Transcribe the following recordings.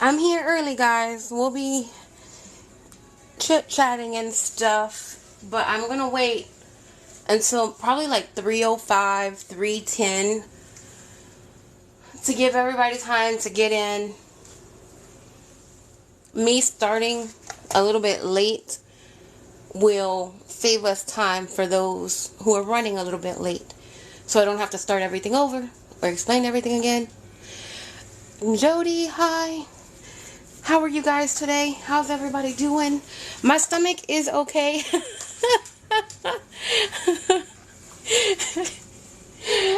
I'm here early, guys. We'll be chit-chatting and stuff, but I'm gonna wait until probably like 3:05, 3:10 to give everybody time to get in. Me starting a little bit late will save us time for those who are running a little bit late, so I don't have to start everything over or explain everything again. Jody, hi. How are you guys today? How's everybody doing? My stomach is okay.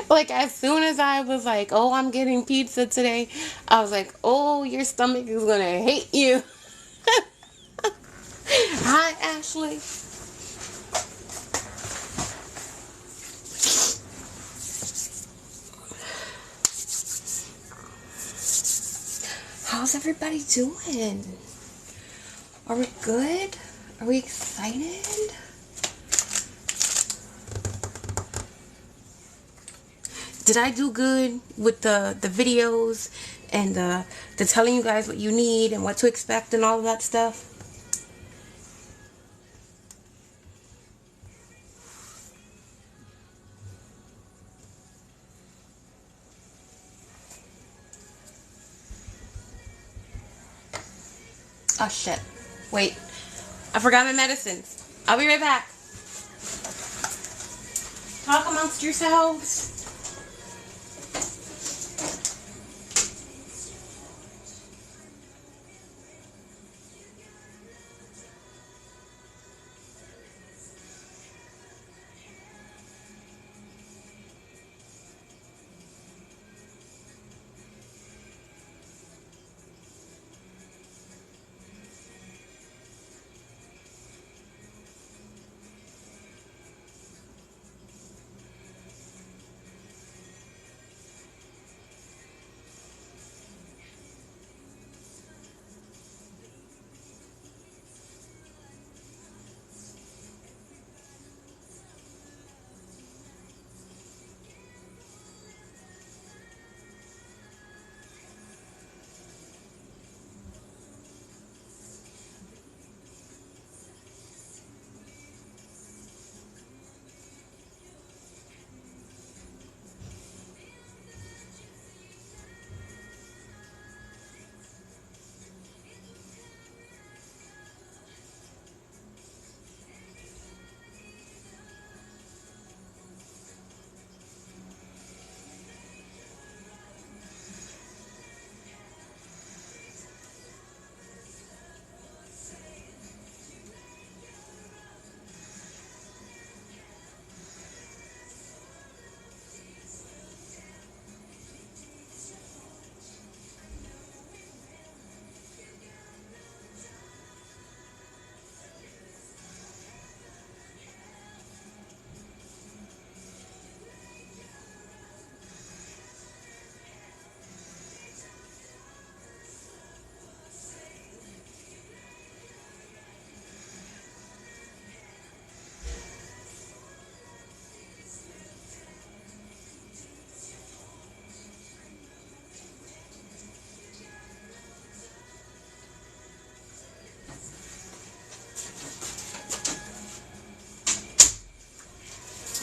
Like, as soon as I was like, oh, I'm getting pizza today, I was like, oh, your stomach is gonna hate you. Hi, Ashley. How's everybody doing? Are we good? Are we excited? Did I do good with the videos and the telling you guys what you need and what to expect and all of that stuff? Oh shit. Wait. I forgot my medicines. I'll be right back. Talk amongst yourselves.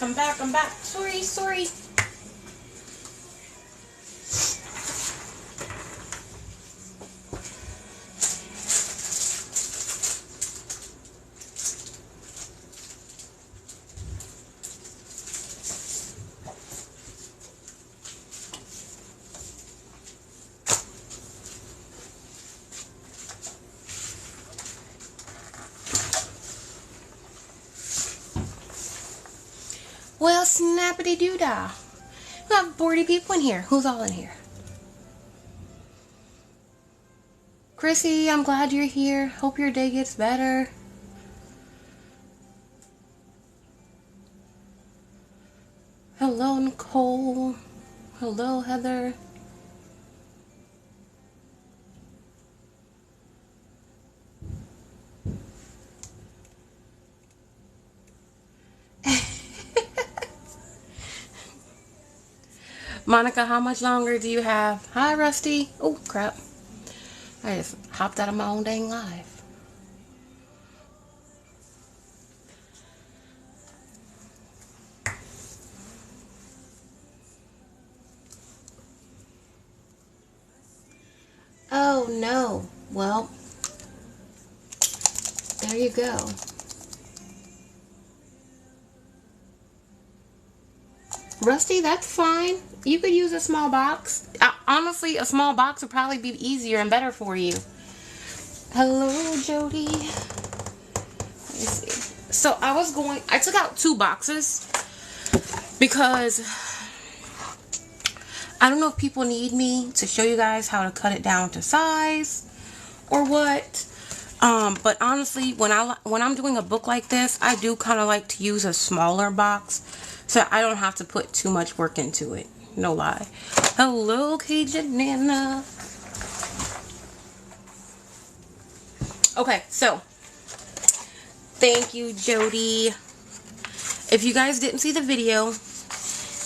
I'm back. Sorry. Well, snappity doo-dah. We got 40 people in here. Who's all in here? Chrissy, I'm glad you're here. Hope your day gets better. Hello, Nicole. Hello, Heather. Monica, how much longer do you have? Hi, Rusty. Oh, crap. I just hopped out of my own dang live. Oh no. Well, there you go. Rusty, that's fine. You could use a small box. Honestly, a small box would probably be easier and better for you. Hello, Jody. Let me see. So I took out 2 boxes because I don't know if people need me to show you guys how to cut it down to size or what. But honestly, when I'm doing a book like this, I do kind of like to use a smaller box so I don't have to put too much work into it. No lie. Hello, Cajun Nana. Okay, so thank you, Jody. If you guys didn't see the video,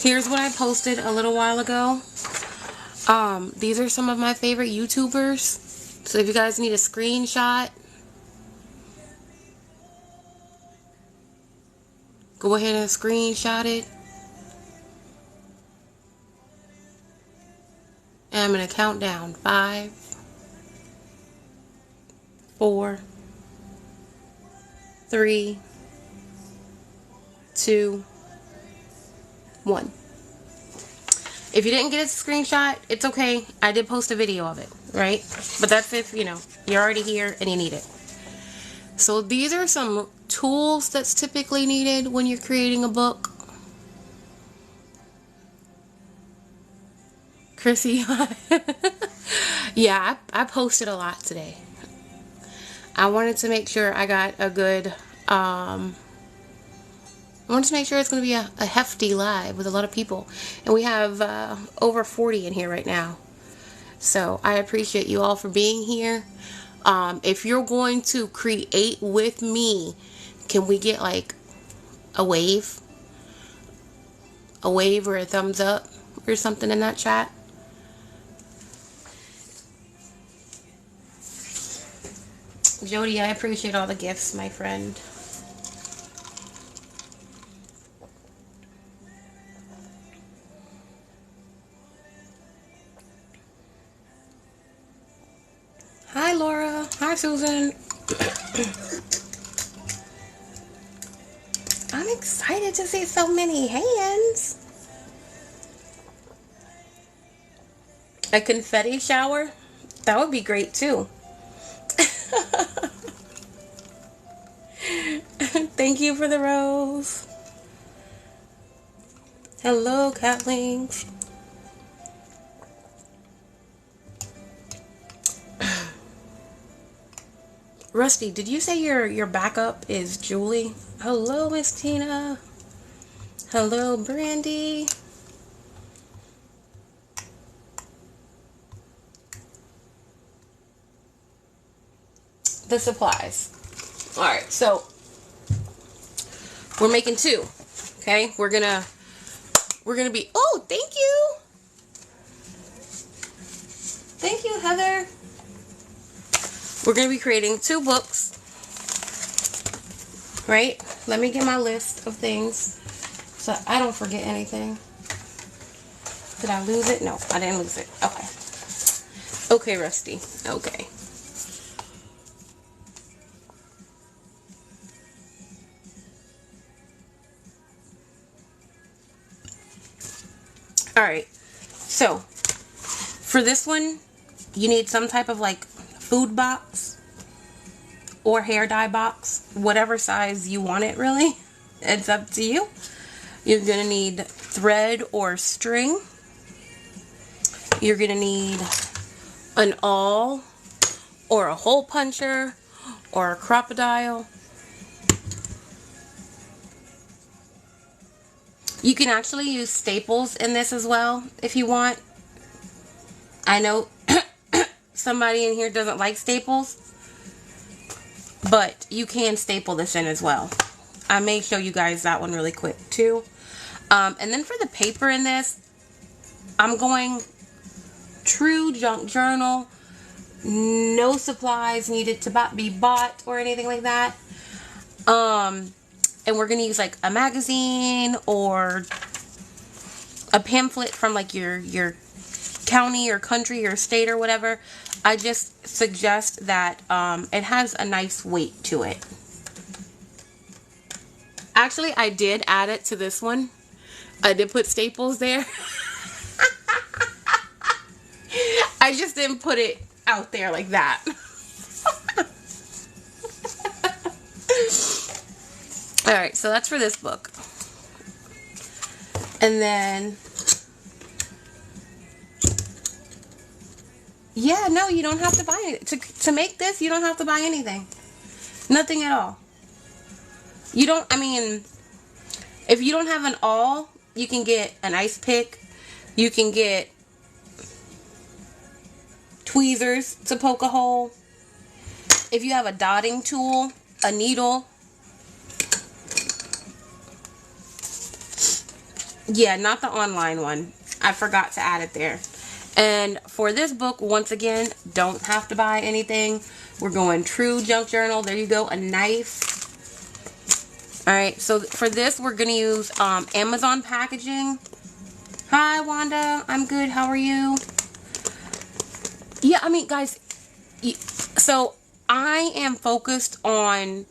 here's what I posted a little while ago. These are some of my favorite YouTubers. So if you guys need a screenshot, go ahead and screenshot it. And I'm going to count down. 5, 4, 3, 2, 1. If you didn't get a screenshot, it's okay. I did post a video of it, right? But that's if, you know, you're already here and you need it. So these are some tools that's typically needed when you're creating a book. Chrissy. Yeah, I posted a lot today. I wanted to make sure I got a good, I wanted to make sure it's going to be a hefty live with a lot of people. And we have over 40 in here right now. So I appreciate you all for being here. If you're going to create with me, can we get like a wave? A wave or a thumbs up or something in that chat? Jody, I appreciate all the gifts, my friend. Hi, Laura. Hi, Susan. I'm excited to see so many hands. A confetti shower? That would be great, too. Thank you for the rose. Hello, Catlings. Rusty, did you say your backup is Julie? Hello, Miss Tina. Hello, Brandy. The supplies. Alright, so we're making 2. Okay? We're gonna be, oh, thank you. Thank you, Heather. We're going to be creating 2 books, right? Let me get my list of things so I don't forget anything. Did I lose it? No, I didn't lose it. Okay. Okay, Rusty. Okay. Alright, so for this one, you need some type of like food box or hair dye box, whatever size you want it, really. It's up to you. You're going to need thread or string. You're going to need an awl or a hole puncher or a Crop-A-Dile. You can actually use staples in this as well if you want. I know somebody in here doesn't like staples, but you can staple this in as well. I may show you guys that one really quick too. And then for the paper in this, I'm going True Junk Journal No supplies needed to be bought or anything like that. And we're going to use like a magazine or a pamphlet from like your county or country or state or whatever. I just suggest that it has a nice weight to it. Actually, I did add it to this one. I did put staples there. I just didn't put it out there like that. Alright, so that's for this book. And then, yeah, no, you don't have to buy it. To make this, you don't have to buy anything. Nothing at all. You don't, I mean, if you don't have an awl, you can get an ice pick. You can get tweezers to poke a hole. If you have a dotting tool, a needle. Yeah, not the online one. I forgot to add it there. And for this book, once again, don't have to buy anything. We're going true junk journal. There you go, a knife. Alright, so for this, we're going to use Amazon packaging. Hi, Wanda. I'm good. How are you? Yeah, I mean, guys, so I am focused on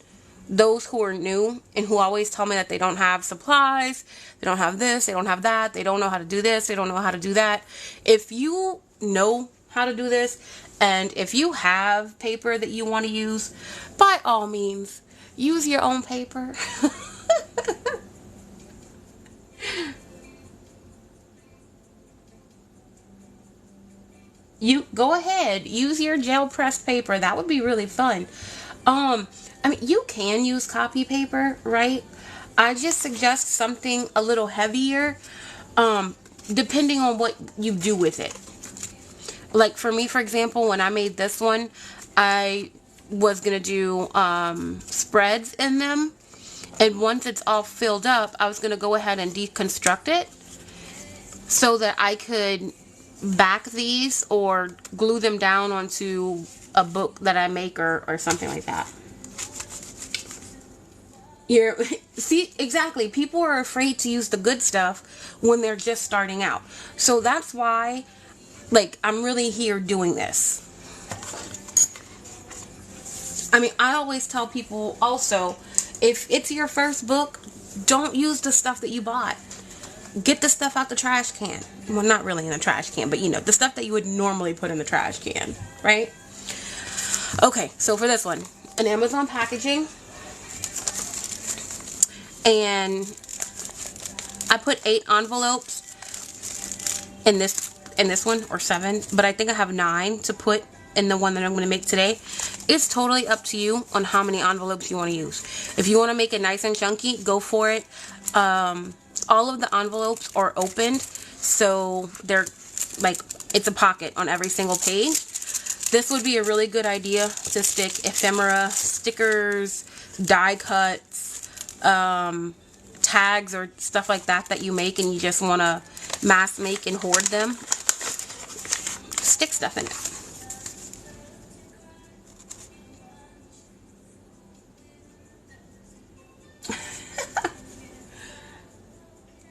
those who are new and who always tell me that they don't have supplies, they don't have this, they don't have that, they don't know how to do this, they don't know how to do that. If you know how to do this, and if you have paper that you want to use, by all means, use your own paper. You go ahead, use your gel pressed paper. That would be really fun. I mean, you can use copy paper, right? I just suggest something a little heavier, depending on what you do with it. Like for me, for example, when I made this one, I was gonna do spreads in them, and once it's all filled up, I was gonna go ahead and deconstruct it so that I could back these or glue them down onto a book that I make or something like that. See, exactly. People are afraid to use the good stuff when they're just starting out. So that's why, like, I'm really here doing this. I mean, I always tell people also, if it's your first book, don't use the stuff that you bought. Get the stuff out the trash can. Well, not really in a trash can, but you know, the stuff that you would normally put in the trash can, right? Okay, so for this one, an Amazon packaging. And I put 8 envelopes in this one, or 7, but I think I have 9 to put in the one that I'm going to make today. It's totally up to you on how many envelopes you want to use. If you want to make it nice and chunky, go for it. All of the envelopes are opened, so they're like, it's a pocket on every single page. This would be a really good idea to stick ephemera, stickers, die cuts, tags or stuff like that you make and you just want to mass make and hoard them. Stick stuff in it.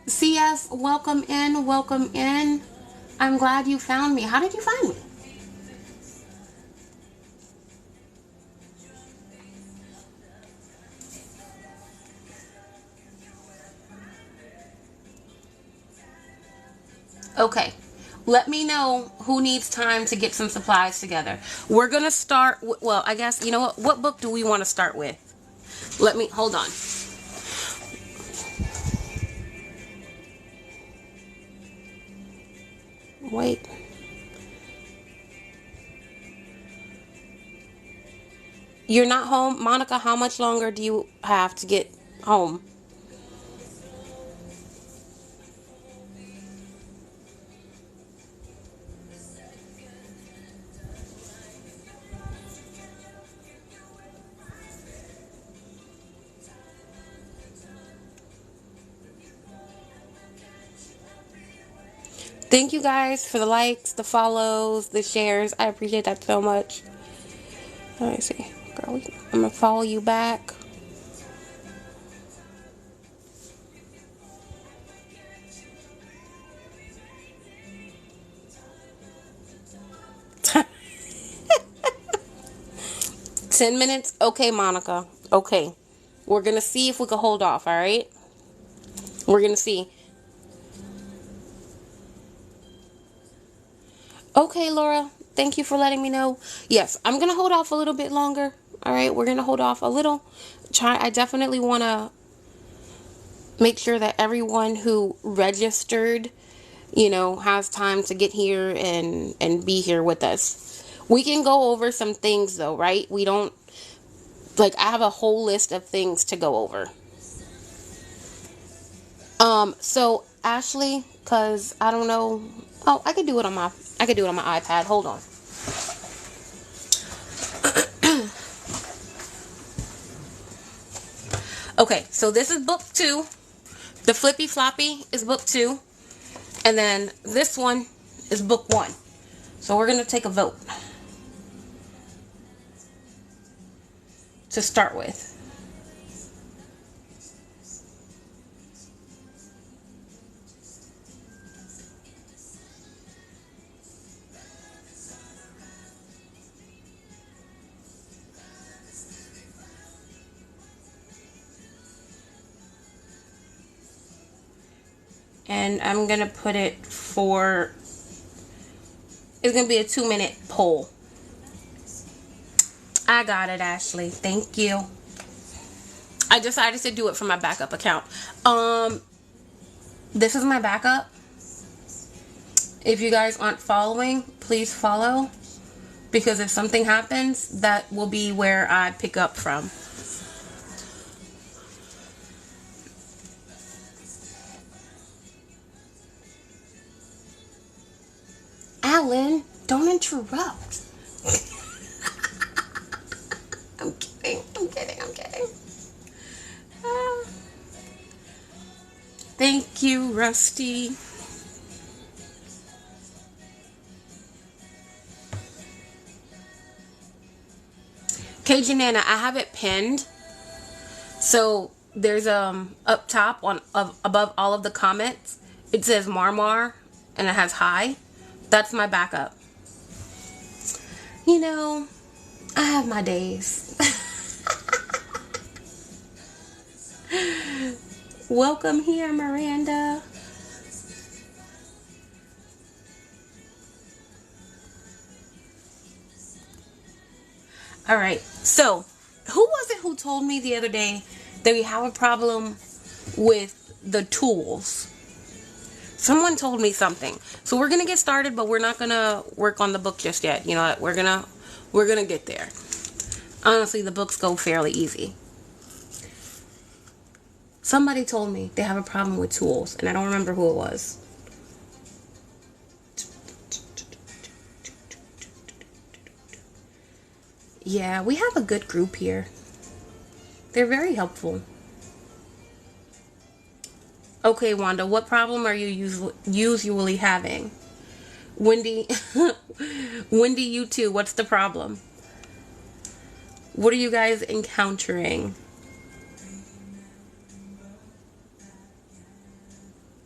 CS, welcome in, welcome in. I'm glad you found me. How did you find me? Okay, let me know who needs time to get some supplies together. We're gonna start, well, I guess, you know what book do we want to start with? Let me, hold on. Wait. You're not home? Monica, how much longer do you have to get home? Thank you guys for the likes, the follows, the shares. I appreciate that so much. Let me see. Girl, I'm going to follow you back. Ten minutes? Okay, Monica. Okay. We're going to see if we can hold off, alright? We're going to see. Okay, Laura. Thank you for letting me know. Yes, I'm going to hold off a little bit longer. Alright, we're going to hold off a little. I definitely want to make sure that everyone who registered, you know, has time to get here and be here with us. We can go over some things though, right? We don't, like, I have a whole list of things to go over. So Ashley, cause I don't know. Oh, I could do it on my iPad. Hold on. Okay, so this is book 2. The Flippy Floppy is book 2. And then this one is book 1. So we're going to take a vote to start with. And I'm going to put it for, it's going to be a 2-minute poll. I got it, Ashley. Thank you. I decided to do it from my backup account. This is my backup. If you guys aren't following, please follow. Because if something happens, that will be where I pick up from. Alan, don't interrupt. I'm kidding. Thank you, Rusty. Cajun Nana, I have it pinned. So there's up top on above all of the comments, it says Marmar and it has hi. That's my backup. You know, I have my days. Welcome here, Miranda. All right. So, who was it who told me the other day that we have a problem with the tools? Someone told me something. So we're going to get started, but we're not going to work on the book just yet. You know what? We're going to get there. Honestly, the books go fairly easy. Somebody told me they have a problem with tools, and I don't remember who it was. Yeah, we have a good group here. They're very helpful. Okay, Wanda, what problem are you usually having? Wendy, Wendy, you too. What's the problem? What are you guys encountering?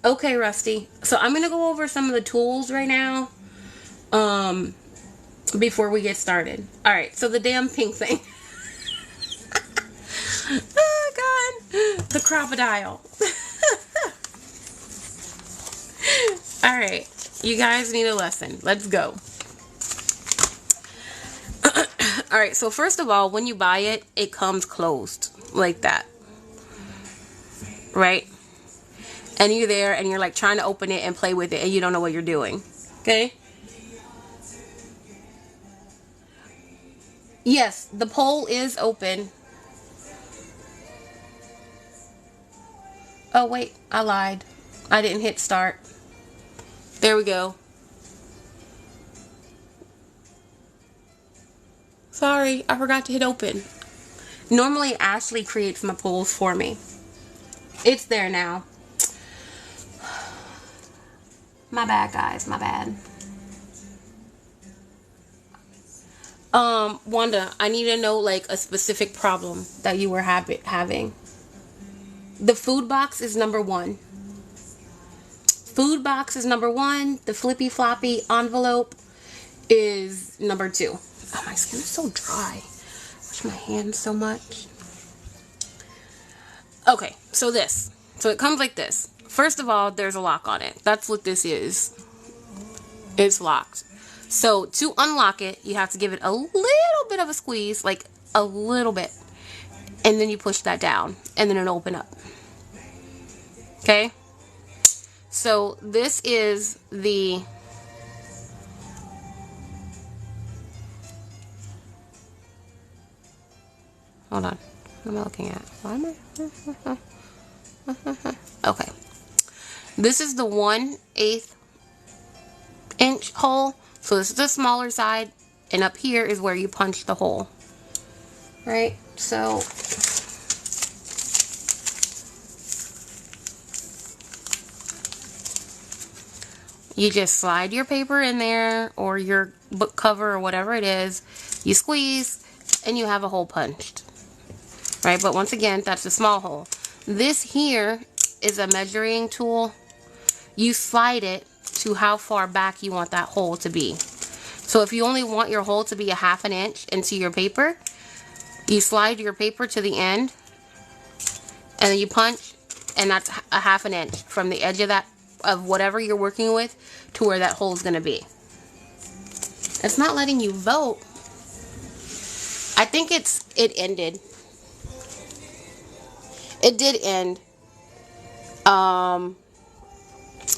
Okay, Rusty. So I'm going to go over some of the tools right now before we get started. All right, so the damn pink thing. Oh, God. The Crop-A-Dile. All right, you guys need a lesson. Let's go. All right, so first of all, when you buy it, it comes closed like that, right? And you're there and you're like trying to open it and play with it and you don't know what you're doing, okay? Yes, the poll is open. Oh, wait, I lied. I didn't hit start. There we go. Sorry, I forgot to hit open. Normally, Ashley creates my polls for me. It's there now. My bad, guys. My bad. Wanda, I need to know like a specific problem that you were having. The food box is number 1. Food box is number 1. The flippy floppy envelope is number 2. Oh, my skin is so dry. I wash my hands so much. Okay, so this. So it comes like this. First of all, there's a lock on it. That's what this is. It's locked. So to unlock it, you have to give it a little bit of a squeeze, like a little bit. And then you push that down, and then it'll open up. Okay? So this is the... Hold on. What am I looking at? Why am I... Okay. This is the 1/8 inch hole. So this is the smaller side, and up here is where you punch the hole. Right? So you just slide your paper in there, or your book cover, or whatever it is. You squeeze, and you have a hole punched. Right? But once again, that's a small hole. This here is a measuring tool. You slide it to how far back you want that hole to be. So if you only want your hole to be 1/2 inch into your paper, you slide your paper to the end, and then you punch, and that's 1/2 inch from the edge of that, of whatever you're working with, to where that hole is going to be. It's not letting you vote. I think it ended. It did end.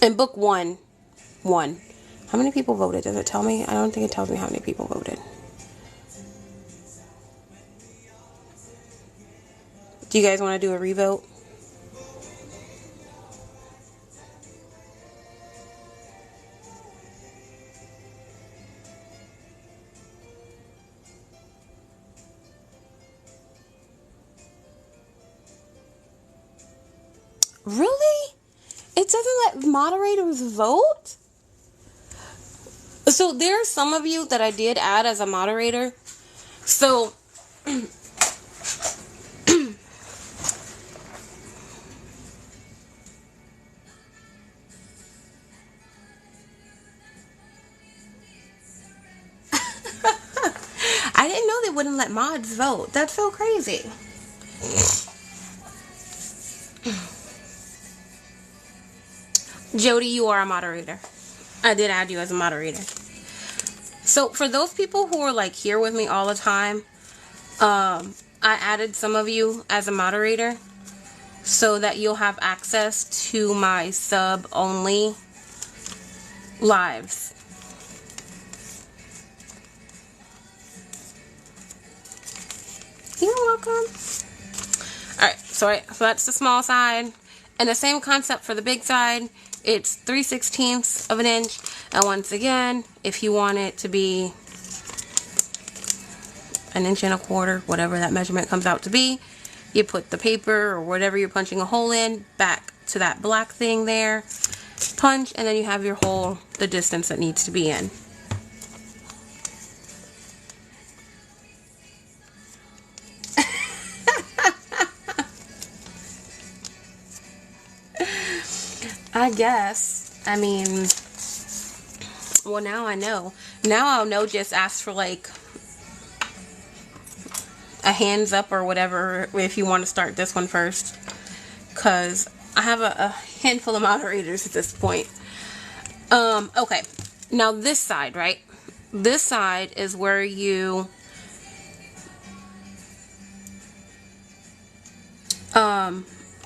In book 1. How many people voted? Does it tell me? I don't think it tells me how many people voted. Do you guys want to do a revote? Really? It doesn't let moderators vote? So there are some of you that I did add as a moderator. So I didn't know they wouldn't let mods vote. That's so crazy. Jody, you are a moderator. I did add you as a moderator. So for those people who are like here with me all the time, I added some of you as a moderator so that you'll have access to my sub only lives. You're welcome. Alright, so that's the small side. And the same concept for the big side. It's 3/16 of an inch. And once again, if you want it to be 1 1/4 inch, whatever that measurement comes out to be, you put the paper or whatever you're punching a hole in back to that black thing there, punch, and then you have your hole the distance it needs to be in. I guess. I mean, well, now I know. Now I'll know, just ask for like a hands up or whatever if you want to start this one first. Because I have a handful of moderators at this point. Okay. Now this side, right? This side is where you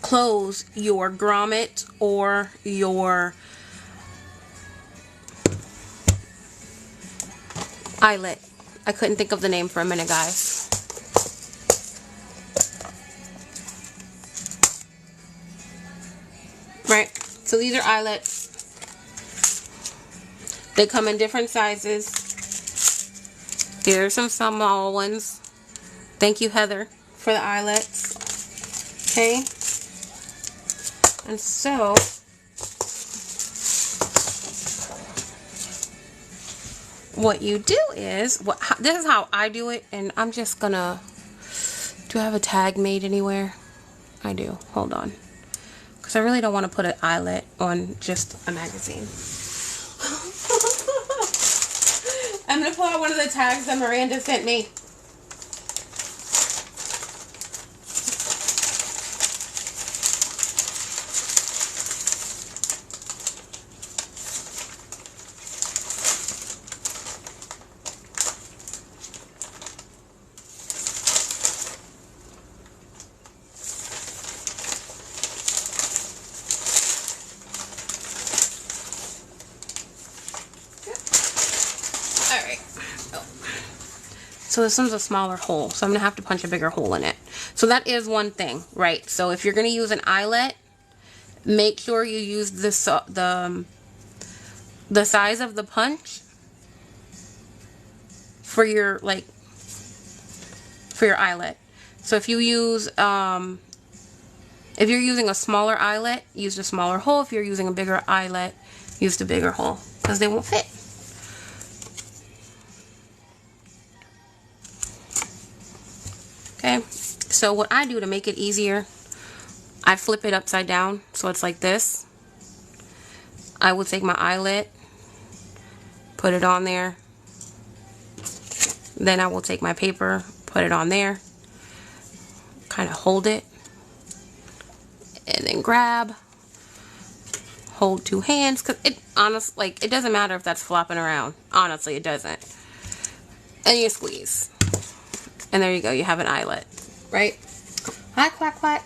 close your grommet or your eyelet. I couldn't think of the name for a minute, guys. Right? So these are eyelets. They come in different sizes. Here are some small ones. Thank you, Heather, for the eyelets. Okay? And so, what you do is, this is how I do it, and I'm just gonna, do I have a tag made anywhere? I do. Hold on. Because I really don't want to put an eyelet on just a magazine. I'm going to pull out one of the tags that Miranda sent me. So this one's a smaller hole, so I'm going to have to punch a bigger hole in it. So that is one thing, right? So if you're going to use an eyelet, make sure you use the size of the punch for your, like, for your eyelet. So if you use, if you're using a smaller eyelet, use the smaller hole. If you're using a bigger eyelet, use the bigger hole, because they won't fit. Okay, so what I do to make it easier, I flip it upside down so it's like this. I will take my eyelet, put it on there, then I will take my paper, put it on there, kind of hold it, and then grab, hold two hands, because it honestly, like, it doesn't matter if that's flopping around. Honestly, it doesn't. And you squeeze. And there you go, you have an eyelet, right? Hi, quack, quack.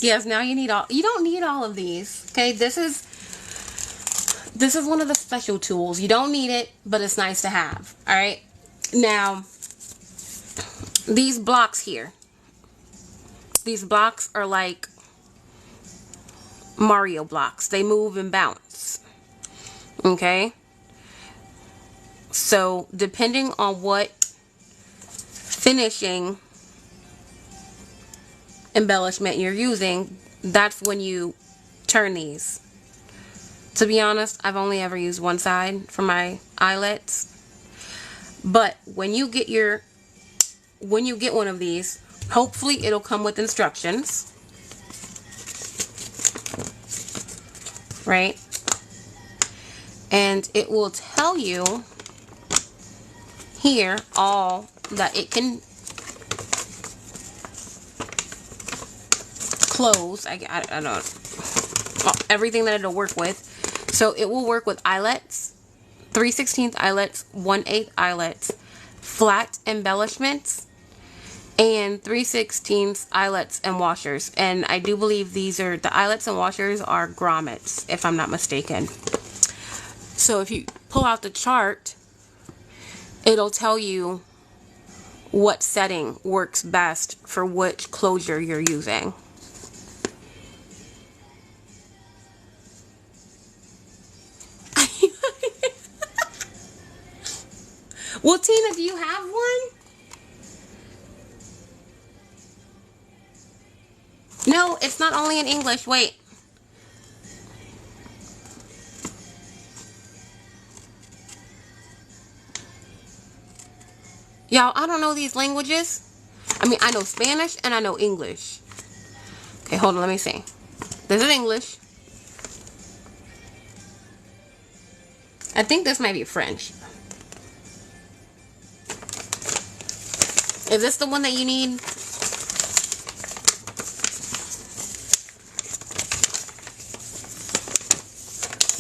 Yes, now you need all, you don't need all of these, okay? This is one of the special tools. You don't need it, but it's nice to have, all right? Now, these blocks here, these blocks are like Mario blocks. They move and bounce. Okay? So, depending on what finishing embellishment you're using, that's when you turn these. To be honest, I've only ever used one side for my eyelets. But when you get one of these, hopefully it'll come with instructions. Right? And it will tell you here all that it can close. I don't, everything that it'll work with. So it will work with eyelets, 3/16 eyelets, 1/8 eyelets, flat embellishments, and 3/16 eyelets and washers. And I do believe these are, the eyelets and washers are grommets, if I'm not mistaken. So if you pull out the chart, it'll tell you what setting works best for which closure you're using. Well, Tina, do you have one? No, it's not only in English. Wait. Y'all, I don't know these languages. I mean, I know Spanish and I know English. Okay, hold on, let me see. This is English. I think this might be French. Is this the one that you need?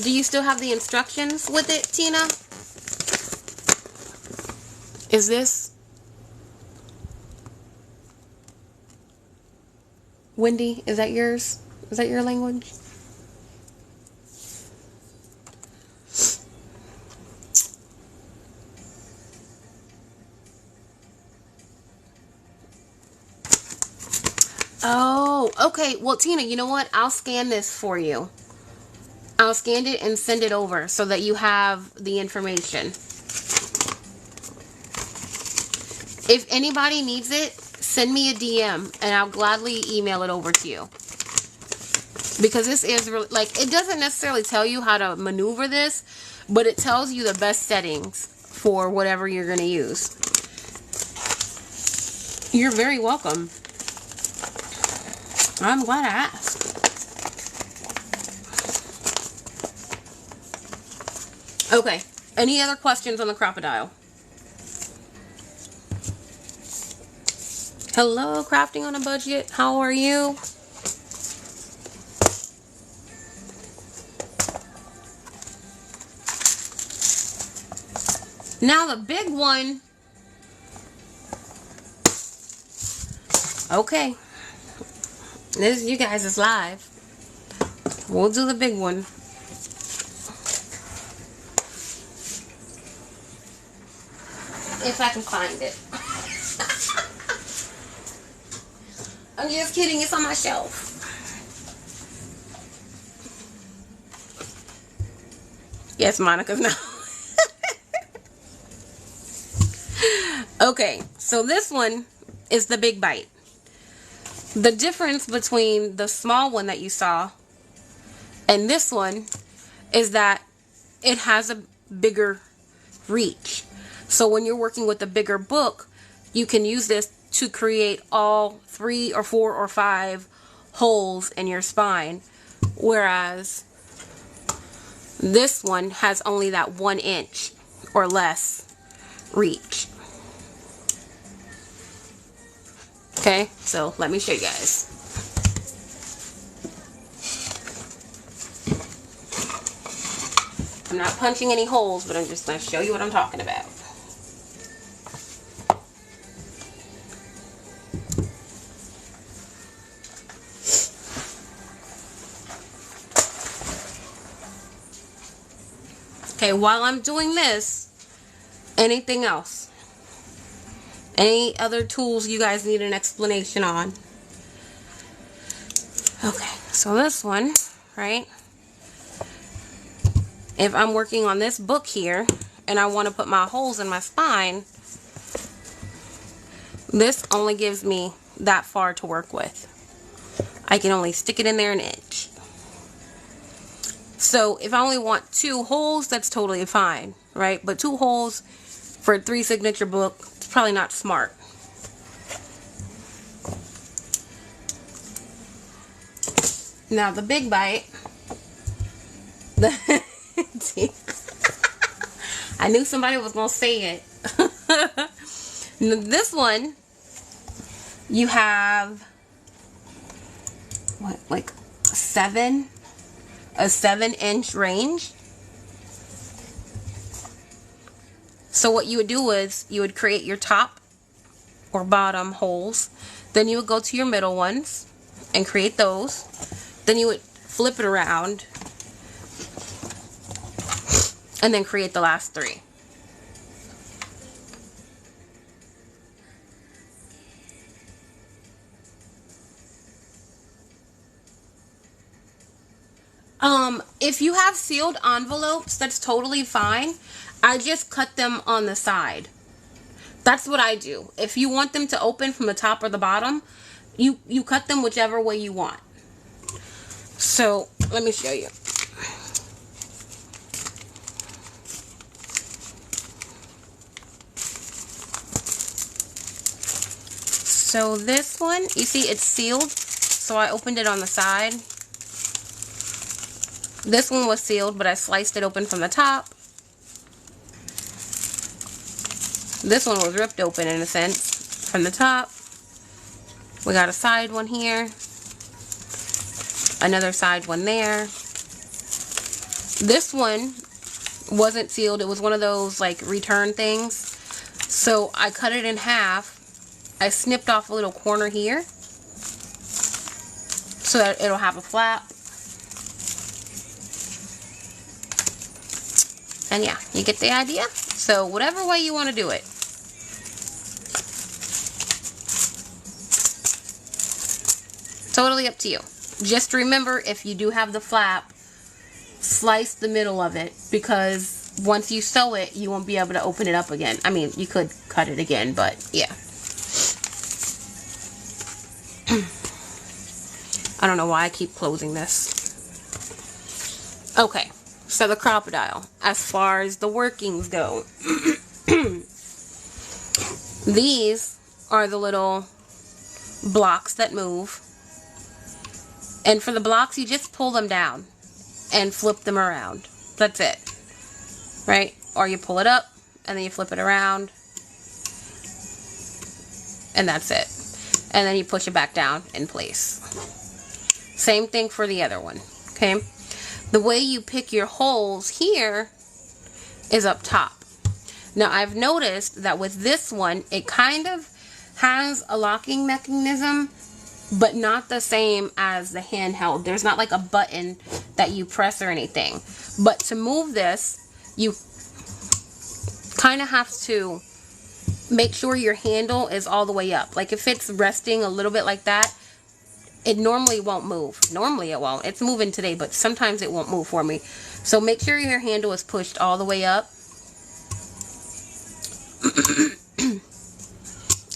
Do you still have the instructions with it, Tina? Is this? Wendy, is that yours? Is that your language? Oh, okay. Well, Tina, you know what? I'll scan this for you. I'll scan it and send it over so that you have the information. If anybody needs it, send me a DM and I'll gladly email it over to you. Because this is really, like, it doesn't necessarily tell you how to maneuver this, but it tells you the best settings for whatever you're going to use. You're very welcome. I'm glad I asked. Okay, any other questions on the Crop-A-Dile? Hello, Crafting on a Budget. How are you? Now the big one. Okay. This, you guys, is live. We'll do the big one. If I can find it. I'm just kidding. It's on my shelf. Yes, Monica's now. Okay, so this one is the big bite. The difference between the small one that you saw and this one is that it has a bigger reach. So when you're working with a bigger book, you can use this to create all 3 or 4 or 5 holes in your spine. Whereas this one has only that 1 inch or less reach. Okay, so let me show you guys. I'm not punching any holes, but I'm just going to show you what I'm talking about. Okay, while I'm doing this, anything else? Any other tools you guys need an explanation on? Okay, so this one, right? If I'm working on this book here and I want to put my holes in my spine, this only gives me that far to work with. I can only stick it in there an inch. So if I only want 2 holes, that's totally fine, right? But 2 holes for a 3 signature book, it's probably not smart. Now the big bite, I knew somebody was going to say it. This one, you have, what, like a 7-inch range. So what you would do is you would create your top or bottom holes. Then you would go to your middle ones and create those. Then you would flip it around and then create the last 3. If you have sealed envelopes, that's totally fine. I just cut them on the side. That's what I do. If you want them to open from the top or the bottom, you cut them whichever way you want. So, let me show you. So this one, you see it's sealed, so I opened it on the side. This one was sealed, but I sliced it open from the top. This one was ripped open in a sense from the top. We got a side one here. Another side one there. This one wasn't sealed. It was one of those like return things. So I cut it in half. I snipped off a little corner here so that it'll have a flap. And yeah, you get the idea. So whatever way you want to do it. Totally up to you. Just remember, if you do have the flap, slice the middle of it, because once you sew it, you won't be able to open it up again. I mean, you could cut it again, but yeah. I don't know why I keep closing this. Okay, so the Crop-A-Dile, as far as the workings go, these are the little blocks that move. And for the blocks, you just pull them down and flip them around. That's it. Right? Or you pull it up and then you flip it around. And that's it. And then you push it back down in place. Same thing for the other one. Okay? The way you pick your holes here is up top. Now, I've noticed that with this one, it kind of has a locking mechanism, but not the same as the handheld. There's not like a button that you press or anything. But to move this, you kind of have to make sure your handle is all the way up. Like if it's resting a little bit like that, it normally won't move. Normally it won't. It's moving today, but sometimes it won't move for me. So make sure your handle is pushed all the way up.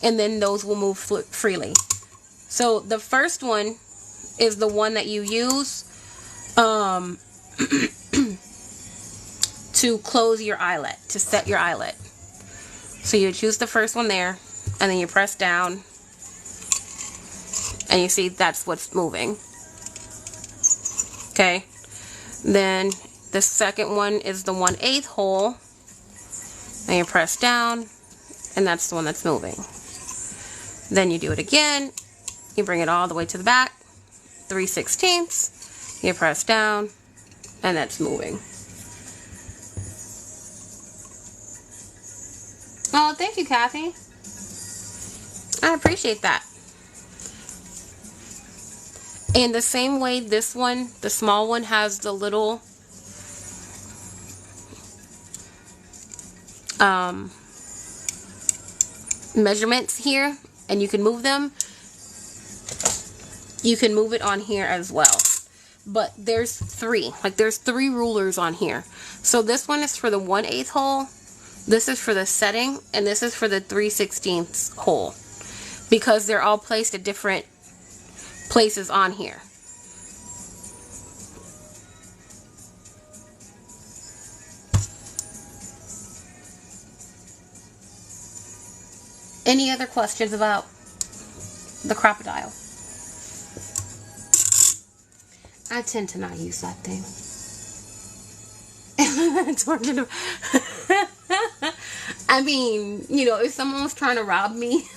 And then those will move freely. So the first one is the one that you use to close your eyelet, to set your eyelet. So you choose the first one there, and then you press down. And you see that's what's moving. Okay. Then the second one is the 1/8 hole. And you press down. And that's the one that's moving. Then you do it again. You bring it all the way to the back. 3/16. You press down. And that's moving. Oh, thank you, Kathy. I appreciate that. And the same way this one, the small one, has the little measurements here, and you can move them. You can move it on here as well. But there's three. Like there's 3 rulers on here. So this one is for the 1/8 hole. This is for the setting, and this is for the 3/16 hole. Because they're all placed at different places on here. Any other questions about the Crop-A-Dile? I tend to not use that thing. I mean, you know, if someone was trying to rob me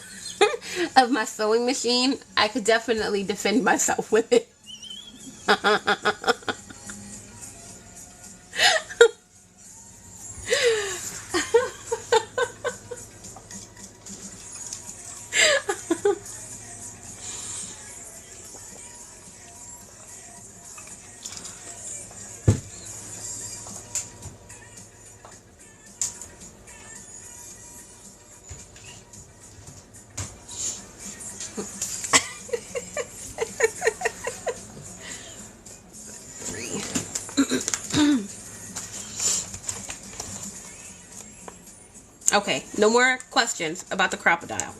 of my sewing machine, I could definitely defend myself with it. Okay, no more questions about the Crop-A-Dile.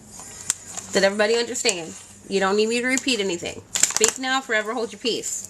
Did everybody understand? You don't need me to repeat anything. Speak now, forever hold your peace.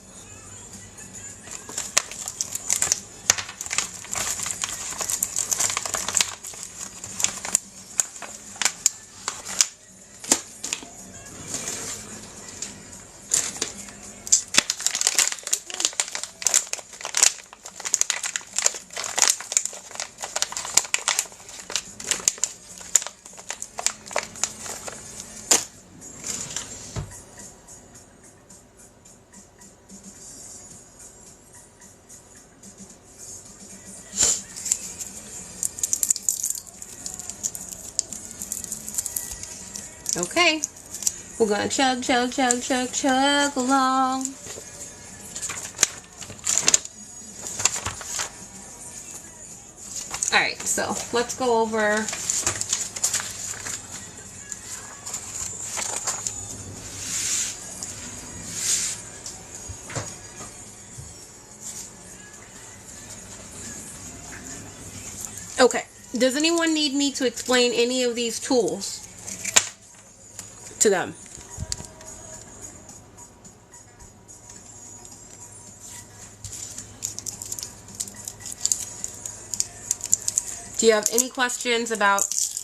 Okay, we're gonna chug, chug, chug, chug, chug along. Alright, so let's go over okay, does anyone need me to explain any of these tools to them? Do you have any questions about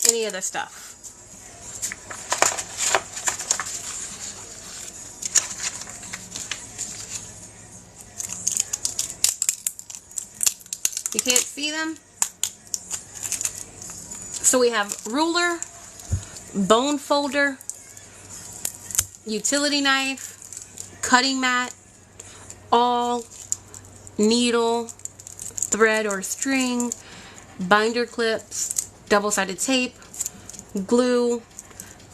any of the stuff? You can't see them? So we have ruler, bone folder, utility knife, cutting mat, awl, needle, thread or string, binder clips, double-sided tape, glue,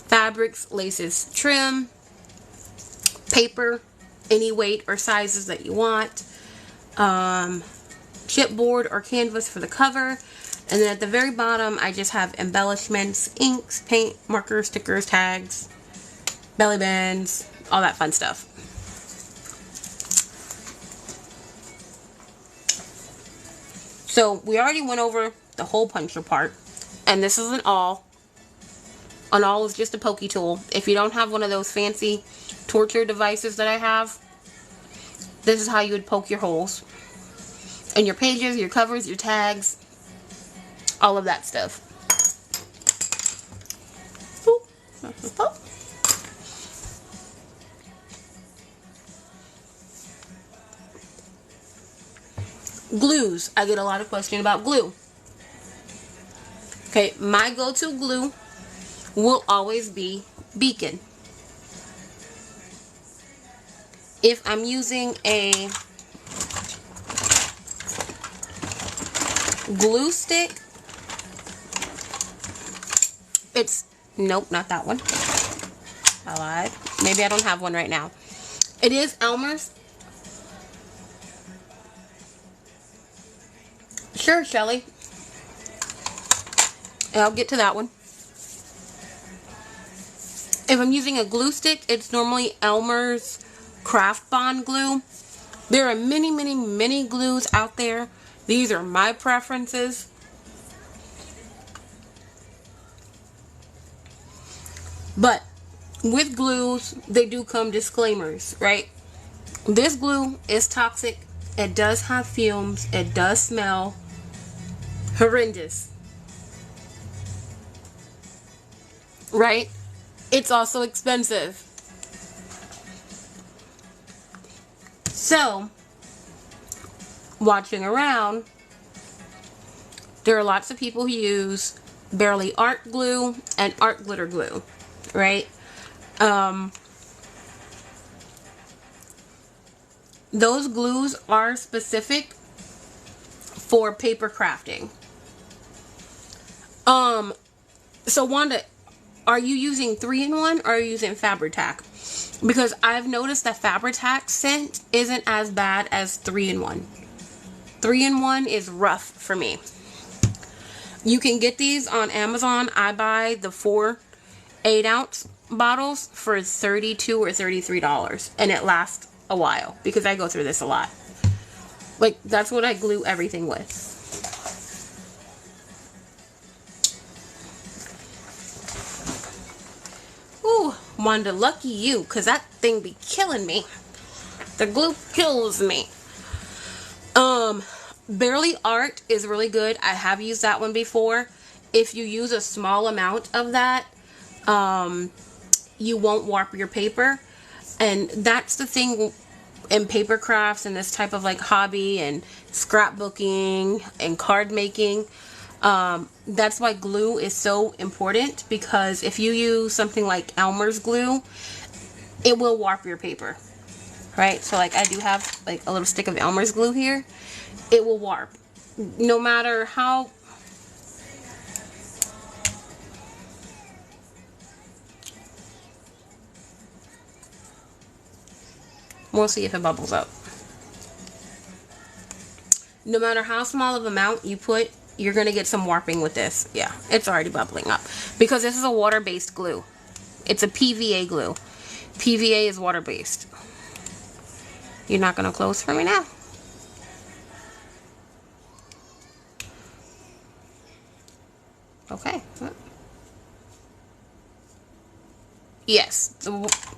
fabrics, laces, trim, paper, any weight or sizes that you want, chipboard or canvas for the cover, and then at the very bottom I just have embellishments, inks, paint, markers, stickers, tags, belly bands, all that fun stuff. So we already went over the hole puncher part, and this is an awl. An awl is just a pokey tool. If you don't have one of those fancy torture devices that I have, this is how you would poke your holes. And your pages, your covers, your tags, all of that stuff. Boop. Glues. I get a lot of questions about glue. Okay, my go-to glue will always be Beacon. If I'm using a glue stick, it's, nope, not that one. I lied. Maybe I don't have one right now. It is Elmer's. Sure, Shelly. I'll get to that one. If I'm using a glue stick, it's normally Elmer's Craft Bond glue. There are many, many, many glues out there. These are my preferences. But with glues, they do come disclaimers, right? This glue is toxic. It does have fumes. It does smell horrendous. Right? It's also expensive. So, watching around, there are lots of people who use Barely Art glue and art glitter glue, right? Those glues are specific for paper crafting. So Wanda, are you using 3-in-1 or are you using Fabri-Tac? Because I've noticed that Fabri-Tac scent isn't as bad as 3-in-1. 3-in-1 is rough for me. You can get these on Amazon. I buy the 4 8-ounce bottles for $32 or $33, and it lasts a while because I go through this a lot. Like, that's what I glue everything with. Ooh, Wanda, lucky you, because that thing be killing me. The glue kills me. Barely Art is really good. I have used that one before. If you use a small amount of that, you won't warp your paper. And that's the thing in paper crafts and this type of like hobby and scrapbooking and card making. That's why glue is so important, because if you use something like Elmer's glue, it will warp your paper, right? So like I do have like a little stick of Elmer's glue here. It will warp no matter how. We'll see if it bubbles up. No matter how small of amount you put, you're going to get some warping with this. Yeah, it's already bubbling up. Because this is a water-based glue. It's a PVA glue. PVA is water-based. You're not going to close for me now? Okay. Yes.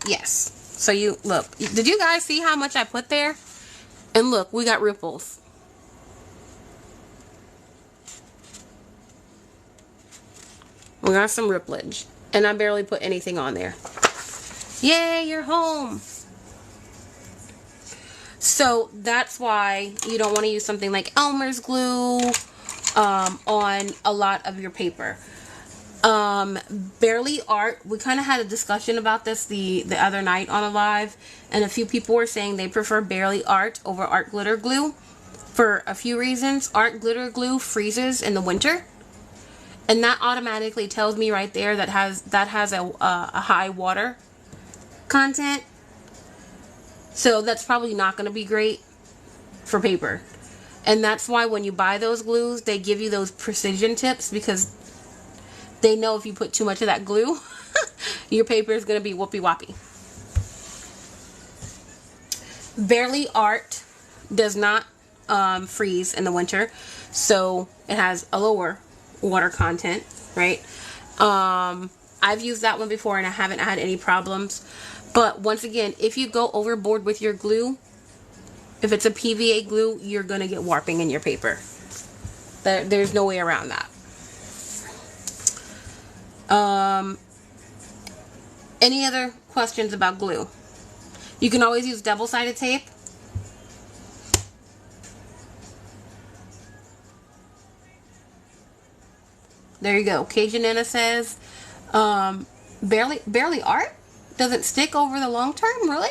Yes. So you, look. Did you guys see how much I put there? And look, we got ripples. We got some ripplage. And I barely put anything on there. Yay, you're home! So that's why you don't want to use something like Elmer's glue on a lot of your paper. Barely Art, we kind of had a discussion about this the other night on a live, and a few people were saying they prefer Barely Art over Art Glitter Glue for a few reasons. Art Glitter Glue freezes in the winter, and that automatically tells me right there that has a high water content. So that's probably not going to be great for paper. And that's why when you buy those glues, they give you those precision tips, because they know if you put too much of that glue, your paper is going to be whoopie whoppy. Barely Art does not freeze in the winter, so it has a lower water content, right? I've used that one before and I haven't had any problems. But once again, if you go overboard with your glue, if it's a PVA glue, you're going to get warping in your paper. There's no way around that. Any other questions about glue? You can always use double-sided tape. There you go. Cajun Nana says, barely Art doesn't stick over the long term, really?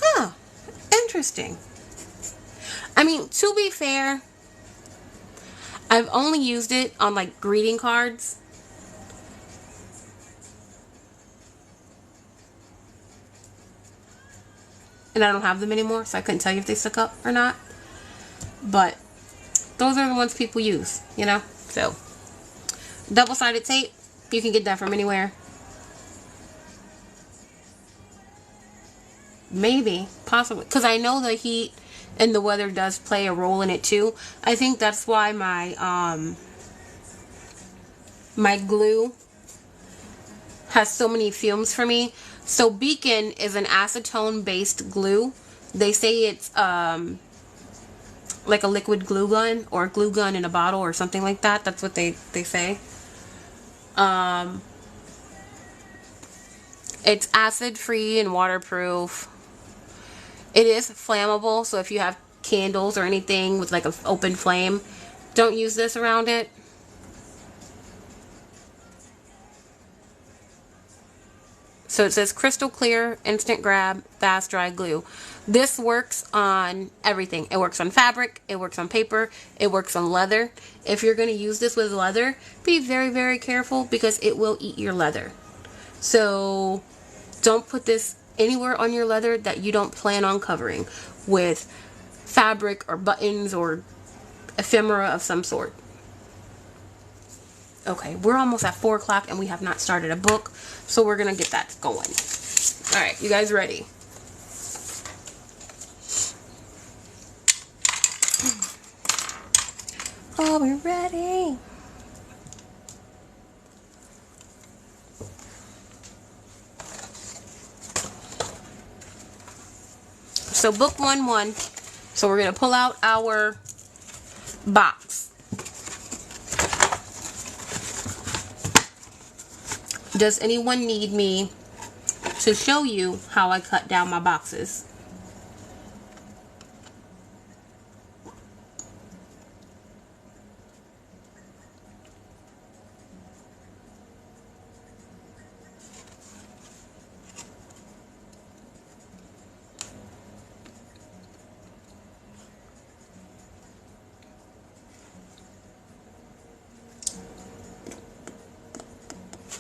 Huh. Interesting. I mean, to be fair, I've only used it on like greeting cards. And I don't have them anymore, so I couldn't tell you if they stuck up or not. But those are the ones people use, you know? So, double-sided tape, you can get that from anywhere. Maybe, possibly, because I know the heat and the weather does play a role in it too. I think that's why my my glue has so many fumes for me. So Beacon is an acetone based glue. They say it's like a liquid glue gun, or a glue gun in a bottle, or something like that. That's what they say. It's acid free and waterproof. It is flammable, so if you have candles or anything with like an open flame, don't use this around it. So it says crystal clear, instant grab, fast dry glue. This works on everything. It works on fabric, it works on paper, it works on leather. If you're going to use this with leather, be very, very careful, because it will eat your leather. So don't put this anywhere on your leather that you don't plan on covering with fabric or buttons or ephemera of some sort. Okay, we're almost at 4 o'clock and we have not started a book, so we're gonna get that going. Alright, you guys ready? Oh, we're ready. So book 1-1. So we're going to pull out our box. Does anyone need me to show you how I cut down my boxes?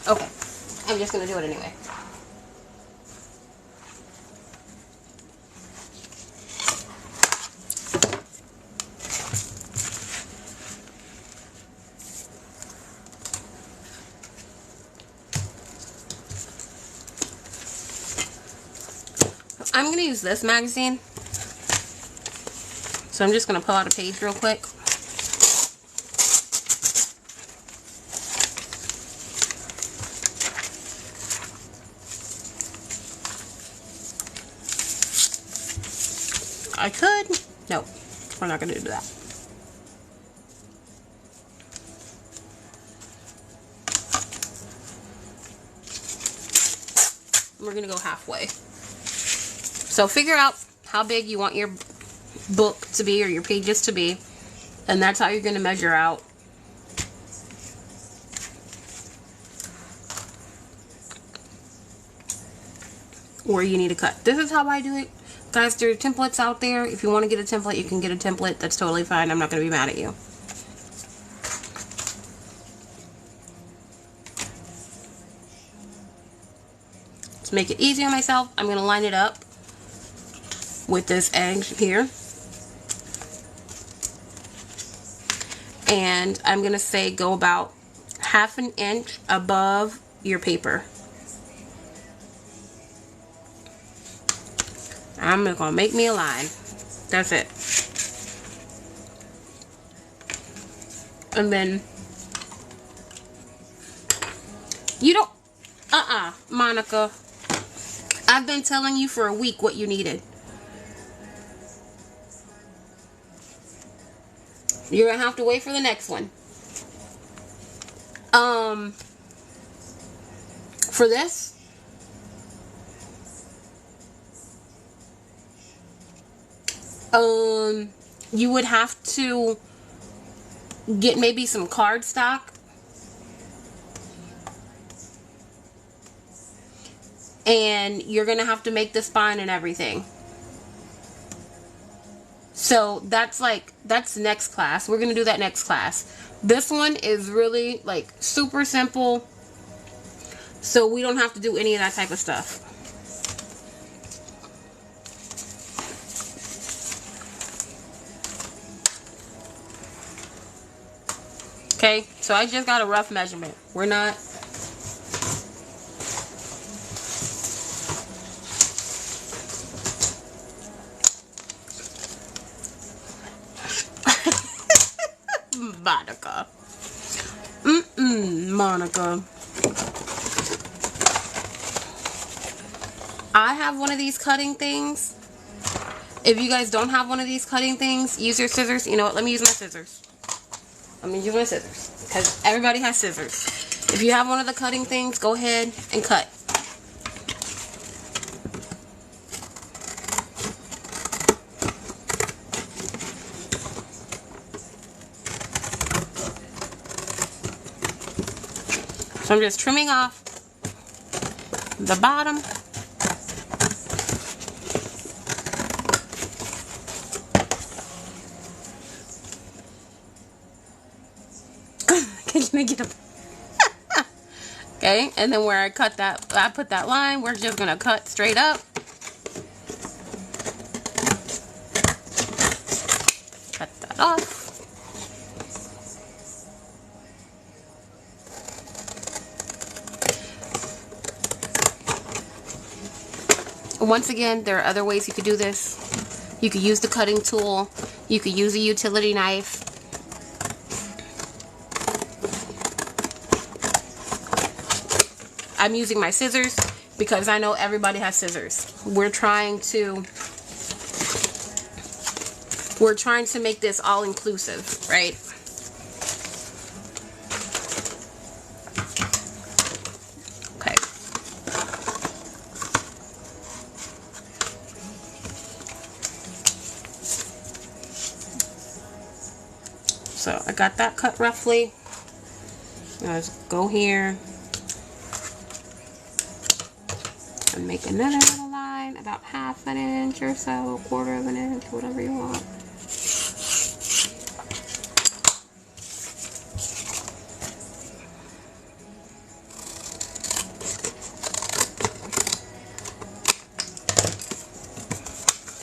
Okay, I'm just going to do it anyway. I'm going to use this magazine. So I'm just going to pull out a page real quick. I could. No, we're not going to do that. we're gonna go halfway. So figure out how big you want your book to be or your pages to be, and that's how you're gonna measure out where you need to cut. This is how I do it. Guys, there are templates out there. If you want to get a template, you can get a template. That's totally fine. I'm not going to be mad at you. To make it easy on myself, I'm going to line it up with this edge here. And I'm going to say go about 1/2 inch above your paper. I'm going to make me a line. That's it. And then, you don't, Monica. I've been telling you for a week what you needed. You're going to have to wait for the next one. For this, you would have to get maybe some cardstock. And you're going to have to make the spine and everything. So that's next class. We're going to do that next class. This one is really like super simple. So we don't have to do any of that type of stuff. Okay, so I just got a rough measurement. We're not... Monica. Monica. I have one of these cutting things. If you guys don't have one of these cutting things, use your scissors. You know what? Let me use my scissors. I'm going to use my scissors, because everybody has scissors. If you have one of the cutting things, go ahead and cut. So I'm just trimming off the bottom. Get up. Okay, and then where I put that line, we're just gonna cut straight up. Cut that off. Once again, there are other ways you could do this. You could use the cutting tool. You could use a utility knife. I'm using my scissors because I know everybody has scissors. We're trying to make this all inclusive, right? Okay. So I got that cut roughly. Let's go here. And make another little line about 1/2 inch or so, 1/4 inch, whatever you want.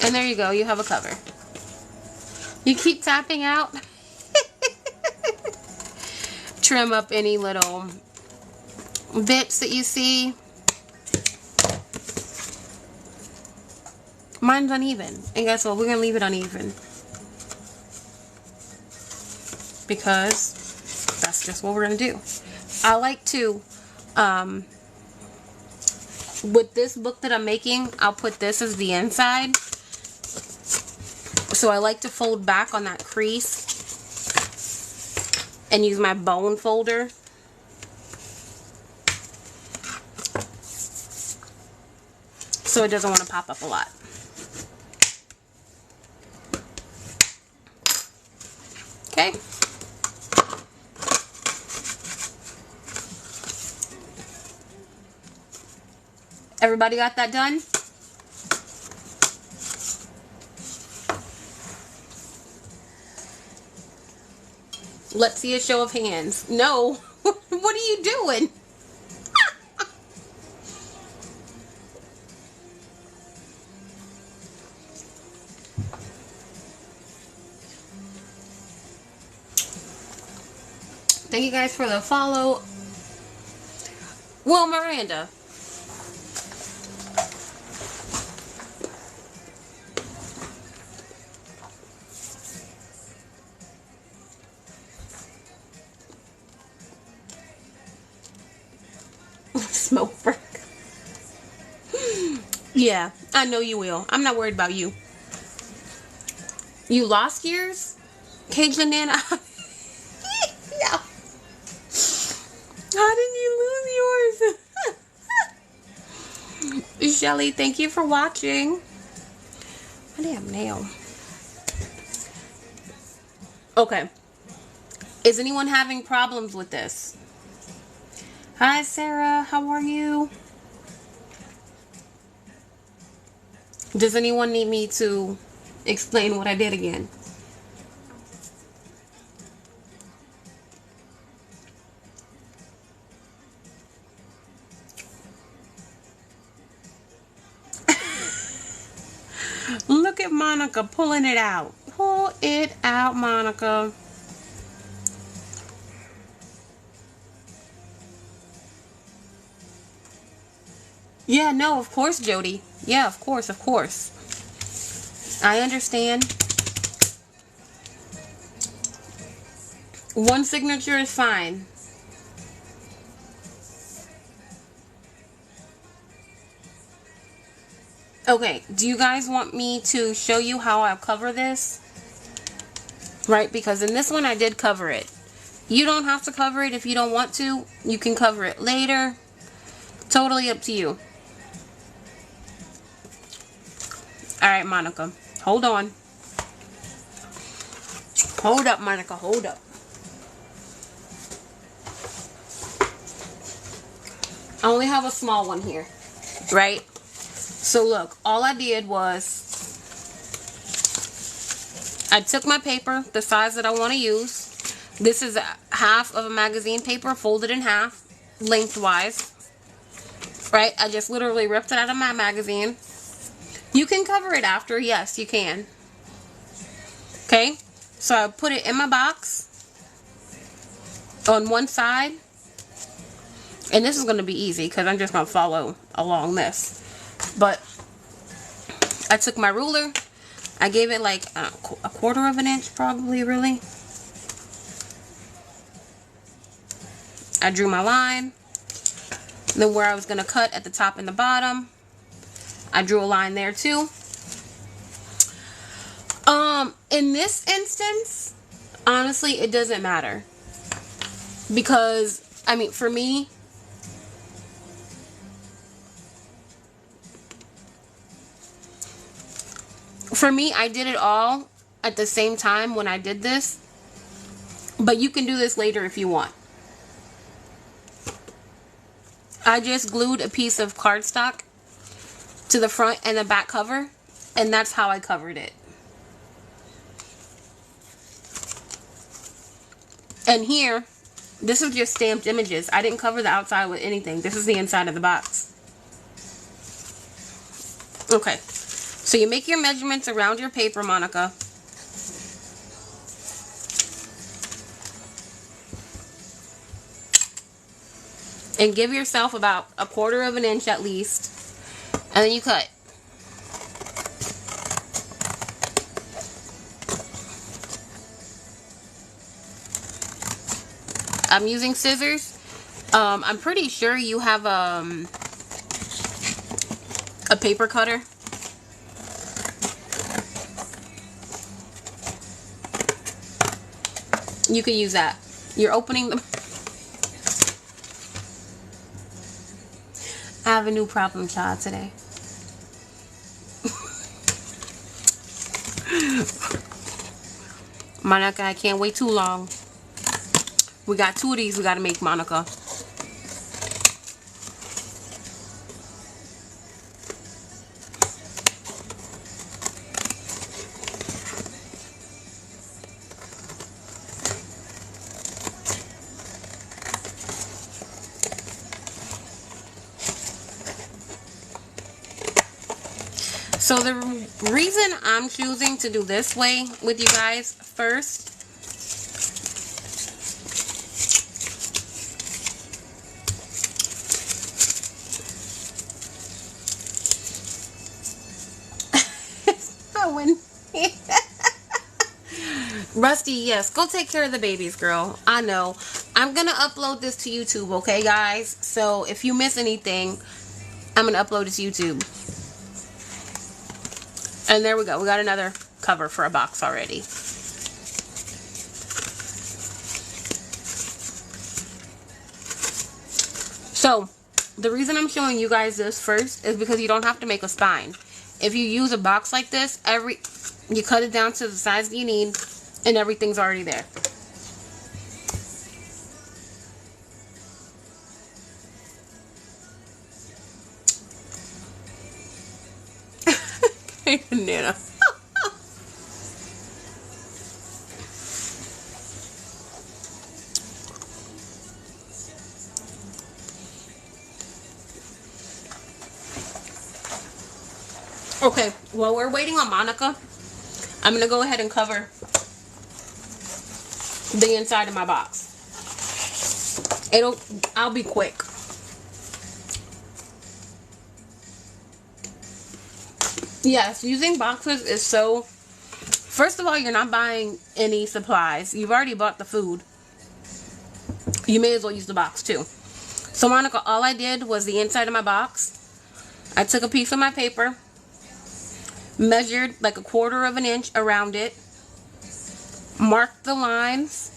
And there you go, you have a cover. You keep tapping out. Trim up any little bits that you see. Mine's uneven. And guess what? We're going to leave it uneven. Because that's just what we're going to do. I like to, with this book that I'm making, I'll put this as the inside. So I like to fold back on that crease and use my bone folder. so it doesn't want to pop up a lot. Okay. Everybody got that done? Let's see a show of hands. No. What are you doing? Thank you guys for the follow. Well, Miranda. Smoke break. Yeah, I know you will. I'm not worried about you. You lost yours? Cajun Nana? Yeah. How did you lose yours? Shelly, thank you for watching. My damn nail. Okay. Is anyone having problems with this? Hi, Sarah. How are you? Does anyone need me to explain what I did again? Look at Monica pulling it out. Pull it out, Monica. Yeah, no, of course, Jody. Yeah, of course, of course. I understand. One signature is fine. Okay, do you guys want me to show you how I cover this? Right, because in this one I did cover it. You don't have to cover it if you don't want to. You can cover it later. Totally up to you. Alright, Monica. Hold on. Hold up, Monica. Hold up. I only have a small one here. Right? So look, all I did was I took my paper, the size that I want to use. This is half of a magazine paper folded in half, lengthwise. Right? I just literally ripped it out of my magazine. You can cover it after. Yes, you can. Okay? So I put it in my box on one side. And this is going to be easy because I'm just going to follow along this. But I took my ruler. I gave it like a quarter of an inch probably, really. I drew my line. Then where I was going to cut at the top and the bottom, I drew a line there too. In this instance, honestly, it doesn't matter. Because, I mean, for me, I did it all at the same time when I did this. But you can do this later if you want. I just glued a piece of cardstock to the front and the back cover. And that's how I covered it. And here, this is just stamped images. I didn't cover the outside with anything. This is the inside of the box. Okay. So you make your measurements around your paper, Monica. And give yourself about a quarter of an inch at least. And then you cut. I'm using scissors. I'm pretty sure you have a paper cutter. You can use that. You're opening them. I have a new problem child today. Monica, I can't wait too long. We got 2 of these we gotta make, Monica. So the reason I'm choosing to do this way with you guys first Rusty, yes, go take care of the babies, girl. I know. I'm gonna upload this to YouTube, okay, guys? So if you miss anything, I'm gonna upload it to YouTube. And there we go. We got another cover for a box already. So the reason I'm showing you guys this first is because you don't have to make a spine. If you use a box like this, you cut it down to the size that you need, and everything's already there. Banana. Okay, while we're waiting on Monica, I'm gonna go ahead and cover the inside of my box. I'll be quick. Yes, using boxes is so... First of all, you're not buying any supplies. You've already bought the food. You may as well use the box too. So Monica, all I did was the inside of my box. I took a piece of my paper, measured like 1/4 of an inch around it, marked the lines,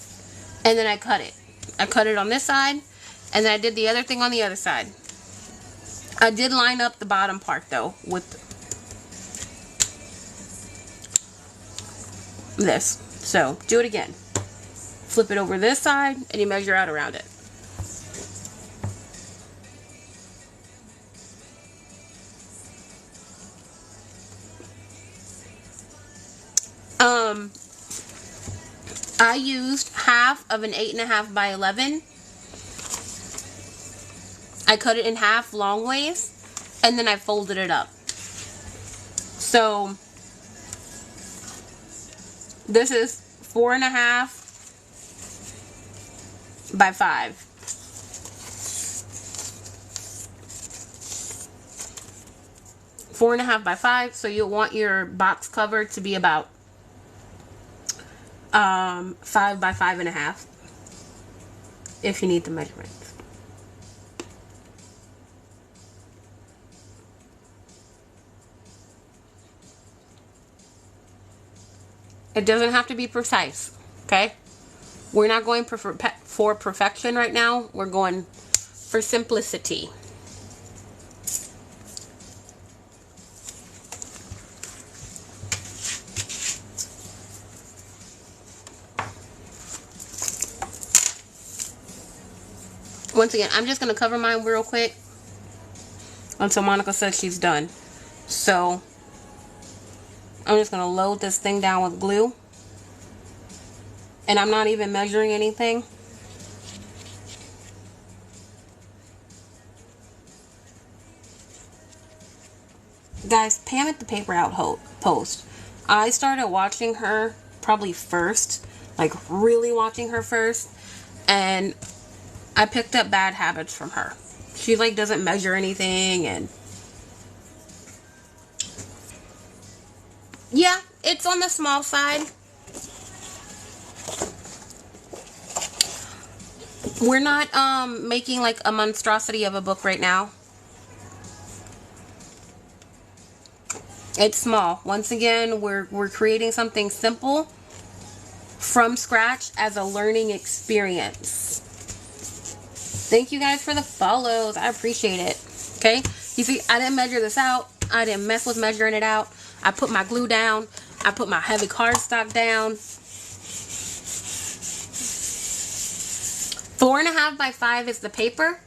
and then I cut it. I cut it on this side, and then I did the other thing on the other side. I did line up the bottom part though with this. So do it again. Flip it over this side and you measure out around it. I used half of an 8.5 by 11. I cut it in half long ways, and then I folded it up. So this is 4.5 by 5. Four and a half by 5. So you'll want your box cover to be about 5 by 5.5 if you need the measurements. It doesn't have to be precise, okay? We're not going for perfection right now. We're going for simplicity. Once again, I'm just going to cover mine real quick until Monica says she's done. So I'm just going to load this thing down with glue. And I'm not even measuring anything. Guys, Pam at the Paper Out post. I started watching her probably first. Like really watching her first. And I picked up bad habits from her. She like doesn't measure anything, and yeah, it's on the small side. We're not making like a monstrosity of a book right now. It's small. Once again, we're creating something simple from scratch as a learning experience. Thank you guys for the follows. I appreciate it. Okay? You see, I didn't measure this out. I didn't mess with measuring it out. I put my glue down. I put my heavy cardstock down. 4.5 by 5 is the paper.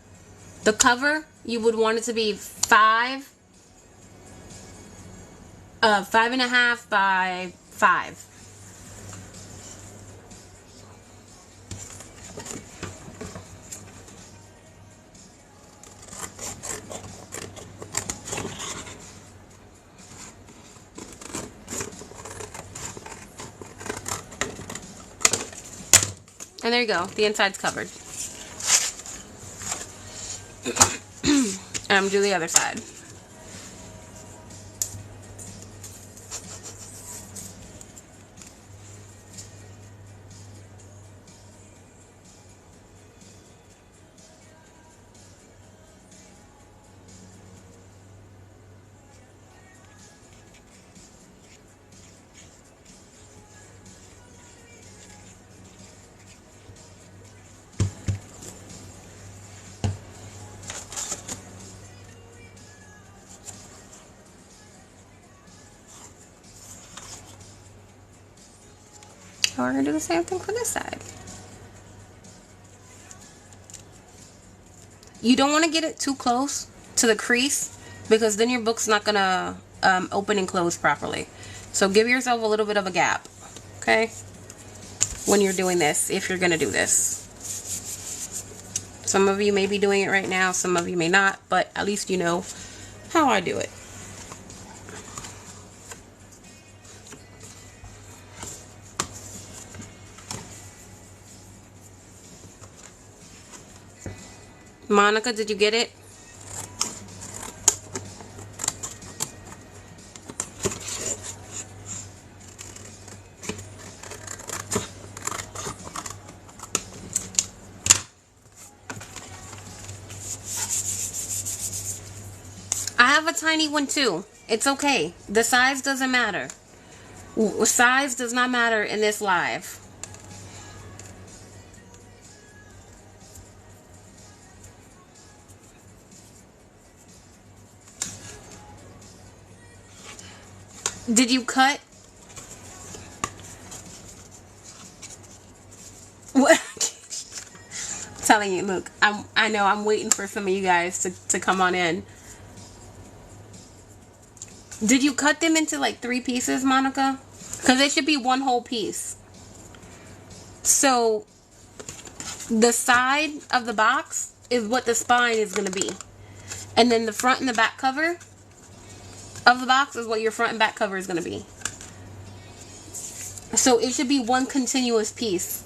The cover, you would want it to be 5.5 by 5. And there you go. The inside's covered. And I'm do the other side. We're going to do the same thing for this side. You don't want to get it too close to the crease because then your book's not going to open and close properly. So give yourself a little bit of a gap, okay, when you're doing this, if you're going to do this. Some of you may be doing it right now, some of you may not, but at least you know how I do it. Monica, did you get it? I have a tiny one too. It's okay. The size doesn't matter. Size does not matter in this live. Did you cut? What? I'm telling you, look, I know I'm waiting for some of you guys to come on in. Did you cut them into like 3 pieces, Monica? Because it should be one whole piece. So the side of the box is what the spine is going to be. And then the front and the back cover of the box is what your front and back cover is going to be. So it should be one continuous piece.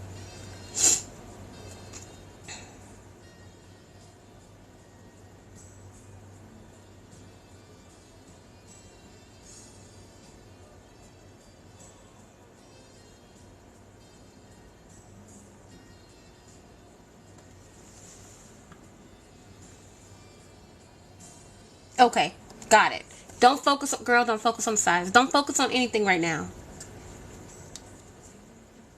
Okay, got it. Don't focus, girl, don't focus on size. Don't focus on anything right now.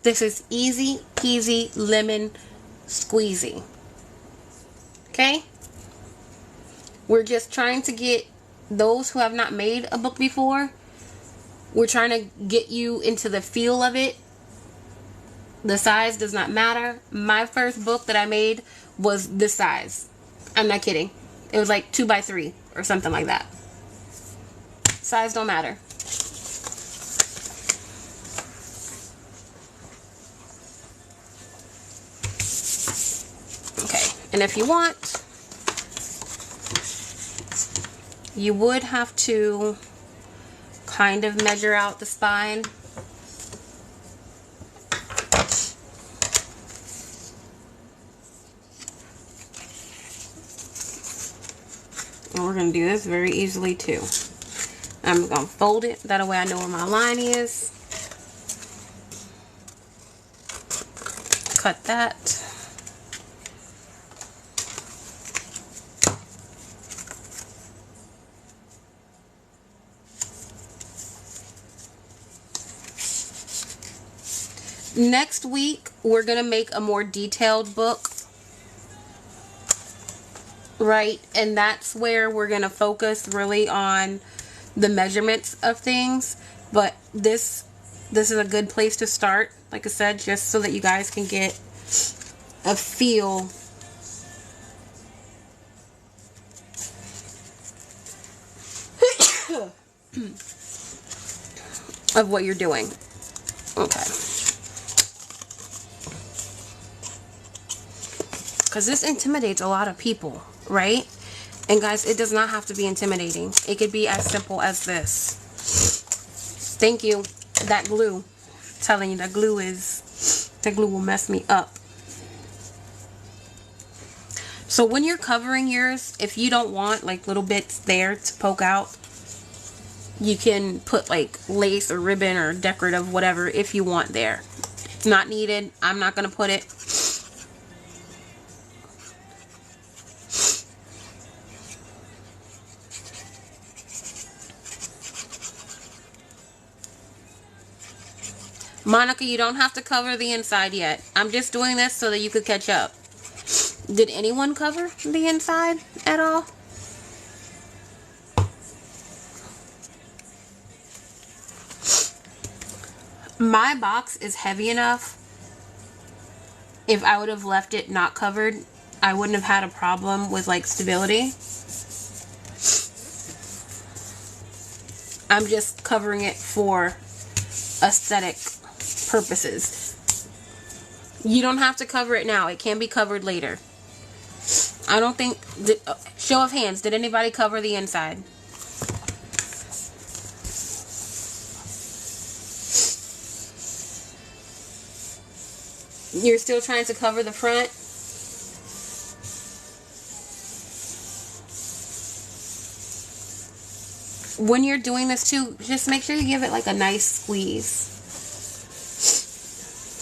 This is easy peasy lemon squeezy. Okay? We're just trying to get those who have not made a book before, we're trying to get you into the feel of it. The size does not matter. My first book that I made was this size. I'm not kidding. It was like 2 by 3 or something like that. Size don't matter. Okay, and if you want, you would have to kind of measure out the spine. And we're going to do this very easily too. I'm going to fold it. That way I know where my line is. Cut that. Next week, we're going to make a more detailed book. Right? And that's where we're going to focus really on the measurements of things, but this is a good place to start, like I said, just so that you guys can get a feel of what you're doing. Okay. Because this intimidates a lot of people, right? And guys, it does not have to be intimidating. It could be as simple as this. Thank you. That glue. I'm telling you, that glue will mess me up. So when you're covering yours, if you don't want like little bits there to poke out, you can put like lace or ribbon or decorative whatever if you want there. It's not needed. I'm not going to put it. Monica, you don't have to cover the inside yet. I'm just doing this so that you could catch up. Did anyone cover the inside at all? My box is heavy enough. If I would have left it not covered, I wouldn't have had a problem with like stability. I'm just covering it for aesthetic purposes. You don't have to cover it now. It can be covered later. I don't think... show of hands. Did anybody cover the inside? You're still trying to cover the front? When you're doing this too, just make sure you give it like a nice squeeze.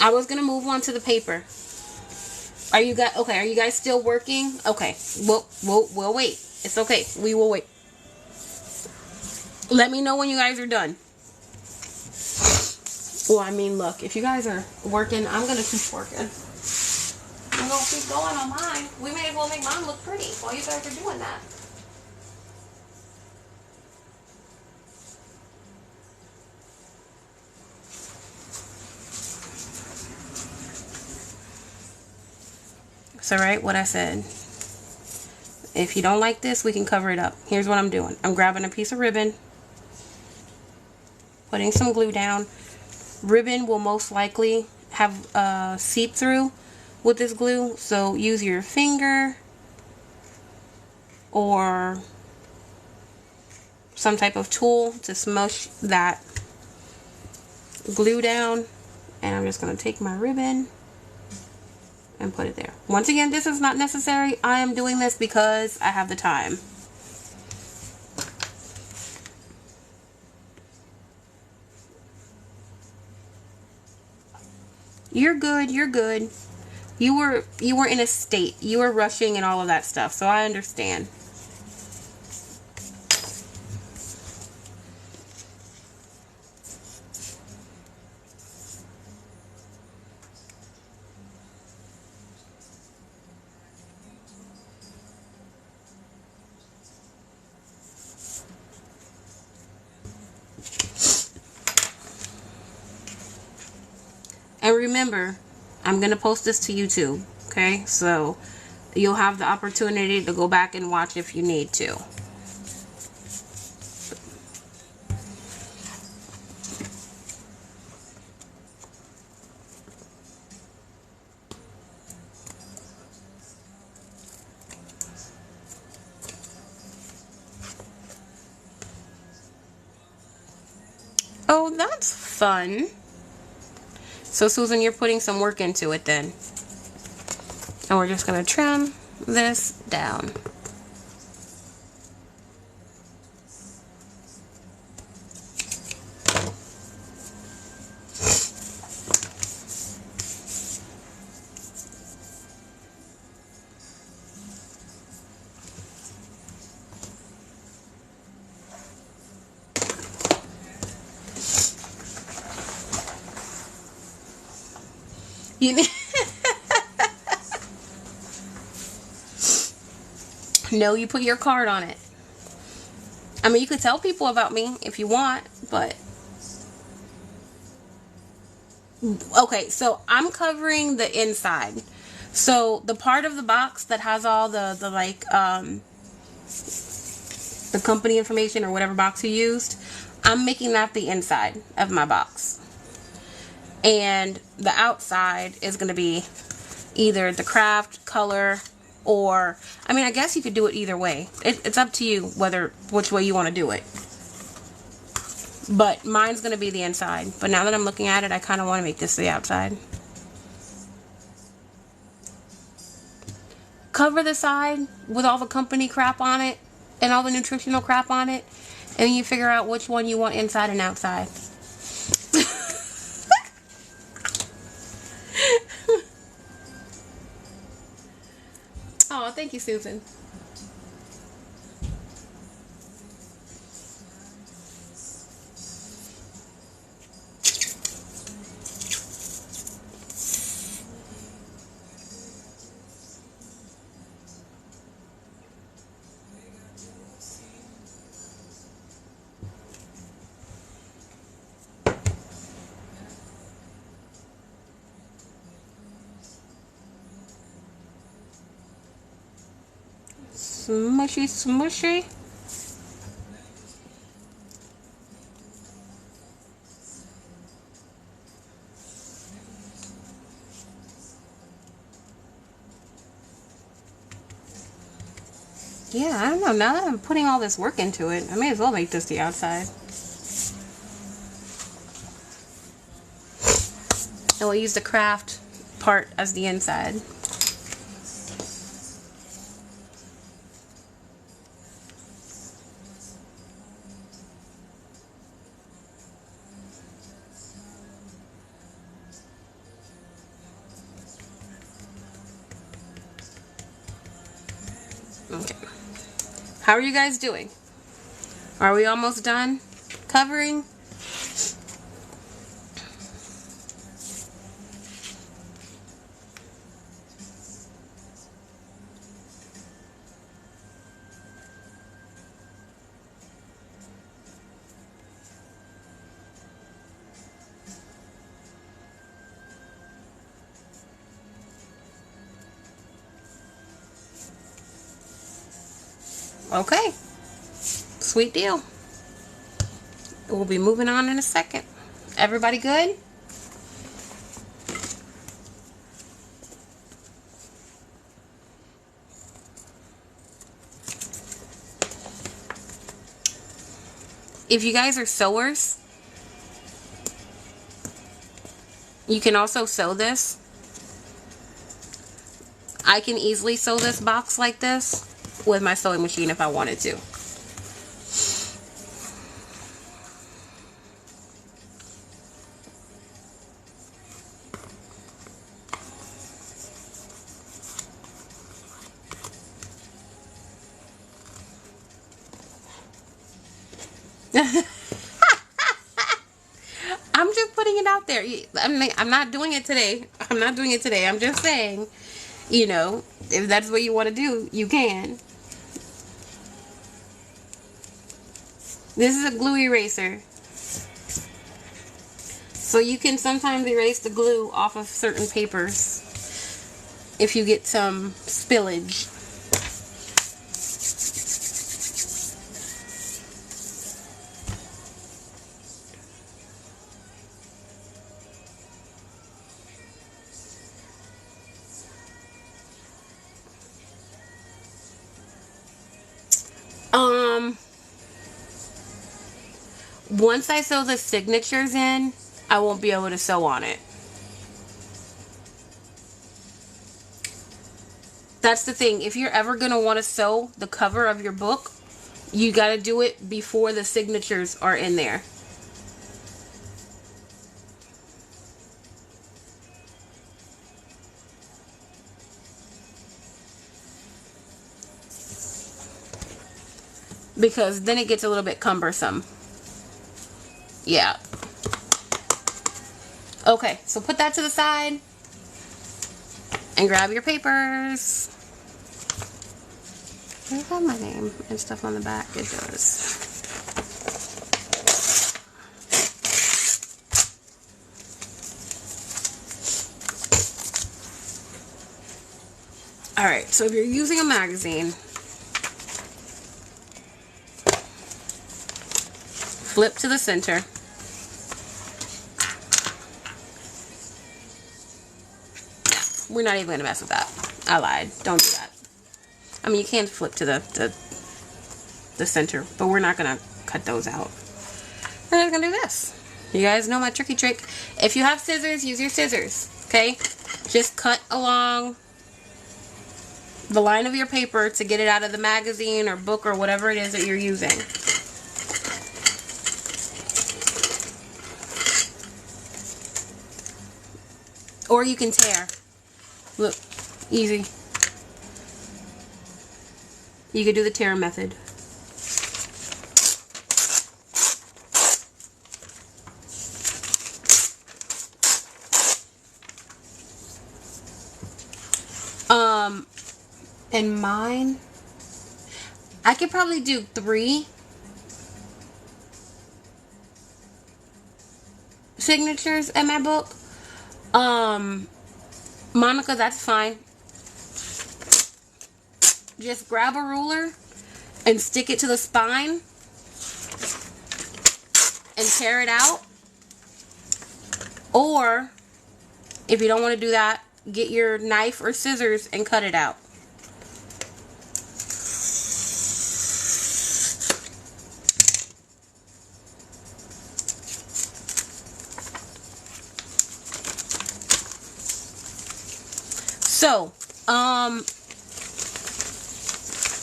I was gonna move on to the paper. Are you guys okay? Are you guys still working? Okay, we'll wait. It's okay. We will wait. Let me know when you guys are done. Well, I mean, look, if you guys are working, I'm gonna keep working. I'm gonna keep going on mine. We may as well make mine look pretty while you guys are doing that. So, right, what I said. If you don't like this, we can cover it up. Here's what I'm doing. I'm grabbing a piece of ribbon, putting some glue down. Ribbon will most likely have seep through with this glue, so use your finger or some type of tool to smush that glue down. And I'm just going to take my ribbon and put it there. Once again, this is not necessary. I am doing this because I have the time. You're good, you're good. You were in a state. You were rushing and all of that stuff, so I understand. And remember, I'm going to post this to YouTube, okay? So you'll have the opportunity to go back and watch if you need to. Oh, that's fun. So, Susan, you're putting some work into it then. And we're just going to trim this down. No, you put your card on it. I mean, you could tell people about me if you want, but... Okay, so I'm covering the inside. So the part of the box that has all the company information or whatever box you used, I'm making that the inside of my box. And the outside is going to be either the craft, color, or, I mean, I guess you could do it either way. It's up to you which way you want to do it. But mine's going to be the inside. But now that I'm looking at it, I kind of want to make this the outside. Cover the side with all the company crap on it and all the nutritional crap on it. And then you figure out which one you want inside and outside. Oh, thank you, Susan. Smushy, smushy. Yeah, I don't know. Now that I'm putting all this work into it, I may as well make this the outside. And we'll use the craft part as the inside. Okay. How are you guys doing? Are we almost done covering? Okay, sweet deal. We'll be moving on in a second. Everybody good? If you guys are sewers, you can also sew this. I can easily sew this box like this with my sewing machine if I wanted to. I'm just putting it out there. I'm not doing it today. I'm not doing it today. I'm just saying, you know, if that's what you want to do, you can. This is a glue eraser. So you can sometimes erase the glue off of certain papers if you get some spillage. Once I sew the signatures in, I won't be able to sew on it. That's the thing. If you're ever going to want to sew the cover of your book, you got to do it before the signatures are in there. Because then it gets a little bit cumbersome. Yeah. Okay, so put that to the side and grab your papers. Does it have my name and stuff on the back? It does. Alright, so if you're using a magazine, flip to the center. We're not even going to mess with that. I lied. Don't do that. I mean, you can flip to the center, but we're not going to cut those out. We're just going to do this. You guys know my tricky trick. If you have scissors, use your scissors, okay? Just cut along the line of your paper to get it out of the magazine or book or whatever it is that you're using. Or you can tear. Look, easy. You could do the tear method. And mine, I could probably do 3 signatures in my book. Monica, that's fine. Just grab a ruler and stick it to the spine and tear it out. Or, if you don't want to do that, get your knife or scissors and cut it out. So,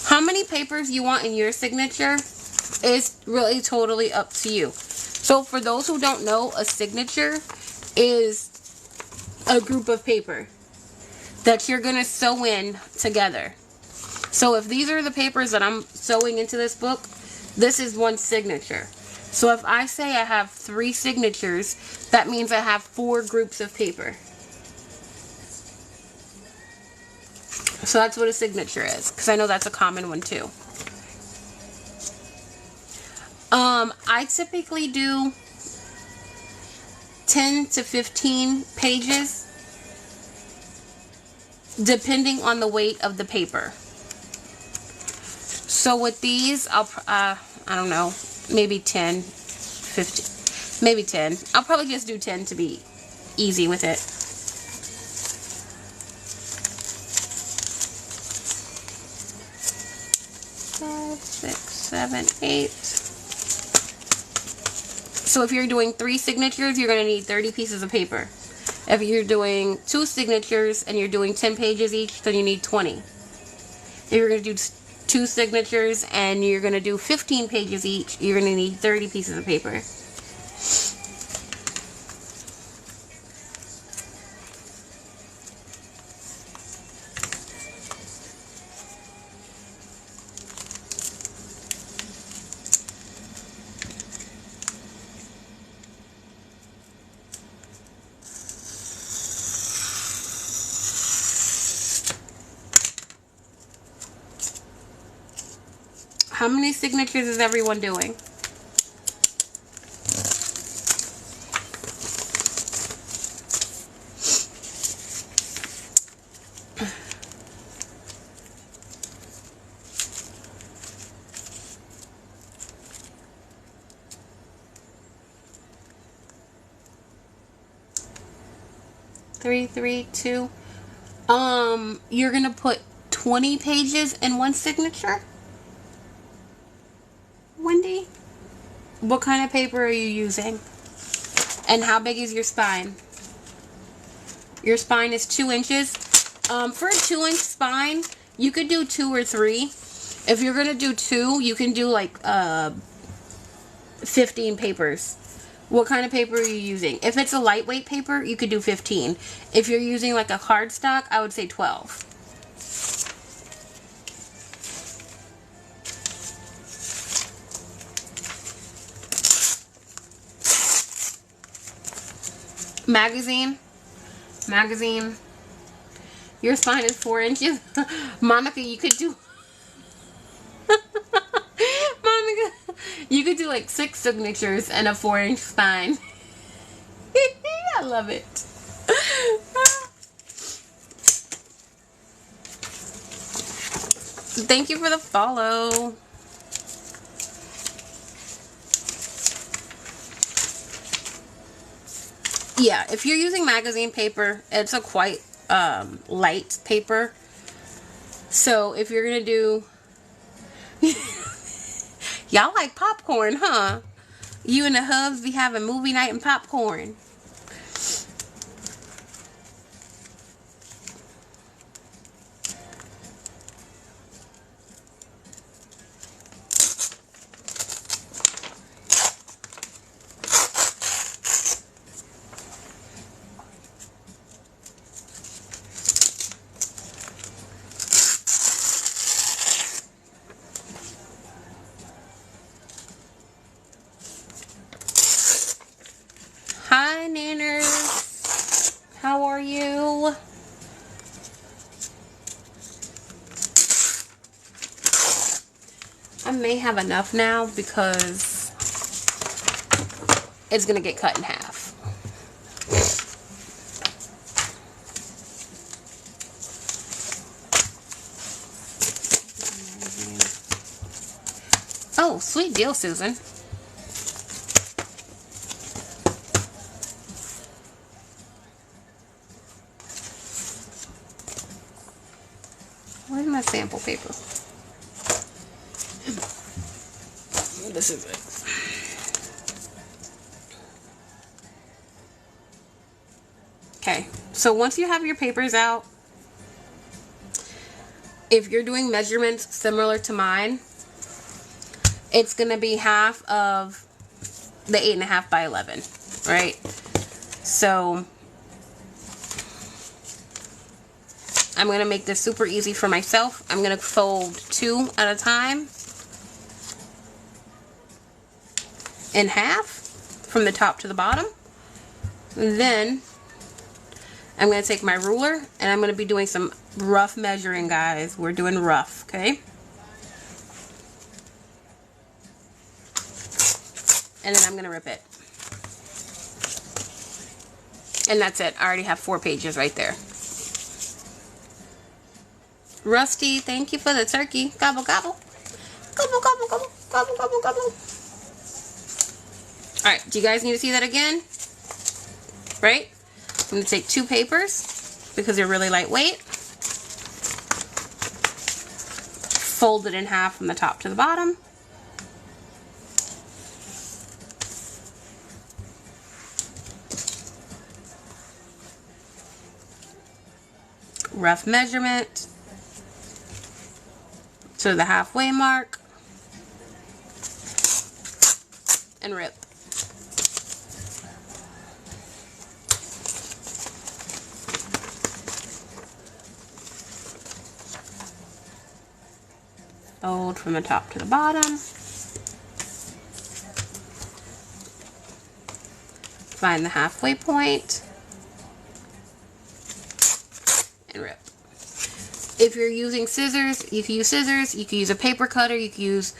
how many papers you want in your signature is really totally up to you. So, for those who don't know, a signature is a group of paper that you're going to sew in together. So, if these are the papers that I'm sewing into this book, this is one signature. So, if I say I have 3 signatures, that means I have 4 groups of paper. So that's what a signature is, because I know that's a common one too. I typically do 10 to 15 pages, depending on the weight of the paper. So with these, I don't know, maybe 10, 15, maybe 10. I'll probably just do 10 to be easy with it. 5, 6, 7, 8. So if you're doing 3 signatures, you're going to need 30 pieces of paper. If you're doing 2 signatures and you're doing 10 pages each, then you need 20. If you're going to do 2 signatures and you're going to do 15 pages each, you're going to need 30 pieces of paper. How many signatures is everyone doing? Three, 2. You're gonna put 20 pages in one signature? Wendy? What kind of paper are you using? And how big is your spine? Your spine is 2 inches. For a 2-inch spine, you could do 2 or 3. If you're going to do 2, you can do like 15 papers. What kind of paper are you using? If it's a lightweight paper, you could do 15. If you're using like a cardstock, I would say 12. Magazine. Your spine is 4 inches. Monica, you could do... Monica, you could do like 6 signatures and a 4-inch spine. I love it. Thank you for the follow. Yeah, if you're using magazine paper, it's a quite light paper. So if you're gonna do, y'all like popcorn, huh? You and the hubs be having movie night and popcorn. Hi, Nanners. How are you? I may have enough now because it's going to get cut in half. Oh, sweet deal, Susan. Where's my sample paper? This is it. Okay, so once you have your papers out, if you're doing measurements similar to mine, it's going to be half of the 8.5 by 11, right? So I'm going to make this super easy for myself. I'm going to fold 2 at a time in half from the top to the bottom. And then I'm going to take my ruler and I'm going to be doing some rough measuring, guys. We're doing rough, okay? And then I'm going to rip it. And that's it. I already have 4 pages right there. Rusty, thank you for the turkey. Gobble, gobble. Gobble, gobble, gobble, gobble, gobble, gobble. Alright, do you guys need to see that again? Right? I'm going to take 2 papers because they're really lightweight. Fold it in half from the top to the bottom. Rough measurement to the halfway mark and rip. Fold from the top to the bottom. Find the halfway point and rip. If you're using scissors, you can use scissors, you can use a paper cutter, you can use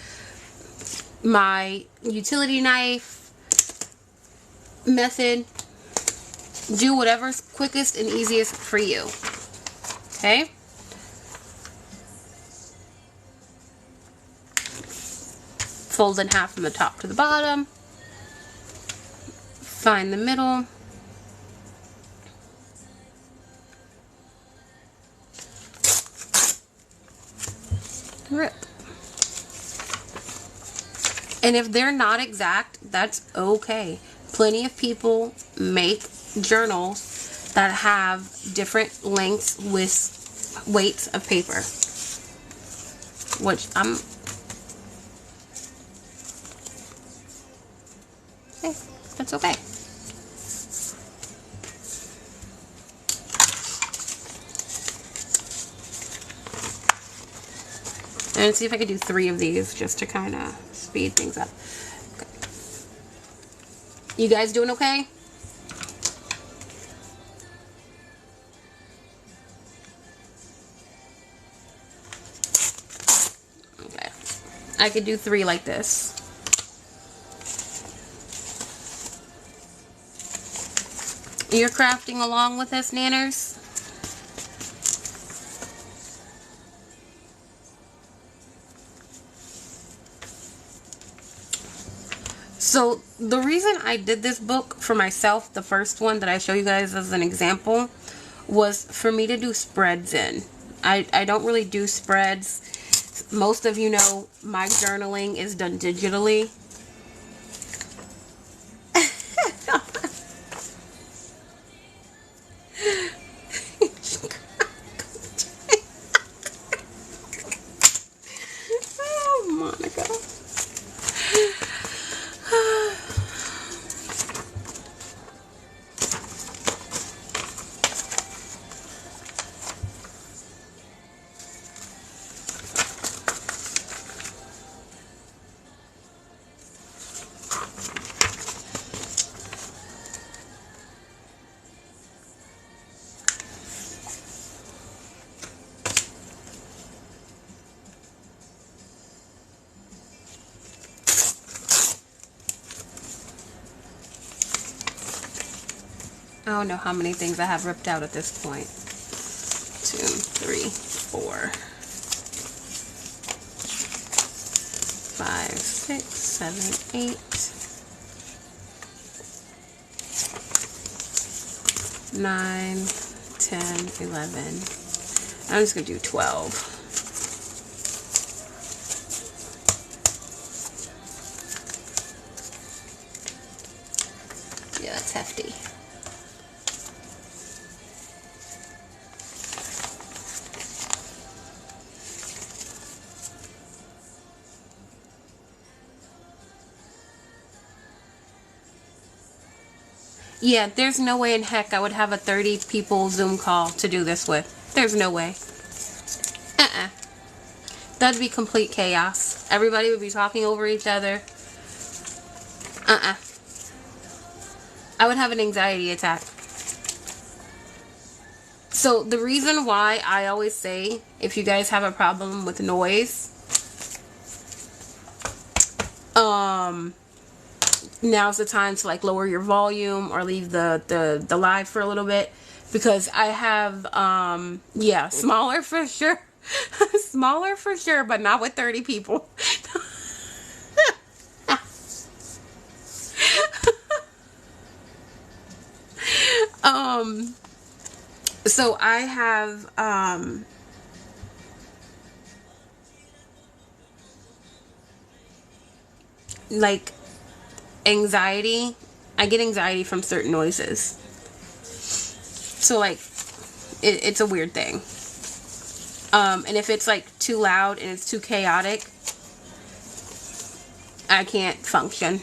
my utility knife method. Do whatever's quickest and easiest for you. Okay? Fold in half from the top to the bottom. Find the middle. Rip. And if they're not exact, that's okay. Plenty of people make journals that have different lengths with weights of paper, which I'm okay, that's okay. And see if I could do 3 of these just to kind of speed things up. Okay. You guys doing okay? Okay. I could do 3 like this. You're crafting along with us, Nanners? So the reason I did this book for myself, the first one that I show you guys as an example, was for me to do spreads in. I don't really do spreads. Most of you know my journaling is done digitally. Oh, Monica. I don't know how many things I have ripped out at this point. 2, 3, 4, 5, 6, 7, 8, 9, 10, 11. I'm just going to do 12. Yeah, that's hefty. Yeah, there's no way in heck I would have a 30 people Zoom call to do this with. There's no way. That'd be complete chaos. Everybody would be talking over each other. I would have an anxiety attack. So the reason why I always say, if you guys have a problem with noise, now's the time to like lower your volume or leave the live for a little bit, because I have yeah, smaller for sure. Smaller for sure, but not with 30 people. So I have like anxiety. I get anxiety from certain noises. So like it's a weird thing. And if it's like too loud and it's too chaotic, I can't function.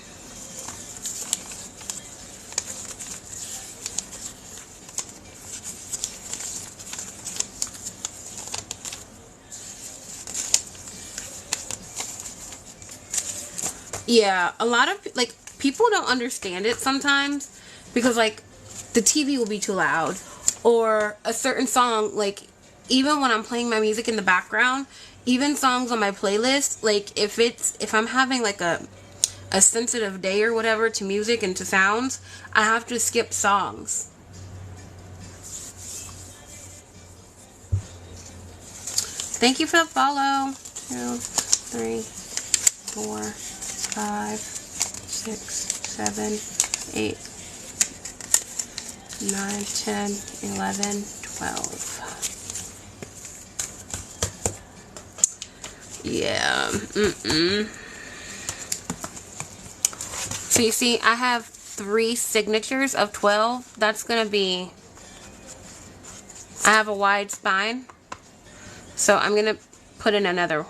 Yeah, a lot of like people don't understand it sometimes, because like the TV will be too loud, or a certain song, like even when I'm playing my music in the background, even songs on my playlist, like if I'm having like a sensitive day or whatever to music and to sounds, I have to skip songs. Thank you for the follow. 2, 3, 4, 5, 6, 7, 8, 9, 10, 11, 12. Yeah. So you see, I have 3 signatures of 12. That's gonna be, I have a wide spine, so I'm gonna put in another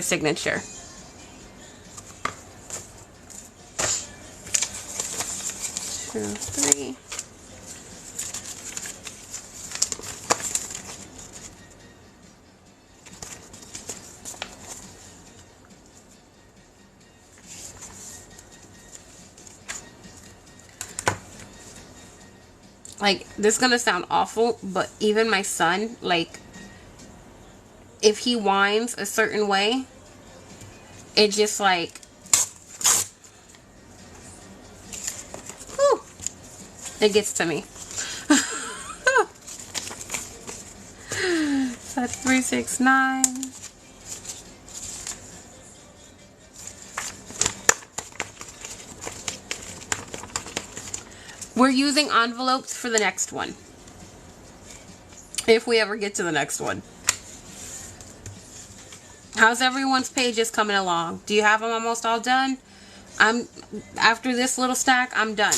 signature. 2, 3. Like, this is gonna sound awful, but even my son, like, if he whines a certain way, it just like, whew, it gets to me. So that's 3, 6, 9. We're using envelopes for the next one. If we ever get to the next one. How's everyone's pages coming along? Do you have them almost all done? After this little stack, I'm done.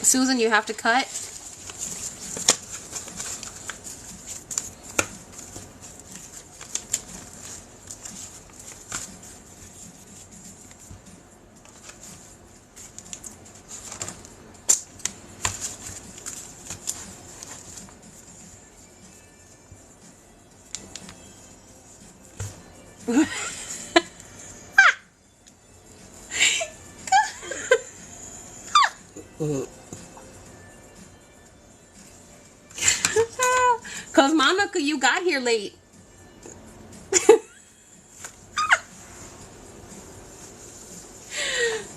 Susan, you have to cut. Cause Monica, you got here late.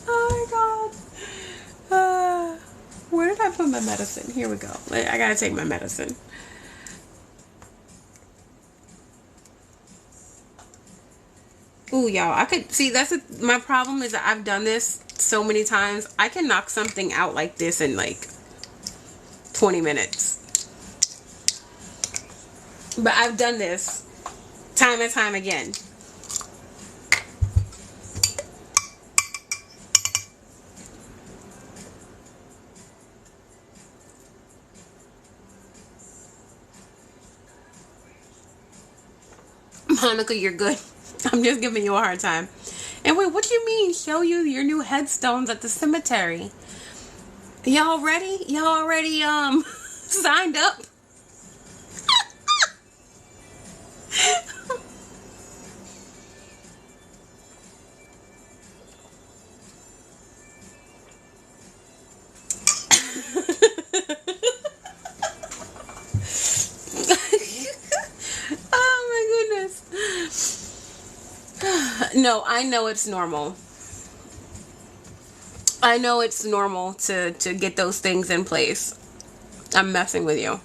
Oh my god. Where did I put my medicine? Here we go. I gotta take my medicine. Ooh, y'all, I could see my problem is that I've done this so many times. I can knock something out like this in like 20 minutes. But I've done this time and time again. Monica, you're good. I'm just giving you a hard time. And wait, what do you mean show you your new headstones at the cemetery? Y'all ready? Y'all already signed up? Oh my goodness. No, I know it's normal. I know it's normal to get those things in place. I'm messing with you.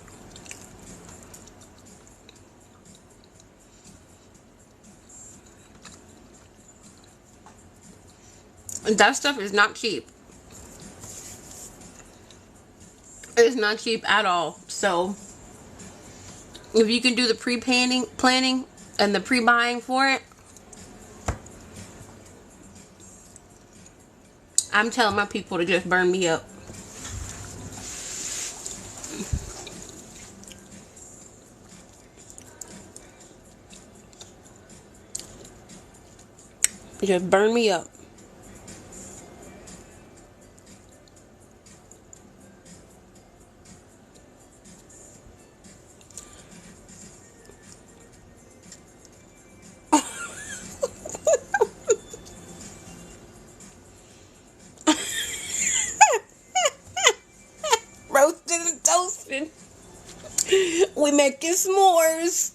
That stuff is not cheap. It's not cheap at all. So if you can do the planning and the pre-buying for it, I'm telling my people to just burn me up. Just burn me up. Roasted and toasted. We making s'mores.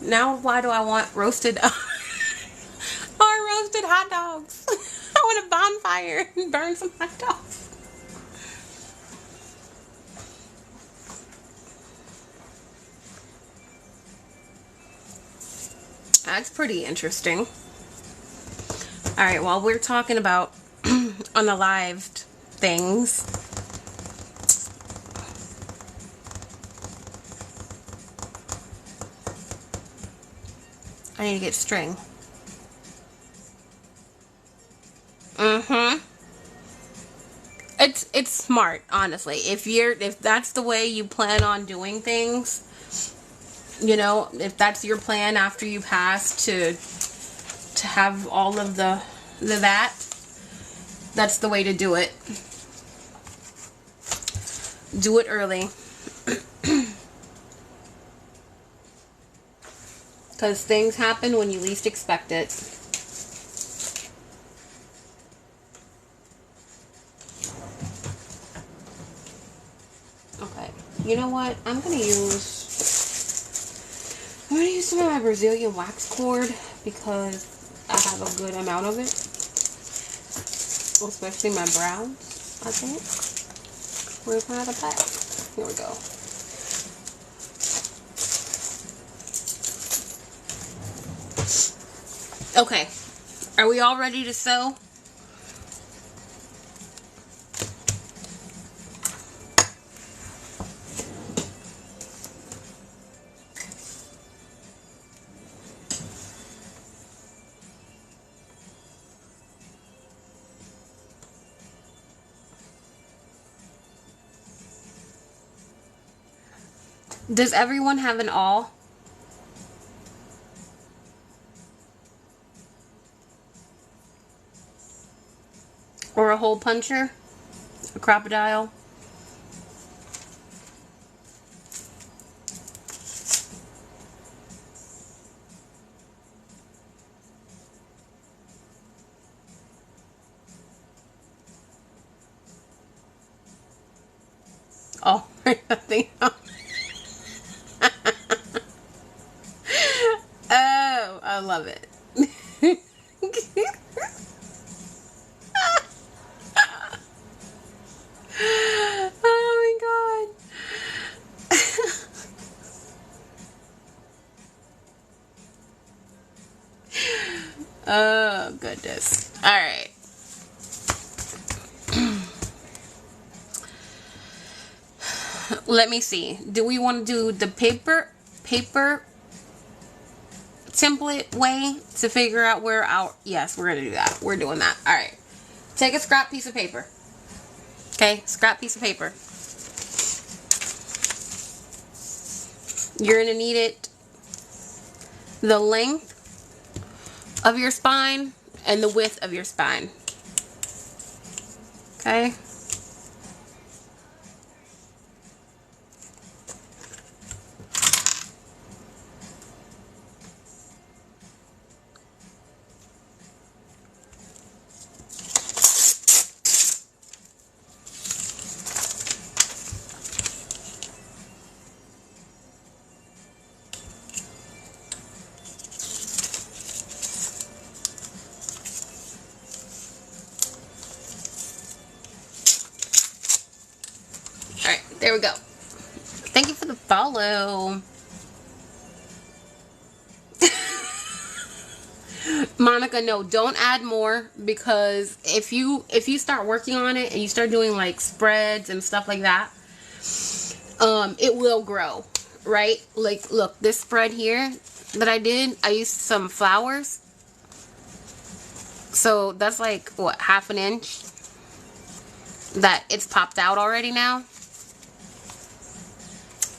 Now why do I want roasted or roasted hot dogs? I want a bonfire and burn some hot dogs. That's pretty interesting. Alright, while we're talking about unalived things, I need to get string. It's smart, honestly. If that's the way you plan on doing things, you know, if that's your plan after you pass to have all of the that, that's the way to do it. Do it early. Because things happen when you least expect it. You know what? I'm gonna use some of my Brazilian wax cord because I have a good amount of it, especially my browns. I think. Where's my other pack? Here we go. Okay, are we all ready to sew? Does everyone have an awl? Or a hole puncher? A Crop-A-Dile? Oh, nothing else. Oh, I love it. Oh my god. Oh goodness. All right. Let me see. Do we want to do the paper template way to figure out where our... Yes, we're going to do that. We're doing that. All right. Take a scrap piece of paper. Okay, scrap piece of paper. You're going to need it the length of your spine and the width of your spine. Okay? There we go. Thank you for the follow. Monica, no, don't add more, because if you start working on it and you start doing like spreads and stuff like that, it will grow, right? Like, look, this spread here that I did, I used some flowers. So that's like, what, half an inch that it's popped out already now.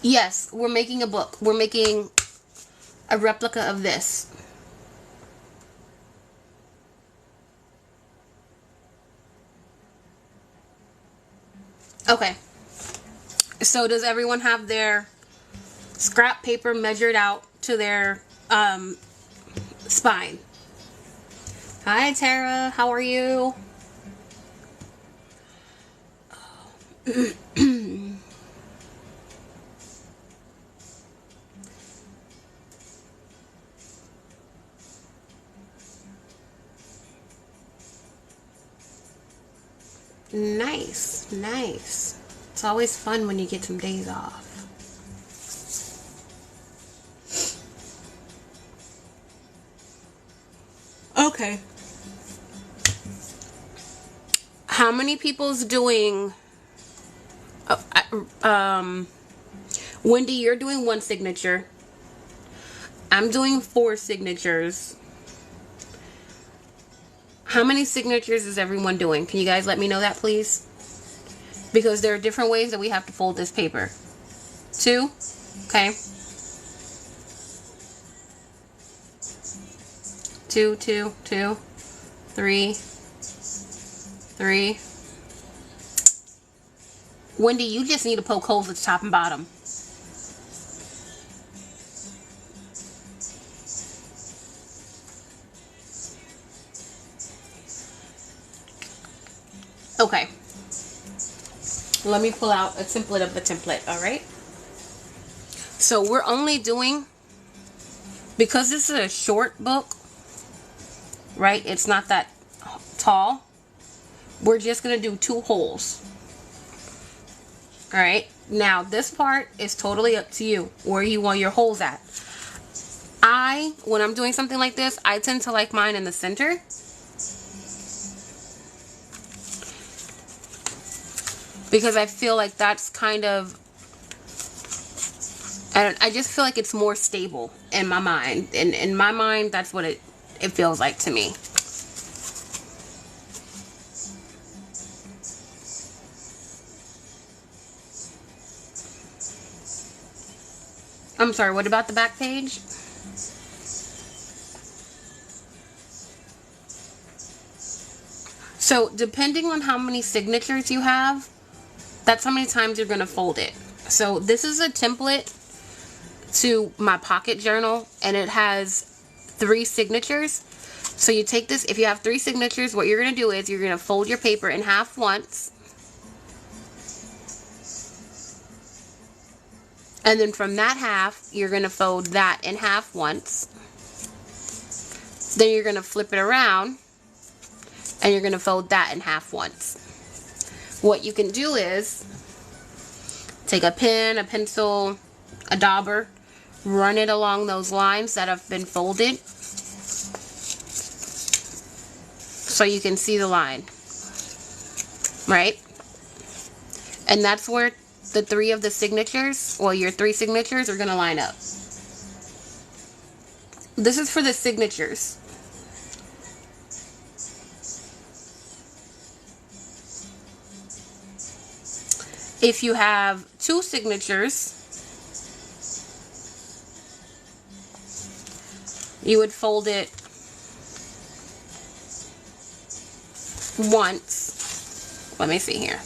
Yes, we're making a book. We're making a replica of this. Okay. So does everyone have their scrap paper measured out to their spine? Hi, Tara. How are you? Nice, nice. It's always fun when you get some days off. Okay. How many people's doing... Wendy, you're doing 1 signature. I'm doing 4 signatures. How many signatures is everyone doing? Can you guys let me know that, please? Because there are different ways that we have to fold this paper. 2? Okay. 2, 2, 2, 3, 3. Wendy, you just need to poke holes at the top and bottom. Okay. Let me pull out a template of the template, alright? So we're only doing, because this is a short book, right? It's not that tall. We're just going to do 2 holes. All right. Now this part is totally up to you where you want your holes at. When I'm doing something like this, I tend to like mine in the center. Because I feel like that's kind of, I just feel like it's more stable in my mind. And in my mind, that's what it feels like to me. I'm sorry, what about the back page? So depending on how many signatures you have, that's how many times you're going to fold it. So this is a template to my pocket journal, and it has 3 signatures. So you take this, if you have 3 signatures, what you're going to do is you're going to fold your paper in half once. And then from that half, you're going to fold that in half once. Then you're going to flip it around, and you're going to fold that in half once. What you can do is take a pen, a pencil, a dauber, run it along those lines that have been folded so you can see the line, right? And that's where the 3 of the signatures, well, your 3 signatures are going to line up. This is for the signatures. If you have 2 signatures, you would fold it once. Let me see here.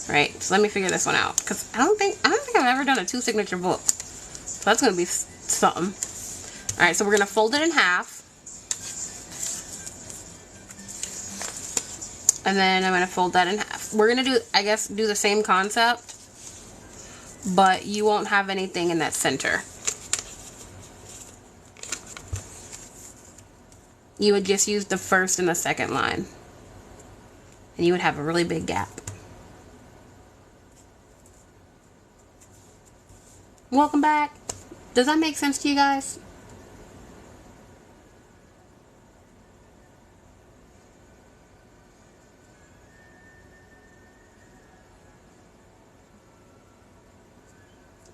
All right, so let me figure this one out, because I don't think I've ever done a 2 signature book. So that's going to be something. All right, so we're going to fold it in half. And then I'm going to fold that in half. We're going to do, I guess, do the same concept, but you won't have anything in that center. You would just use the first and the second line. And you would have a really big gap. Welcome back. Does that make sense to you guys?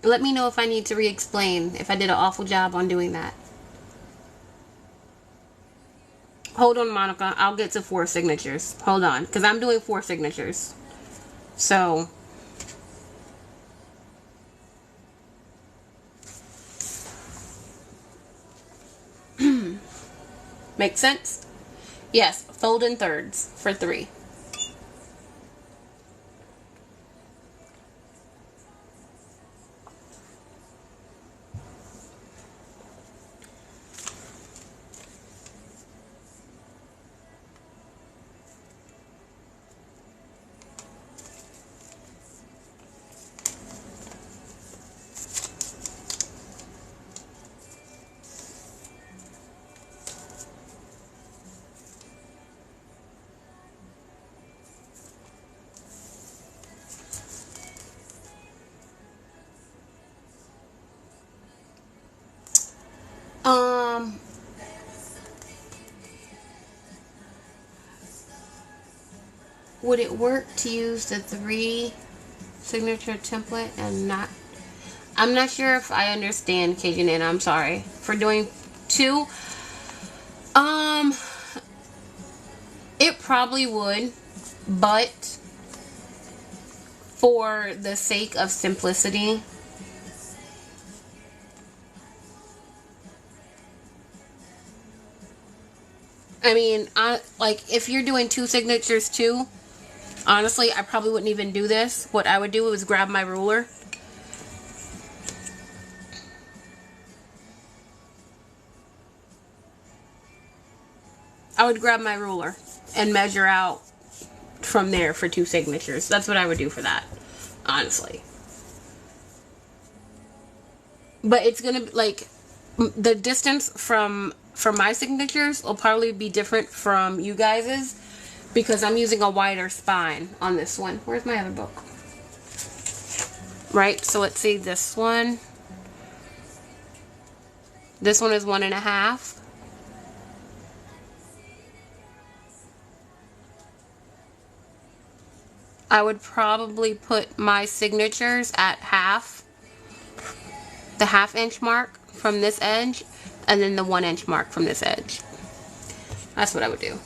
Let me know if I need to re-explain, if I did an awful job on doing that. Hold on, Monica. I'll get to 4 signatures. Hold on, because I'm doing 4 signatures. So, make sense? Yes, fold in thirds for 3. Would it work to use the 3 signature template and not? I'm not sure if I understand, Cajun Anna. I'm sorry for doing 2. It probably would, but for the sake of simplicity, I mean, like if you're doing 2 signatures too, honestly, I probably wouldn't even do this. What I would do is grab my ruler. I would grab my ruler and measure out from there for 2 signatures. That's what I would do for that, honestly. But it's gonna be like the distance from my signatures will probably be different from you guys's because I'm using a wider spine on this one. Where's my other book? Right, so let's see, this one. This one is 1.5. I would probably put my signatures at half, the 1/2 inch mark from this edge, and then the 1 inch mark from this edge. That's what I would do.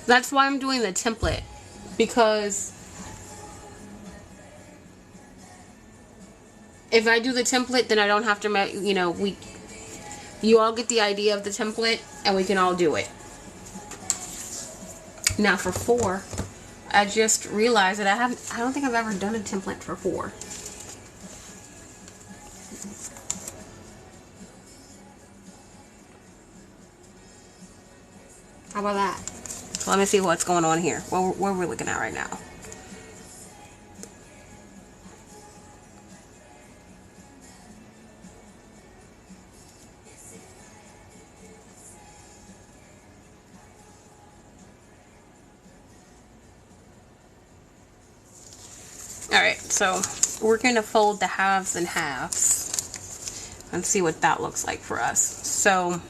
That's why I'm doing the template, because if I do the template, then I don't have to, you know, you all get the idea of the template and we can all do it. Now for 4, I just realized that I don't think I've ever done a template for 4. How about that? So let me see what's going on here. What we're looking at right now. Alright, so we're going to fold the halves and halves and see what that looks like for us. So,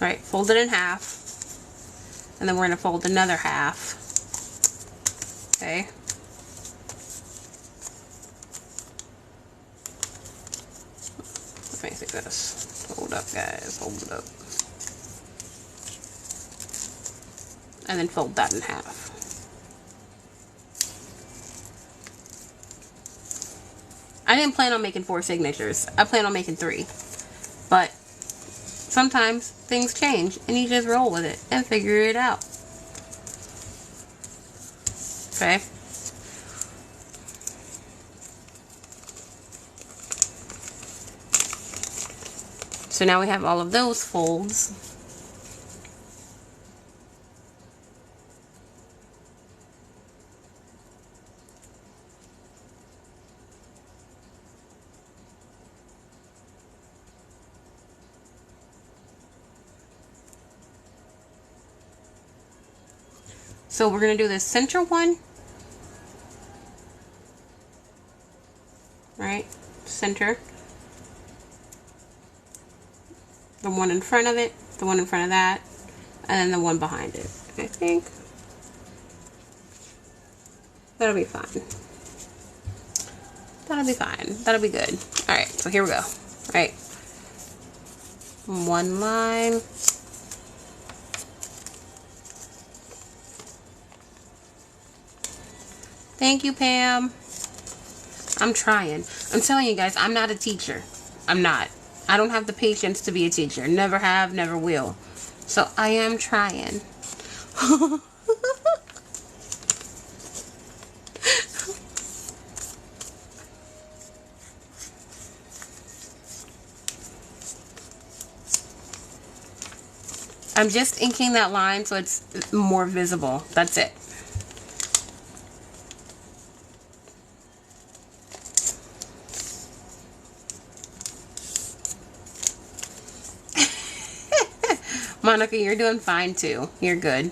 alright, fold it in half, and then we're going to fold another half. Okay. Let me see this. Hold up, guys. Hold it up. And then fold that in half. I didn't plan on making 4 signatures. I plan on making 3. But sometimes things change and you just roll with it and figure it out. Okay. So now we have all of those folds. So we're going to do the center one, right, center, the one in front of it, the one in front of that, and then the one behind it. I think that'll be fine. That'll be fine. That'll be good. Alright, so here we go. Alright, one line. Thank you, Pam. I'm trying. I'm telling you guys, I'm not a teacher. I'm not. I don't have the patience to be a teacher. Never have, never will. So I am trying. I'm just inking that line so it's more visible. That's it. Monica, you're doing fine too. You're good.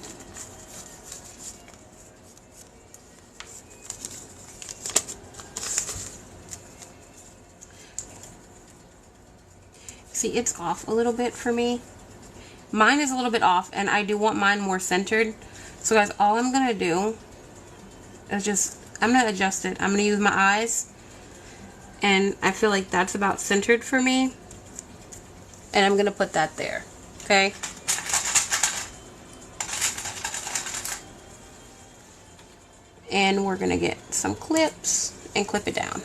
See, it's off a little bit for me. Mine is a little bit off, and I do want mine more centered. So guys, all I'm going to do is just, I'm going to adjust it. I'm going to use my eyes, and I feel like that's about centered for me. And I'm going to put that there, okay? And we're going to get some clips and clip it down.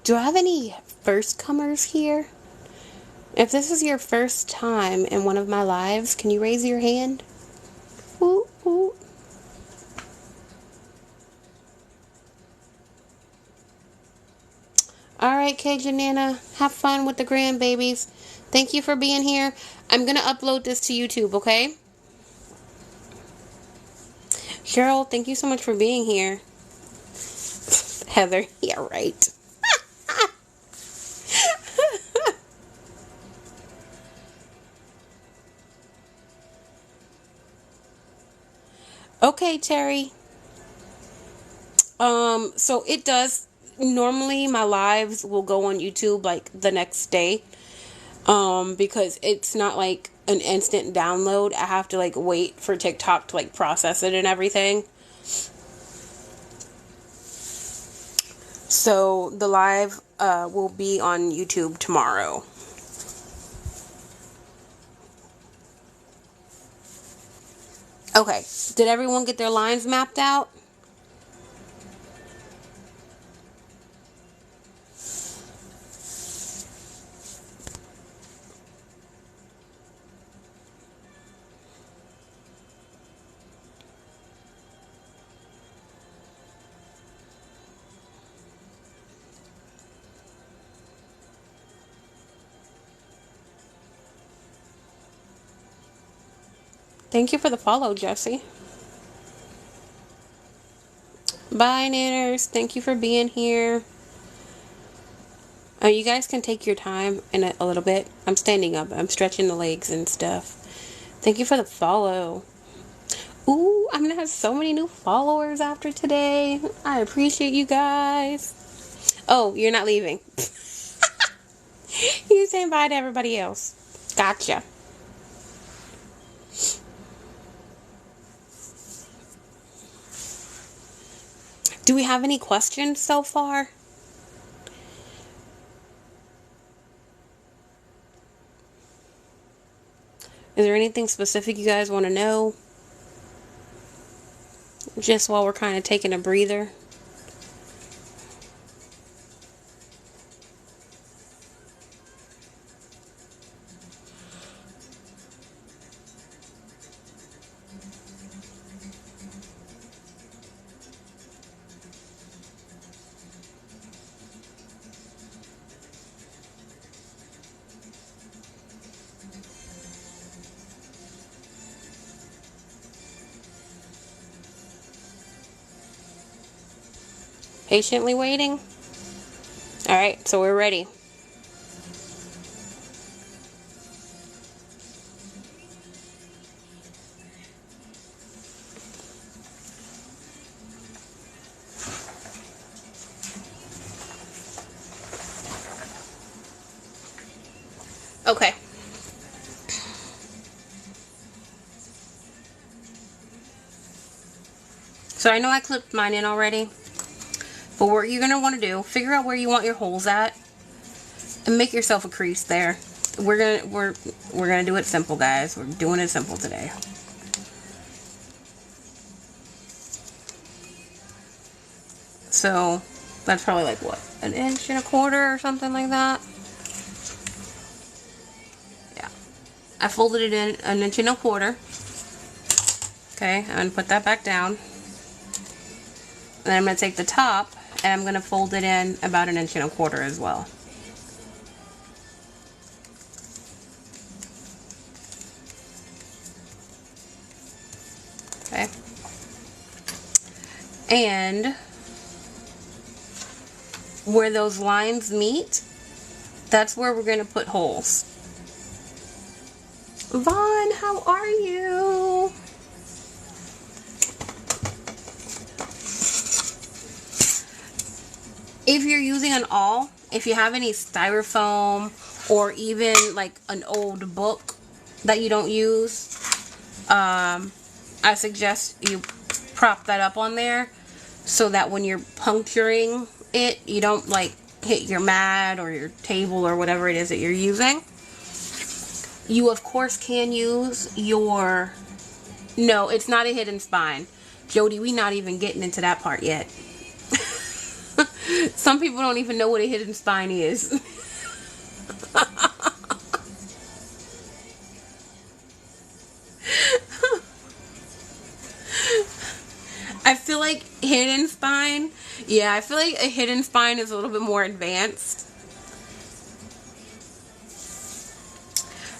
Do I have any first comers here? If this is your first time in one of my lives, can you raise your hand? Ooh, ooh. Alright, Cajun Nana, have fun with the grandbabies. Thank you for being here. I'm going to upload this to YouTube, okay? Cheryl, thank you so much for being here. Heather, yeah, right. Okay, Terry. So it does, normally my lives will go on YouTube like the next day. Because it's not like an instant download. I have to like wait for TikTok to like process it and everything. So the live will be on YouTube tomorrow. Okay, did everyone get their lines mapped out? Thank you for the follow, Jesse. Bye, Nanners. Thank you for being here. You guys can take your time in a little bit. I'm standing up. I'm stretching the legs and stuff. Thank you for the follow. Ooh, I'm going to have so many new followers after today. I appreciate you guys. Oh, you're not leaving. You saying bye to everybody else. Gotcha. Do we have any questions so far? Is there anything specific you guys want to know? Just while we're kind of taking a breather. Patiently waiting? Alright, so we're ready. Okay. So I know I clipped mine in already. But what you're going to want to do, figure out where you want your holes at and make yourself a crease there. We're going to do it simple, guys. We're doing it simple today. So that's probably like what, 1.25 inches or something like that. Yeah. I folded it in 1.25 inches. Okay, I'm going to put that back down. And then I'm going to take the top and I'm going to fold it in about 1.25 inches as well. Okay. And where those lines meet, that's where we're going to put holes. Vaughn, how are you? If you're using an awl, if you have any styrofoam or even like an old book that you don't use, I suggest you prop that up on there so that when you're puncturing it, you don't like hit your mat or your table or whatever it is that you're using. You of course can use your, no, it's not a hidden spine. Jody, we not even getting into that part yet. Some people don't even know what a hidden spine is. I feel like hidden spine, yeah, I feel like a hidden spine is a little bit more advanced.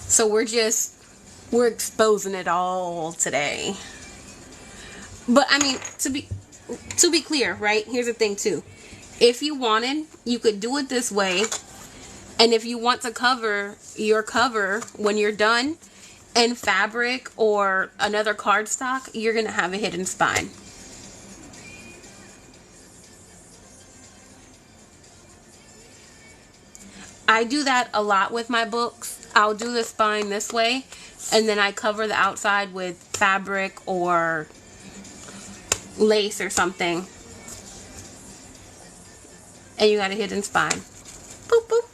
So we're exposing it all today. But I mean, to be clear, right? Here's the thing too. If you wanted, you could do it this way. And if you want to cover your cover when you're done in fabric or another cardstock, you're going to have a hidden spine. I do that a lot with my books. I'll do the spine this way, and then I cover the outside with fabric or lace or something. And you got a hidden spine. Boop, boop.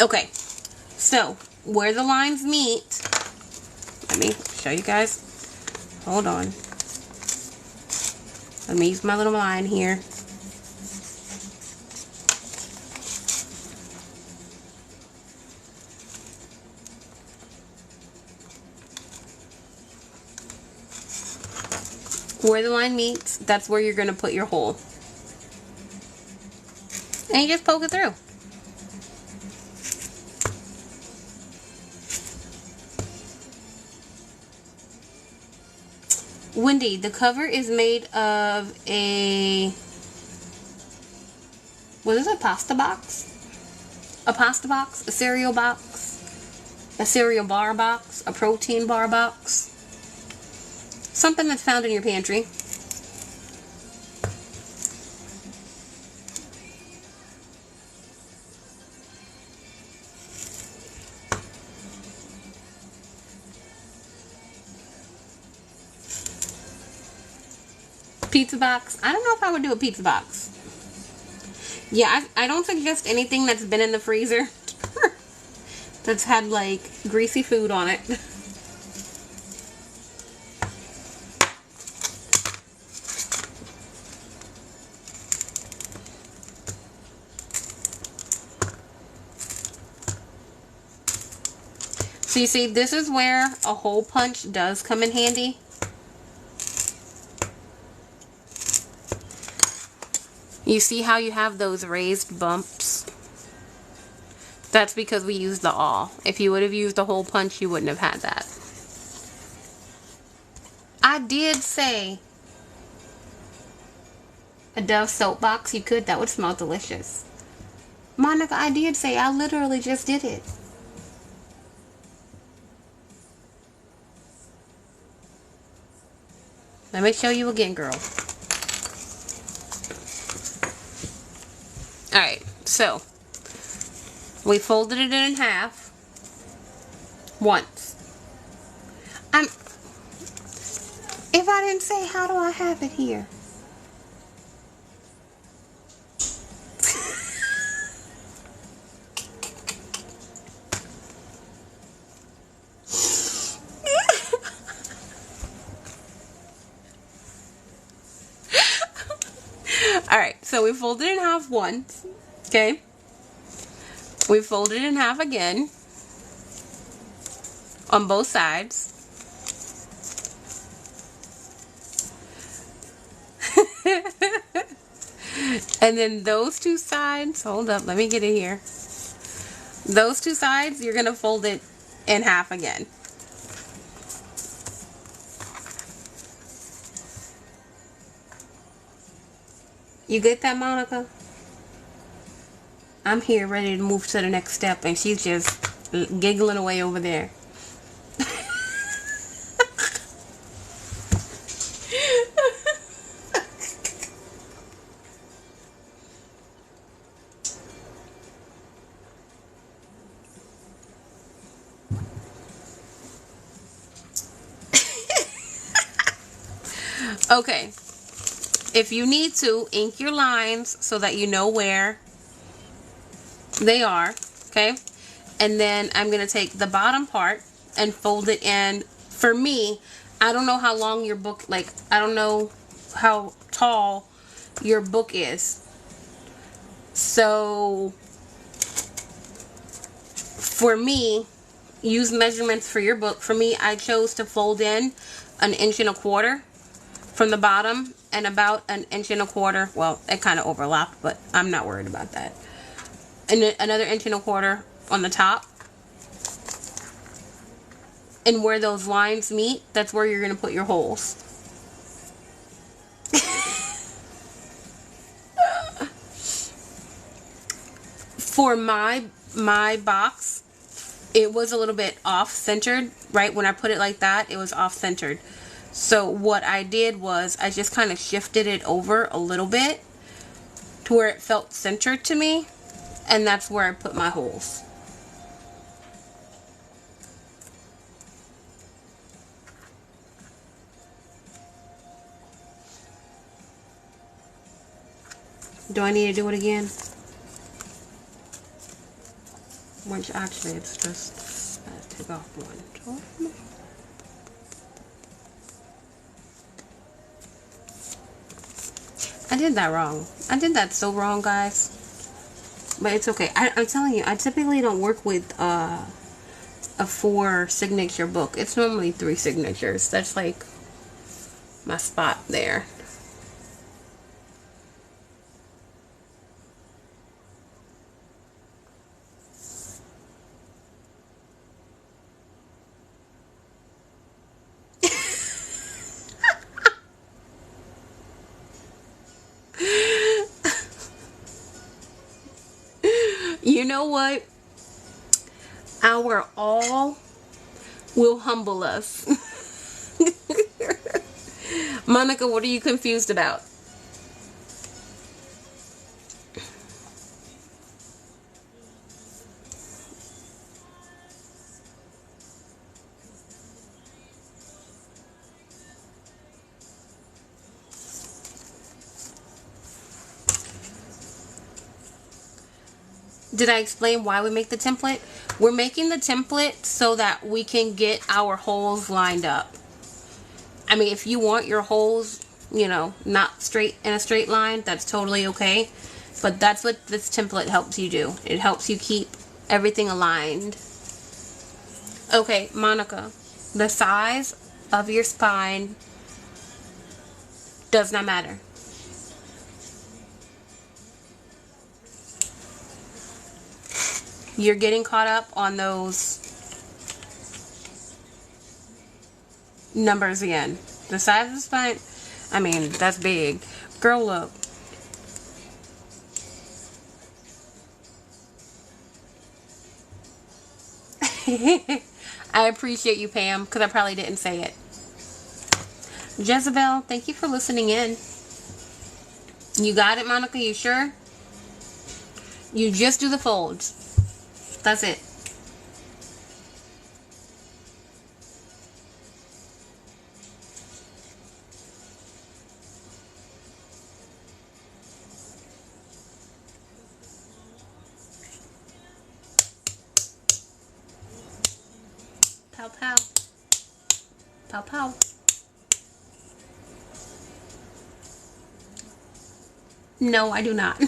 Okay, so where the lines meet, let me show you guys. Hold on. Let me use my little line here. Where the line meets, that's where you're going to put your hole. And you just poke it through. Wendy, the cover is made of a, what is it, pasta box? A pasta box, a cereal box, a cereal bar box, a protein bar box. Something that's found in your pantry. Pizza box. I don't know if I would do a pizza box. Yeah, I don't suggest anything that's been in the freezer. That's had like greasy food on it. So you see, this is where a hole punch does come in handy. You see how you have those raised bumps? That's because we used the awl. If you would have used a hole punch, you wouldn't have had that. I did say a Dove soap box. You could. That would smell delicious. Monica, I did say. I literally just did it. Let me show you again, girl. Alright, so we folded it in half once. If I didn't say, how do I have it here? Alright, so we folded in half once, okay? We folded in half again on both sides. And then those two sides, hold up, let me get it here. Those two sides, you're going to fold it in half again. You get that, Monica? I'm here ready to move to the next step, and she's just giggling away over there. Okay. If you need to, ink your lines so that you know where they are, okay? And then I'm going to take the bottom part and fold it in. For me, I don't know how long your book, like, I don't know how tall your book is. So for me, use measurements for your book. For me, I chose to fold in 1.25 inches from the bottom and about 1.25 inches. Well, it kind of overlapped, but I'm not worried about that. And then another 1.25 inches on the top. And where those lines meet, that's where you're going to put your holes. For my box, it was a little bit off-centered, right? When I put it like that, it was off-centered. So what I did was I just kind of shifted it over a little bit to where it felt centered to me, and that's where I put my holes. Do I need to do it again? Which actually it's just take off one. I did that wrong. I did that so wrong, guys. But it's okay. I'm telling you, I typically don't work with a 4 signature book. It's normally 3 signatures. That's like my spot there. You know what? Our all will humble us. Monica, what are you confused about? Did I explain why we make the template? We're making the template so that we can get our holes lined up. I mean, if you want your holes, you know, not straight in a straight line, that's totally okay. But that's what this template helps you do. It helps you keep everything aligned. Okay, Monica, the size of your spine does not matter. You're getting caught up on those numbers again. The size of the spine, I mean, that's big. Girl, look. I appreciate you, Pam, because I probably didn't say it. Jezebel, thank you for listening in. You got it, Monica? You sure? You just do the folds. That's it. Pow pow. Pow pow. No, I do not.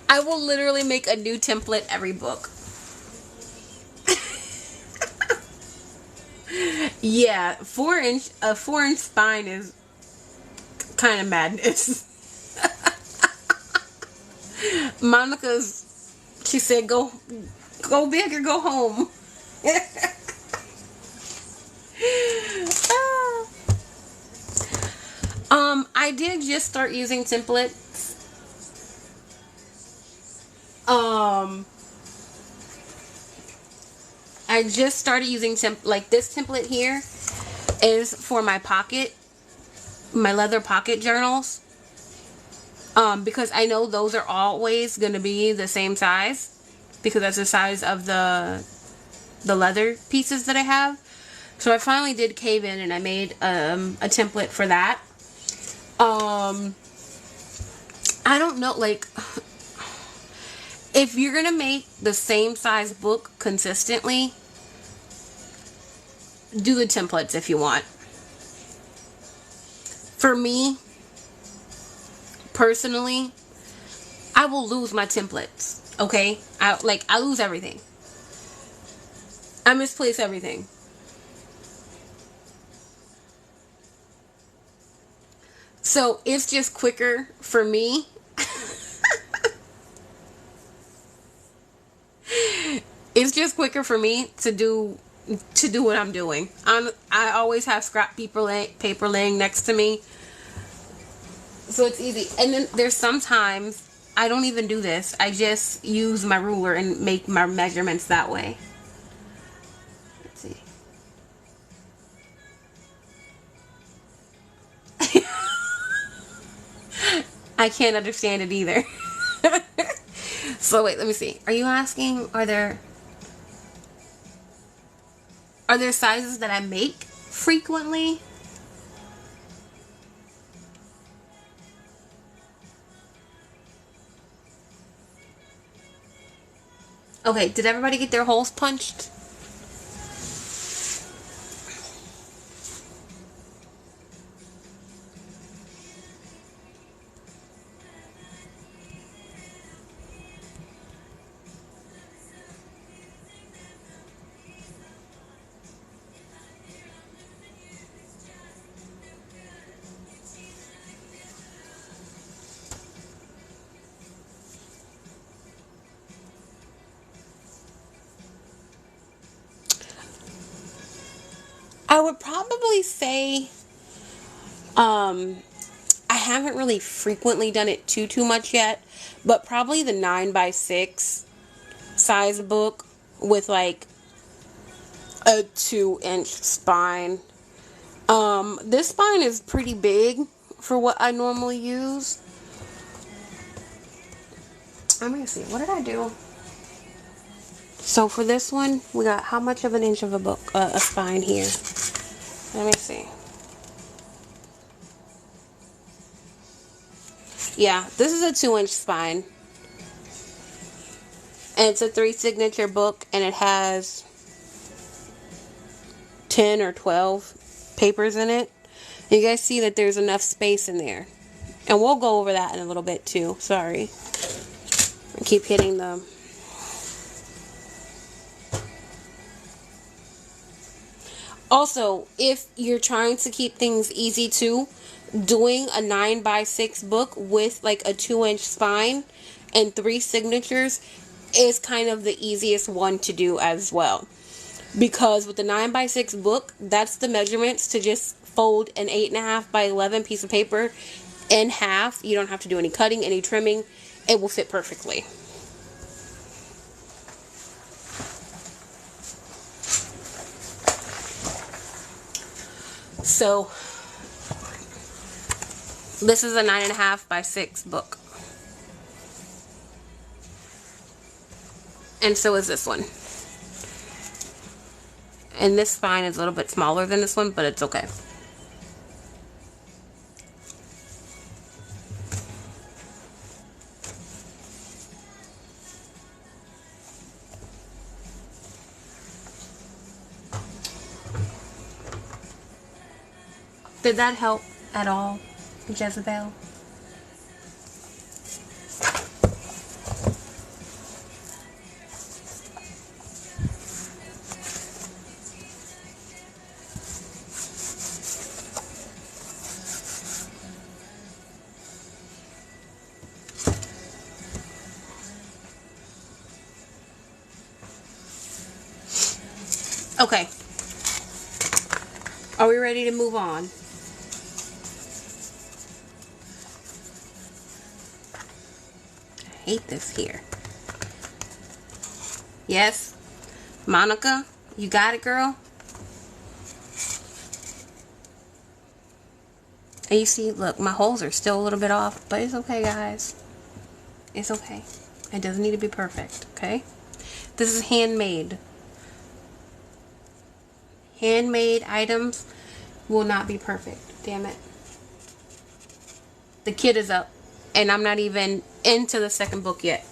I will literally make a new template every book. Yeah, a 4-inch spine is kind of madness. Monica's, she said, go big or go home. I did just start using templates. I just started using like this template here is for my leather pocket journals. Because I know those are always going to be the same size because that's the size of the leather pieces that I have. So I finally did cave in and I made a template for that. I don't know, like, if you're gonna make the same size book consistently, do the templates if you want. For me, personally, I will lose my templates. Okay? I lose everything. I misplace everything. So it's just quicker for me. It's just quicker for me to do what I'm doing. I always have scrap paper laying next to me, so it's easy. And then there's sometimes I don't even do this. I just use my ruler and make my measurements that way. Let's see. I can't understand it either. So wait, let me see. Are you asking, are there sizes that I make frequently? Okay, did everybody get their holes punched? I would probably say I haven't really frequently done it too much yet, but probably the 9x6 size book with like a 2-inch spine. This spine is pretty big for what I normally use. Let me see, what did I do? So for this one, we got how much of an inch of a book, a spine here? Let me see. Yeah, this is a 2-inch spine. And it's a 3 signature book, and it has 10 or 12 papers in it. You guys see that there's enough space in there. And we'll go over that in a little bit too. Sorry. I keep hitting them. Also, if you're trying to keep things easy too, doing a 9x6 book with like a 2-inch spine and 3 signatures is kind of the easiest one to do as well. Because with the 9x6 book, that's the measurements to just fold an 8.5 by 11 piece of paper in half. You don't have to do any cutting, any trimming. It will fit perfectly. So, this is a 9.5 by 6 book. And so is this one. And this spine is a little bit smaller than this one, but it's okay. Did that help at all, Jezebel? Okay. Are we ready to move on? I hate this here. Yes? Monica, you got it, girl? And you see, look, my holes are still a little bit off, but it's okay, guys. It's okay. It doesn't need to be perfect, okay? This is handmade. Handmade items will not be perfect. Damn it. The kit is up, and I'm not even into the second book yet.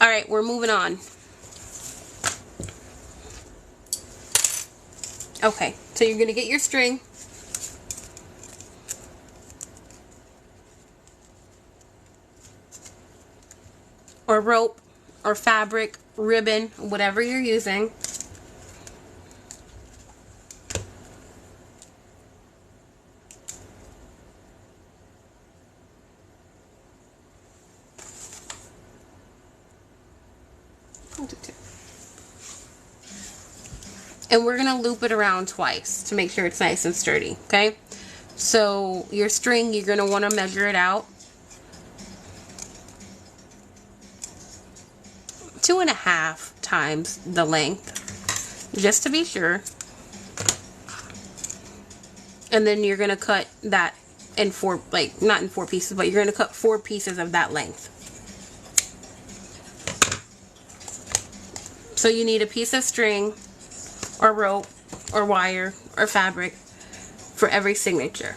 Alright, we're moving on. Okay, so you're going to get your string. Or rope, or fabric, ribbon, whatever you're using. And we're going to loop it around twice to make sure it's nice and sturdy, okay? So your string, you're going to want to measure it out. 2.5 times the length, just to be sure. And then you're going to cut that in 4, like, not in 4 pieces, but you're going to cut 4 pieces of that length. So you need a piece of string, or rope, or wire, or fabric for every signature.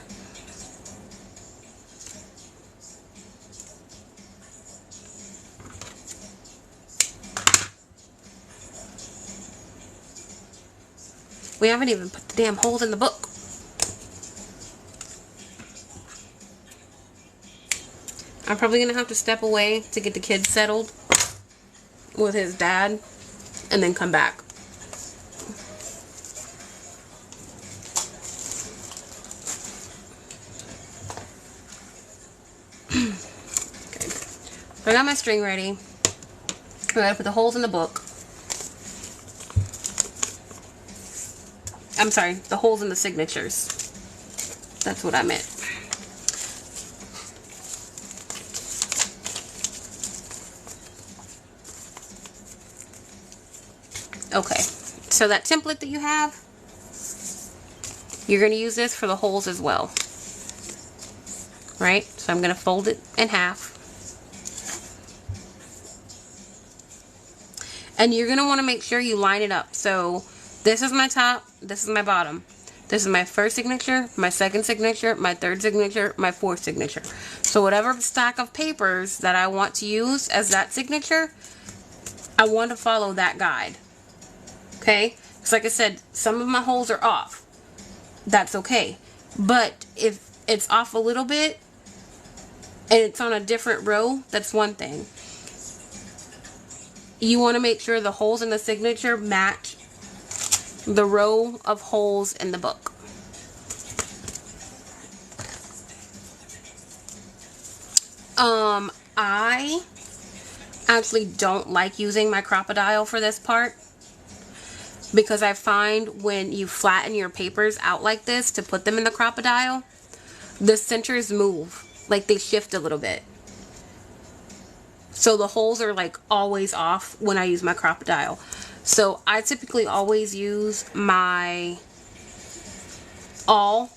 We haven't even put the damn holes in the book. I'm probably going to have to step away to get the kid settled with his dad and then come back. Okay. So I got my string ready. I gotta put the holes in the book. I'm sorry, the holes in the signatures. That's what I meant. Okay, so that template that you have, you're going to use this for the holes as well. Right? So I'm going to fold it in half. And you're going to want to make sure you line it up. So this is my top, this is my bottom. This is my first signature, my second signature, my third signature, my fourth signature. So whatever stack of papers that I want to use as that signature, I want to follow that guide. Okay? Because like I said, some of my holes are off. That's okay. But if it's off a little bit and it's on a different row, that's one thing. You want to make sure the holes in the signature match the row of holes in the book. I actually don't like using my Crop-A-Dile for this part, because I find when you flatten your papers out like this to put them in the Crop-A-Dile, the centers move, like they shift a little bit. So the holes are like always off when I use my Crop-A-Dile. So I typically always use my awl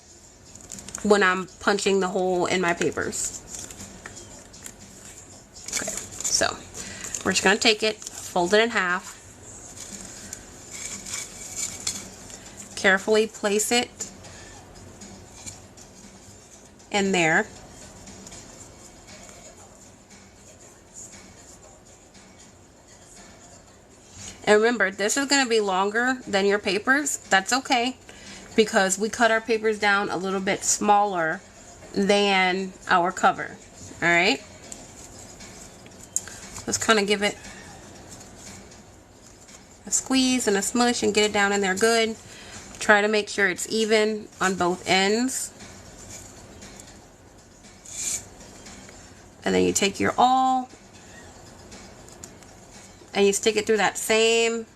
when I'm punching the hole in my papers. Okay, so we're just going to take it, fold it in half, carefully place it in there. And remember, this is going to be longer than your papers. That's okay, because we cut our papers down a little bit smaller than our cover. Alright? Let's kind of give it a squeeze and a smush and get it down in there good. Try to make sure it's even on both ends. And then you take your awl and you stick it through that same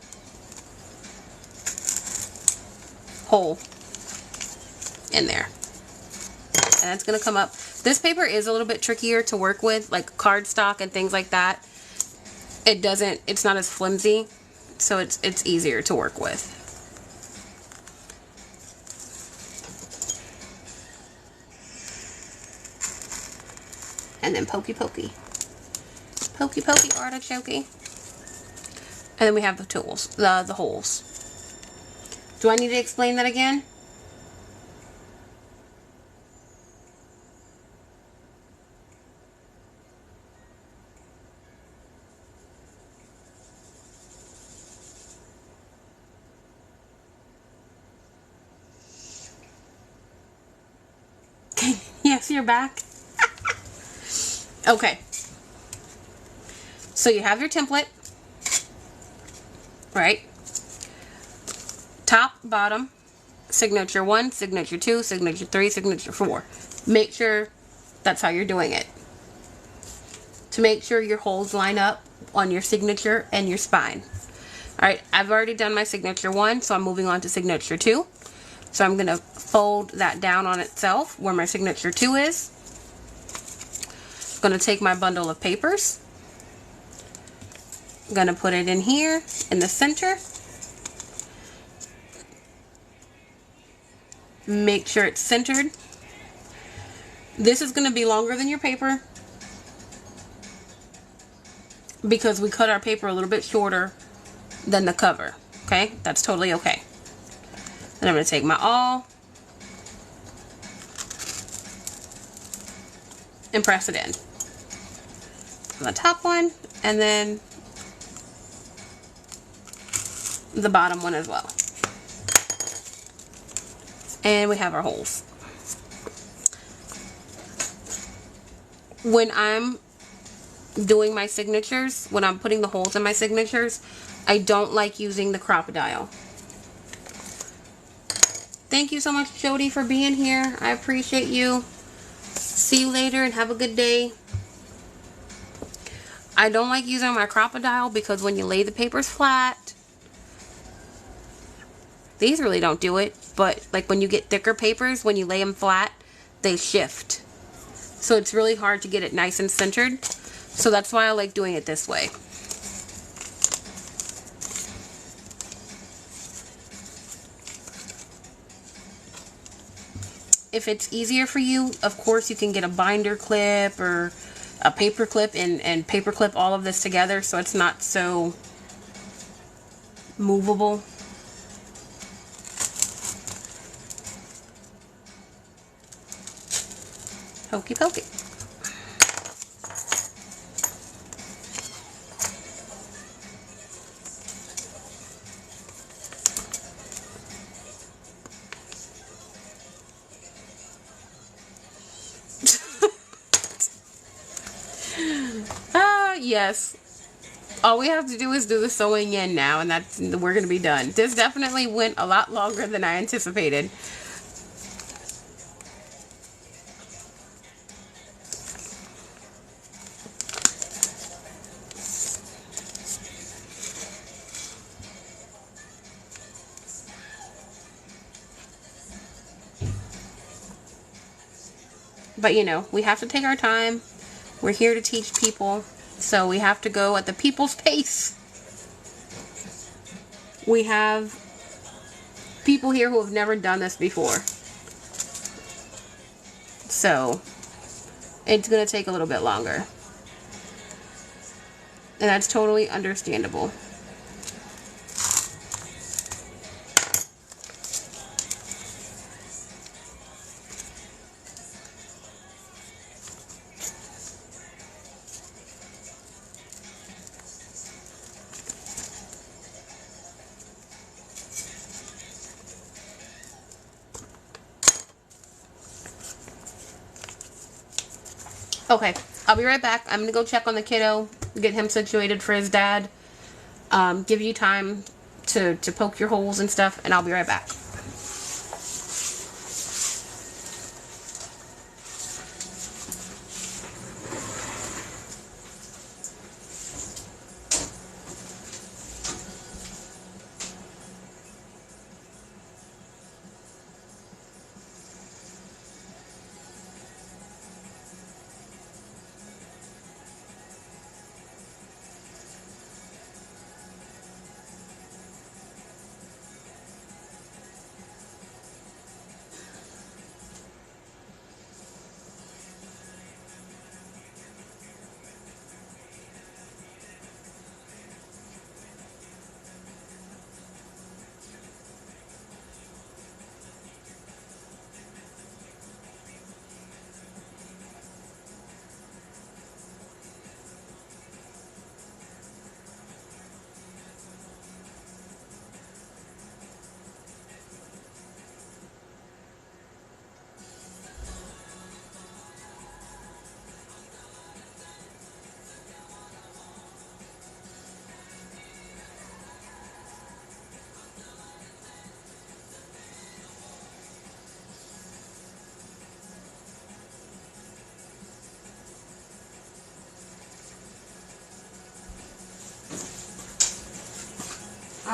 hole in there. And it's going to come up. This paper is a little bit trickier to work with, like cardstock and things like that. It's not as flimsy, so it's easier to work with. And then pokey pokey. Pokey pokey artichokey. And then we have the tools, the holes. Do I need to explain that again? Yes, you're back. Okay. So you have your template, right? Top, bottom, signature 1, signature 2, signature 3, signature 4. Make sure that's how you're doing it. To make sure your holes line up on your signature and your spine. Alright, I've already done my signature 1, so I'm moving on to signature 2. So I'm going to fold that down on itself where my signature 2 is. I'm going to take my bundle of papers. I'm going to put it in here in the center. Make sure it's centered. This is going to be longer than your paper because we cut our paper a little bit shorter than the cover. Okay, that's totally okay. Then I'm going to take my awl and press it in on the top one, and then the bottom one as well. And we have our holes. When I'm doing my signatures, when I'm putting the holes in my signatures, I don't like using the Crop-A-Dile. Thank you so much, Jody, for being here. I appreciate you. See you later and have a good day. I don't like using my Crop-A-Dile because when you lay the papers flat, these really don't do it, but like when you get thicker papers, when you lay them flat, they shift. So it's really hard to get it nice and centered. So that's why I like doing it this way. If it's easier for you, of course you can get a binder clip or a paper clip and paper clip all of this together so it's not so movable. Hokey pokey. Yes. All we have to do is do the sewing in now, and we're going to be done. This definitely went a lot longer than I anticipated. But you know, we have to take our time. We're here to teach people, so we have to go at the people's pace. We have people here who have never done this before. So it's going to take a little bit longer. And that's totally understandable. Okay, I'll be right back. I'm going to go check on the kiddo, get him situated for his dad, give you time to poke your holes and stuff, and I'll be right back.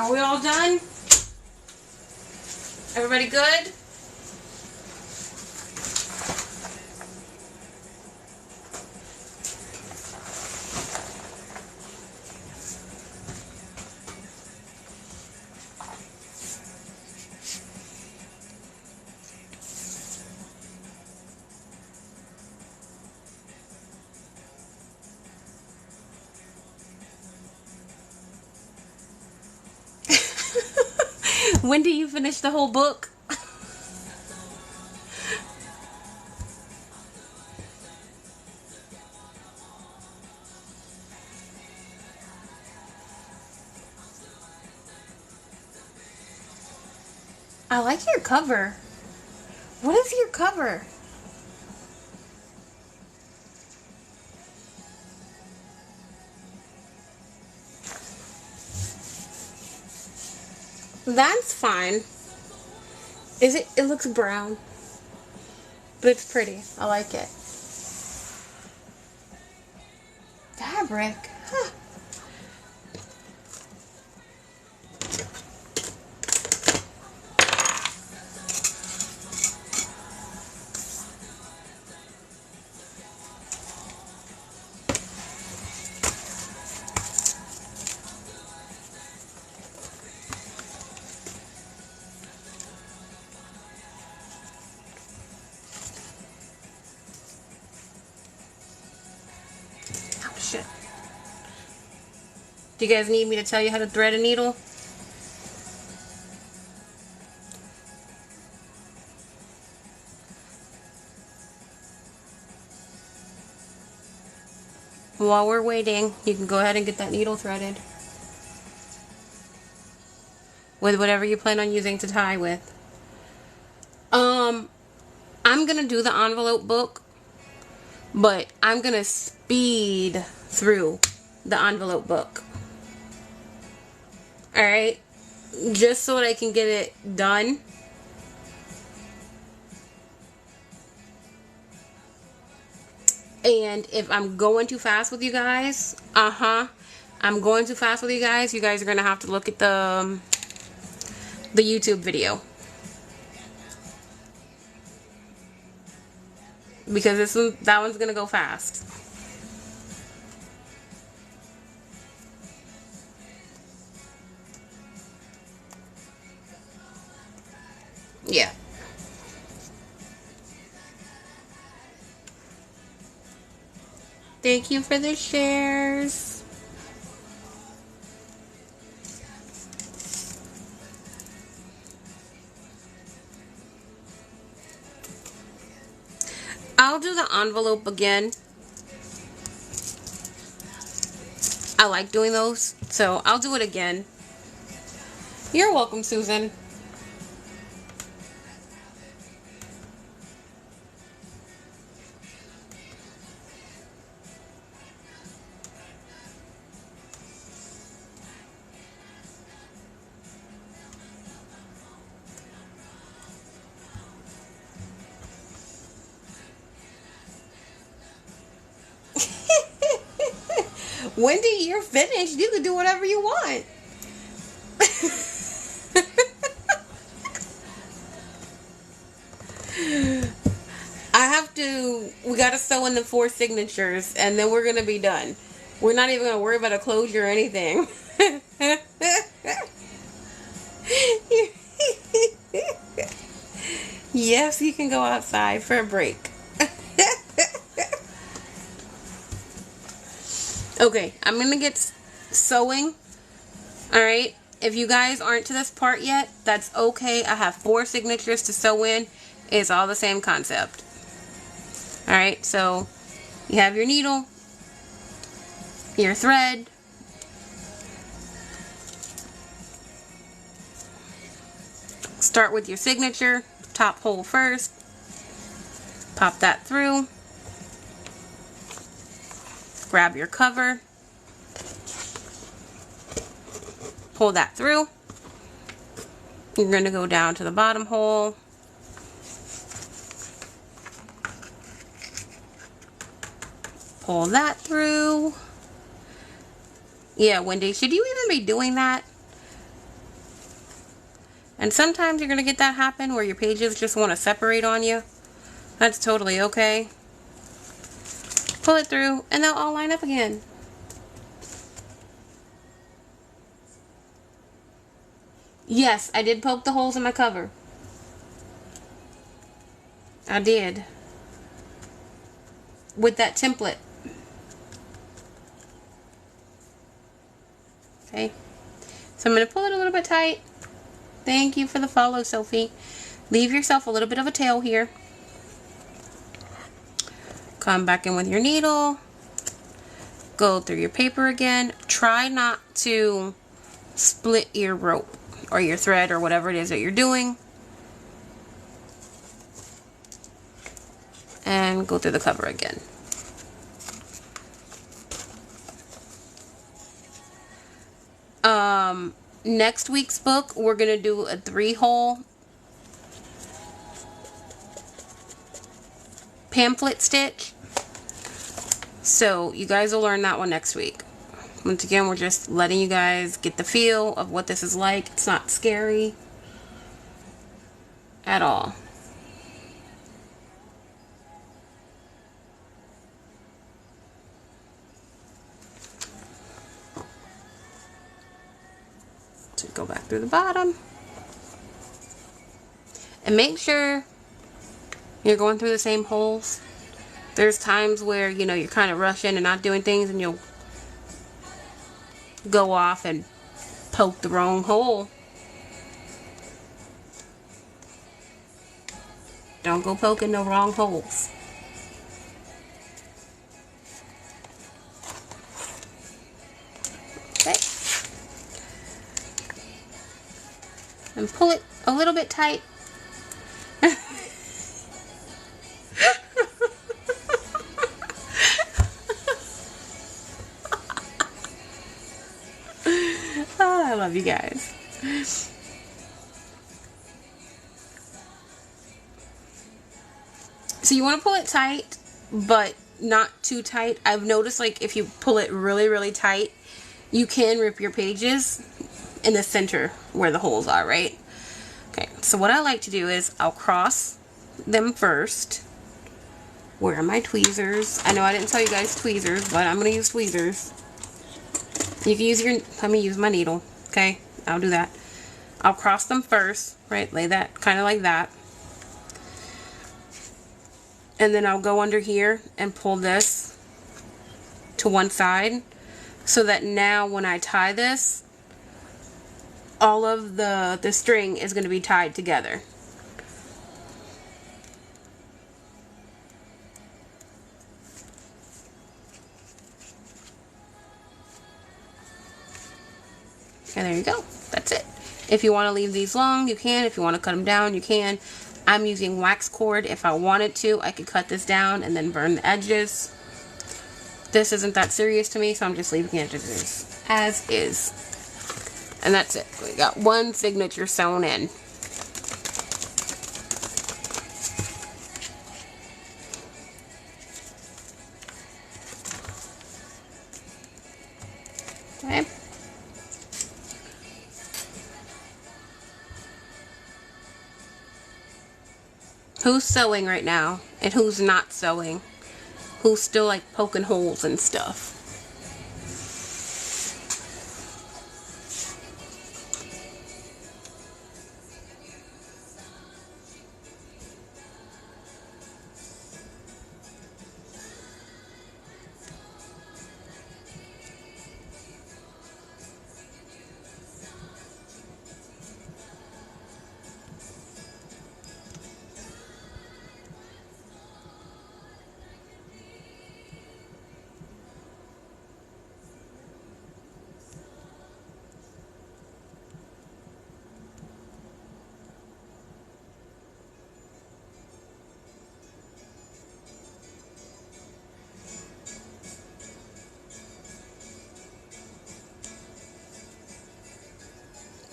Are we all done? Everybody good? When do you finish the whole book? I like your cover. What is your cover? That's fine. Is it? It looks brown. But it's pretty. I like it. Fabric. Huh. Oh, shit. Do you guys need me to tell you how to thread a needle? While we're waiting, you can go ahead and get that needle threaded with whatever you plan on using to tie with. I'm gonna do the envelope book, but I'm gonna speed through the envelope book. Alright? Just so that I can get it done. And if I'm going too fast with you guys, I'm going too fast with you guys are gonna have to look at the YouTube video. Because that one's gonna go fast. Yeah. Thank you for the shares. I'll do the envelope again. I like doing those, so I'll do it again. You're welcome, Susan. Wendy, you're finished. You can do whatever you want. We gotta sew in the 4 signatures, and then we're gonna be done. We're not even gonna worry about a closure or anything. Yes, you can go outside for a break. Okay, I'm gonna get sewing. Alright, if you guys aren't to this part yet, that's okay. I have 4 signatures to sew in. It's all the same concept. Alright, so you have your needle, your thread, start with your signature, top hole first, pop that through, grab your cover, pull that through. You're going to go down to the bottom hole, pull that through. Yeah, Wendy, should you even be doing that? And sometimes you're going to get that happen where your pages just want to separate on you. That's totally okay. Pull it through and they'll all line up again. Yes, I did poke the holes in my cover. I did. With that template. Okay. So I'm going to pull it a little bit tight. Thank you for the follow, Sophie. Leave yourself a little bit of a tail here. Come back in with your needle. Go through your paper again. Try not to split your rope or your thread or whatever it is that you're doing. And go through the cover again. Next week's book, we're going to do a 3-hole pamphlet stitch. So you guys will learn that one next week. Once again, we're just letting you guys get the feel of what this is like. It's not scary at all. So go back through the bottom. And make sure you're going through the same holes. There's times where, you know, you're kind of rushing and not doing things and you'll go off and poke the wrong hole. Don't go poking the wrong holes. Okay. And pull it a little bit tight. Oh, I love you guys. So you want to pull it tight, but not too tight. I've noticed, like, if you pull it really, really tight, you can rip your pages in the center where the holes are, right? Okay, so what I like to do is I'll cross them first. Where are my tweezers? I know I didn't tell you guys tweezers, but I'm going to use tweezers. You can use your, let me use my needle, okay? I'll do that. I'll cross them first, right? Lay that kind of like that. And then I'll go under here and pull this to one side so that now when I tie this, all of the string is going to be tied together. And there you go. That's it. If you want to leave these long, you can. If you want to cut them down, you can. I'm using wax cord. If I wanted to, I could cut this down and then burn the edges. This isn't that serious to me, so I'm just leaving it as is. And that's it. We got one signature sewn in. Okay. Who's sewing right now and who's not sewing? Who's still like poking holes and stuff?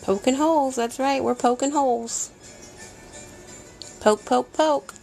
Poking holes, that's right, we're poking holes. Poke, poke, poke.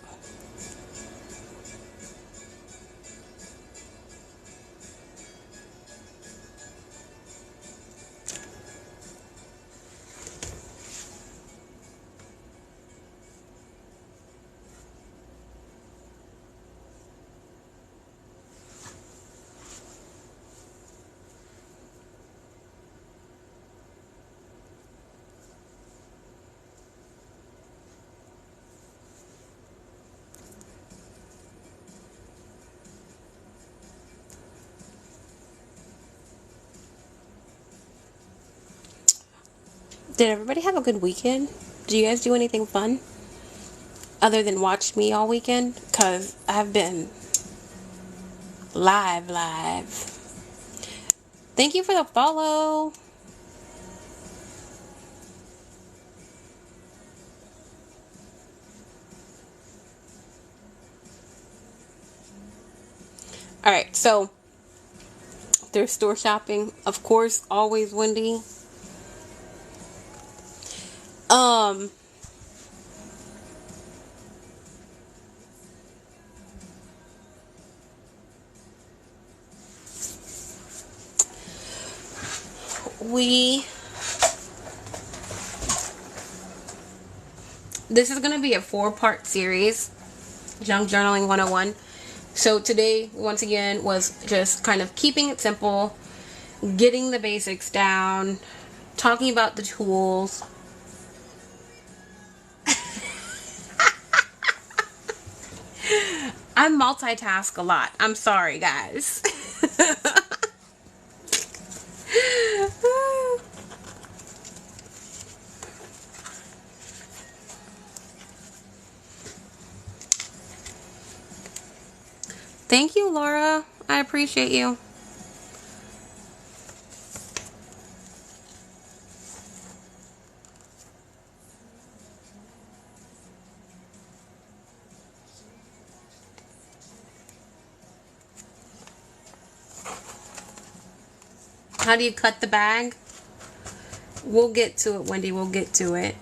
Did everybody have a good weekend? Did you guys do anything fun? Other than watch me all weekend? Because I've been live. Thank you for the follow. Alright, so thrift store shopping, of course, always Wendy. This is going to be a 4-part series, Junk Journaling 101. So today, once again, was just kind of keeping it simple, getting the basics down, talking about the tools. I multitask a lot. I'm sorry, guys. Thank you, Laura. I appreciate you. How do you cut the bag? We'll get to it, Wendy. We'll get to it.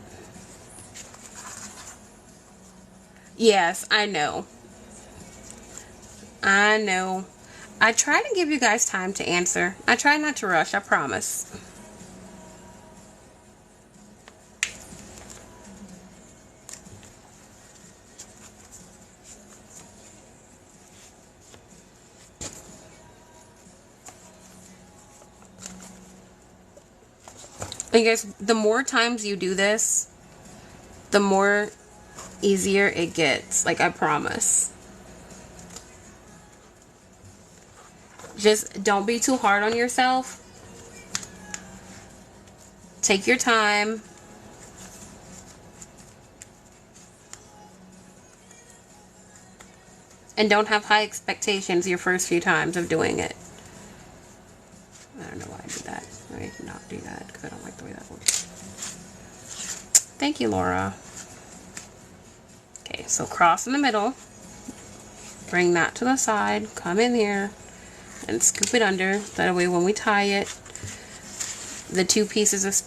Yes, I know. I know. I try to give you guys time to answer. I try not to rush, I promise. And guys, the more times you do this, the more easier it gets. Like, I promise. Just don't be too hard on yourself. Take your time. And don't have high expectations your first few times of doing it. I don't know why I did that. I did not do that because I don't like the way that looks. Thank you, Laura. Okay, so cross in the middle. Bring that to the side. Come in here. And scoop it under. That way when we tie it, the 2 pieces of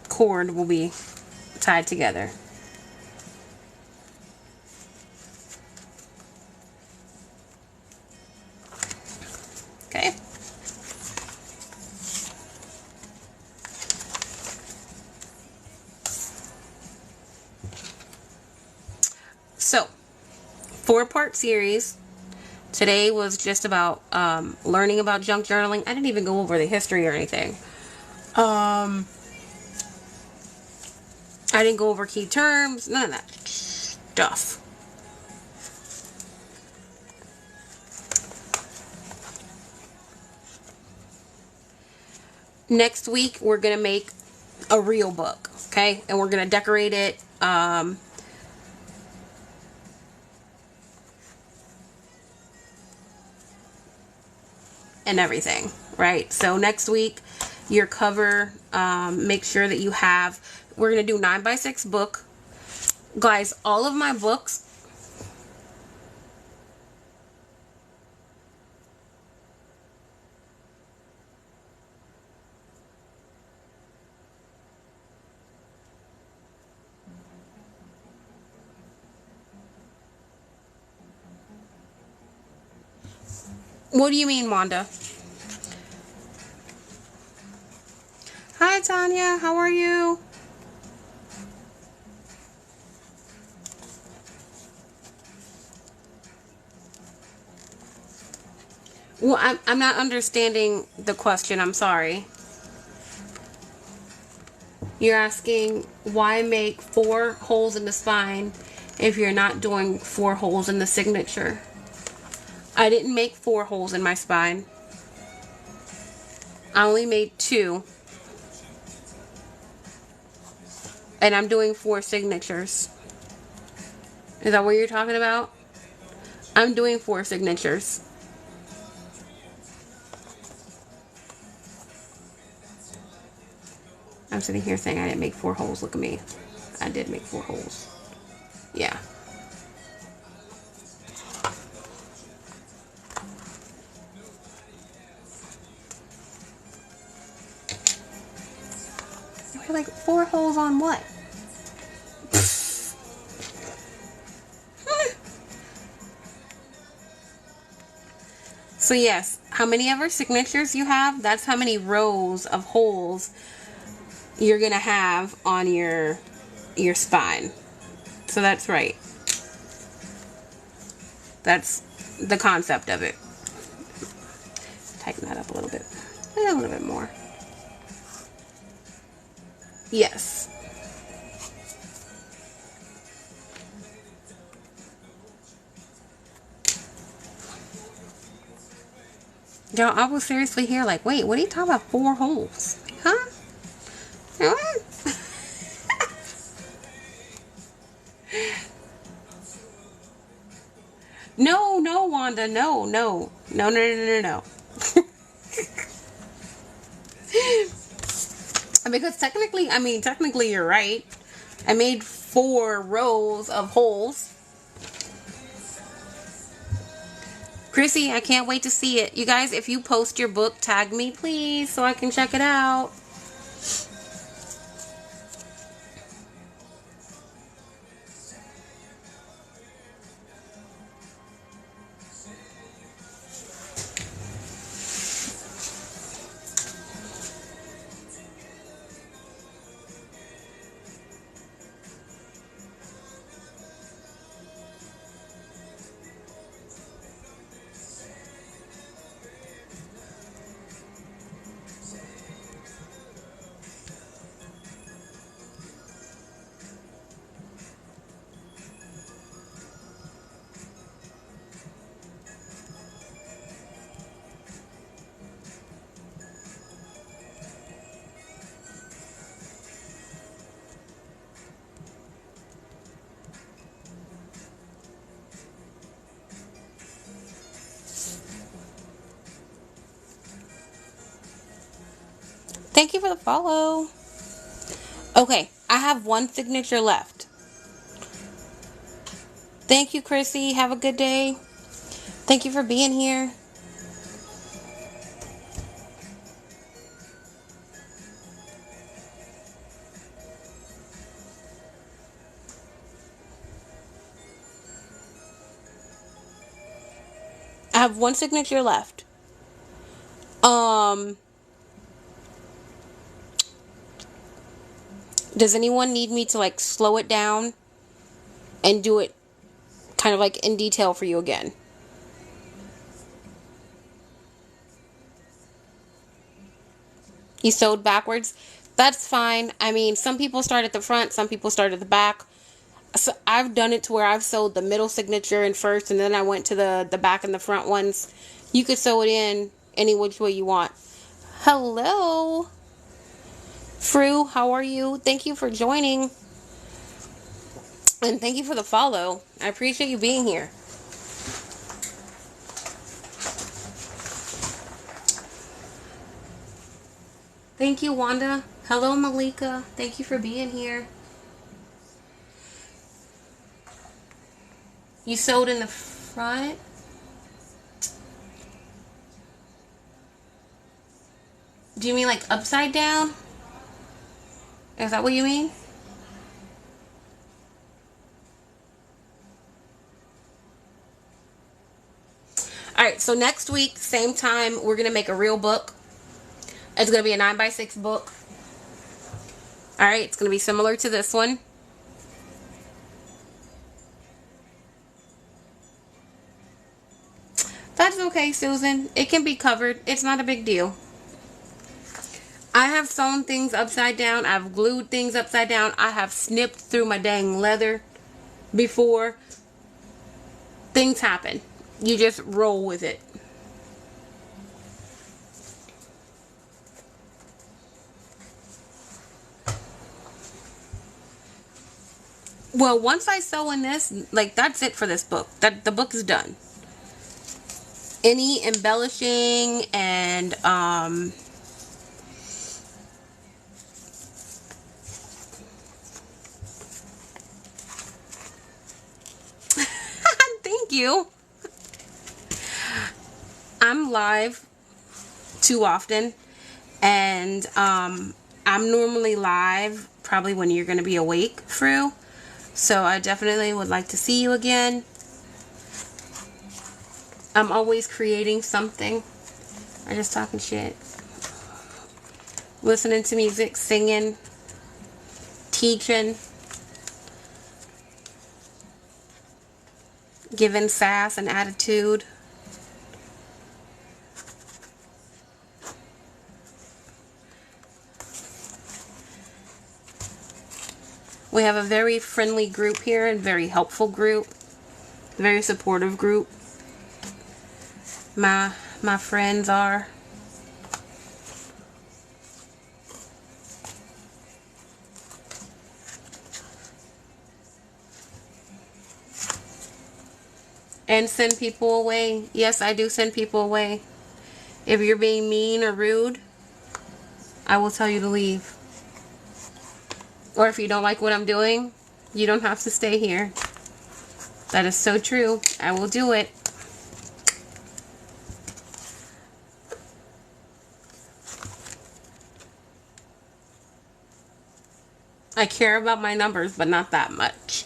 cord will be tied together. Okay. So, 4-part series. Today was just about learning about junk journaling. I didn't even go over the history or anything. I didn't go over key terms, none of that stuff. Next week, we're going to make a real book, okay? And we're going to decorate it. And everything, right? So next week, your cover, make sure that you have, we're going to do 9x6 book. Guys, all of my books, what do you mean, Wanda? Hi, Tanya. How are you? Well, I'm not understanding the question. I'm sorry. You're asking why make 4 holes in the spine if you're not doing 4 holes in the signature. I didn't make 4 holes in my spine. I only made 2. And I'm doing 4 signatures. Is that what you're talking about? I'm doing 4 signatures. I'm sitting here saying I didn't make 4 holes. Look at me. I did make 4 holes. Yeah. You're like, 4 holes on what? So yes, how many ever signatures you have, that's how many rows of holes you're gonna have on your spine. So that's right. That's the concept of it. Tighten that up a little bit. A little bit more. Yes. Y'all, I was seriously here like, wait, what are you talking about 4 holes? Huh? No, no, Wanda, no, no. No, no, no, no, no. Because technically you're right. I made 4 rows of holes. Chrissy, I can't wait to see it. You guys, if you post your book, tag me, please, so I can check it out. Thank you for the follow. Okay, I have 1 signature left. Thank you, Chrissy. Have a good day. Thank you for being here. I have 1 signature left. Does anyone need me to like slow it down and do it kind of like in detail for you again? You sewed backwards? That's fine. I mean, some people start at the front, some people start at the back. So I've done it to where I've sewed the middle signature in first, and then I went to the back and the front ones. You could sew it in any which way you want. Hello, Fru. How are you? Thank you for joining, and thank you for the follow. I appreciate you being here. Thank you, Wanda. Hello, Malika. Thank you for being here. You sewed in the front? Do you mean like upside down? Is that what you mean? Alright, so next week, same time, we're going to make a real book. It's going to be a 9x6 book. Alright, it's going to be similar to this one. That's okay, Susan. It can be covered. It's not a big deal. I have sewn things upside down. I've glued things upside down. I have snipped through my dang leather before. Things happen. You just roll with it. Well, once I sew in this, like, that's it for this book. The book is done. Any embellishing and thank you. I'm live too often, and I'm normally live probably when you're going to be awake through, so I definitely would like to see you again. I'm always creating something. I'm just talking shit, listening to music, singing, teaching, giving sass and attitude. We have a very friendly group here, and very helpful group, very supportive group. My friends are. And send people away. Yes, I do send people away. If you're being mean or rude, I will tell you to leave. Or if you don't like what I'm doing, you don't have to stay here. That is so true. I will do it. I care about my numbers, but not that much.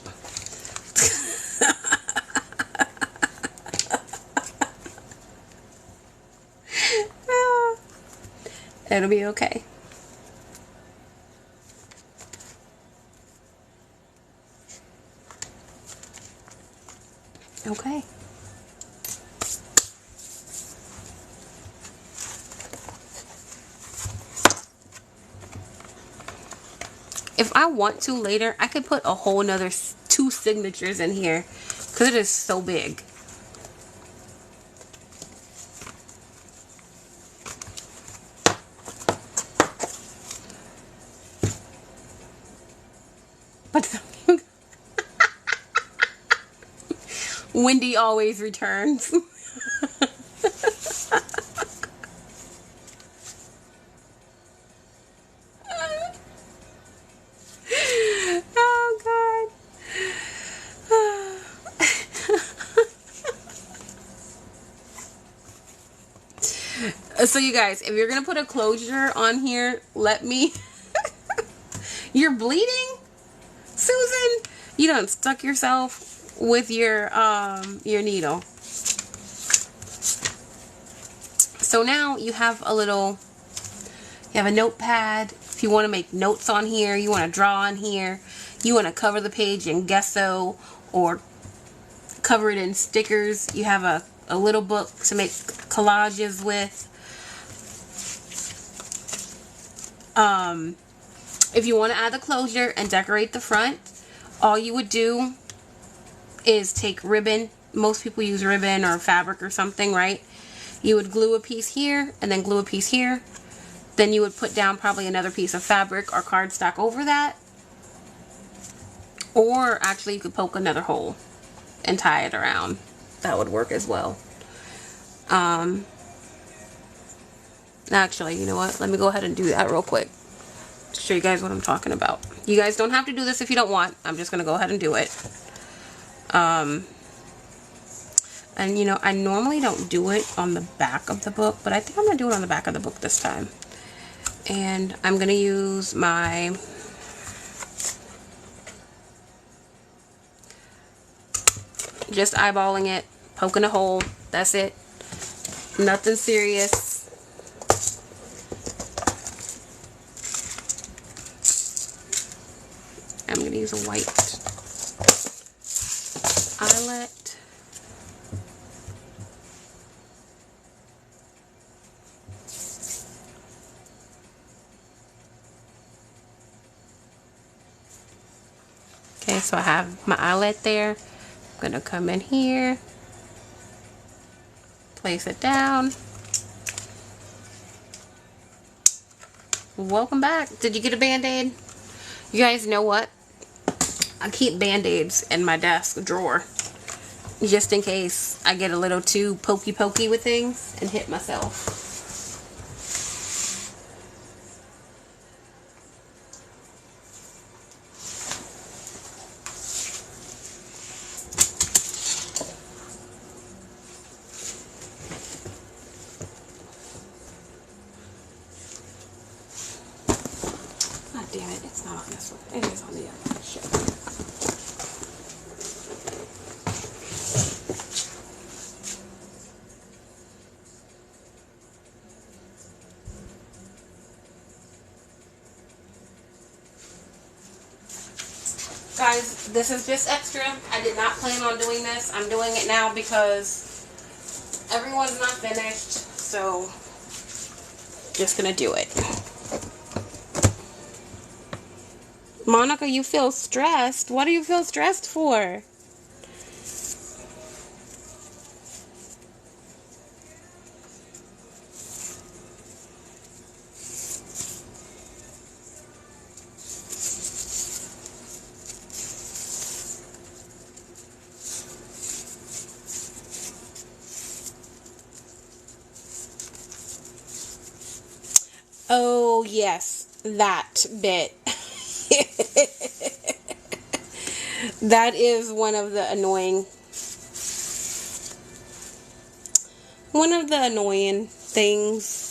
It'll be okay. Okay. If I want to later, I could put a whole nother 2 signatures in here, because it is so big. But Wendy always returns. Oh, God. So, you guys, if you're going to put a closure on here, let me... You're bleeding? Susan? You done stuck yourself with your needle. So now you have a little, you have a notepad. If you want to make notes on here, you want to draw on here, you want to cover the page in gesso or cover it in stickers, you have a little book to make collages with. If you want to add the closure and decorate the front, all you would do is take ribbon. Most people use ribbon or fabric or something, right? You would glue a piece here and then glue a piece here. Then you would put down probably another piece of fabric or cardstock over that. Or actually you could poke another hole and tie it around. That would work as well. Actually, you know what? Let me go ahead and do that real quick to show you guys what I'm talking about. You guys don't have to do this if you don't want. I'm just going to go ahead and do it. And, you know, I normally don't do it on the back of the book, but I think I'm going to do it on the back of the book this time. And I'm going to use my just eyeballing it, poking a hole. That's it. Nothing serious. I'm going to use a white eyelet. Okay, so I have my eyelet there. I'm going to come in here, place it down. Welcome back. Did you get a Band-Aid? You guys know what? I keep Band-Aids in my desk drawer, just in case I get a little too pokey with things and hit myself. God damn it, it's not on this one. It is on the other one. Shit. Guys, this is just extra. I did not plan on doing this. I'm doing it now because everyone's not finished. So, just gonna do it. Monica, you feel stressed. What do you feel stressed for? Oh, yes, that bit. That is one of the annoying things.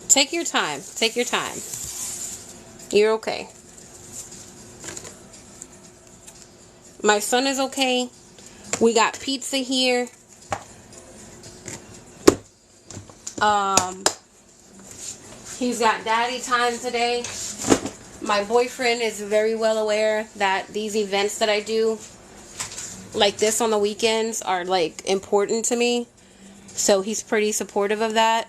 Take your time. Take your time. You're okay. My son is okay. We got pizza here. He's got daddy time today. My boyfriend is very well aware that these events that I do, like this on the weekends, are like important to me. So he's pretty supportive of that.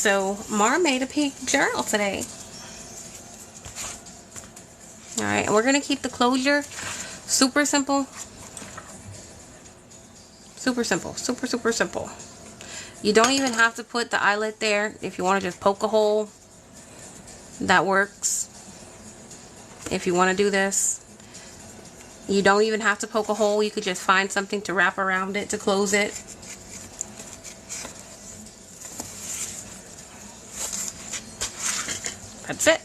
So, Mara made a pink journal today. Alright, and we're going to keep the closure super simple. Super simple. Super, super simple. You don't even have to put the eyelet there. If you want to just poke a hole, that works. If you want to do this. You don't even have to poke a hole. You could just find something to wrap around it to close it. That's it.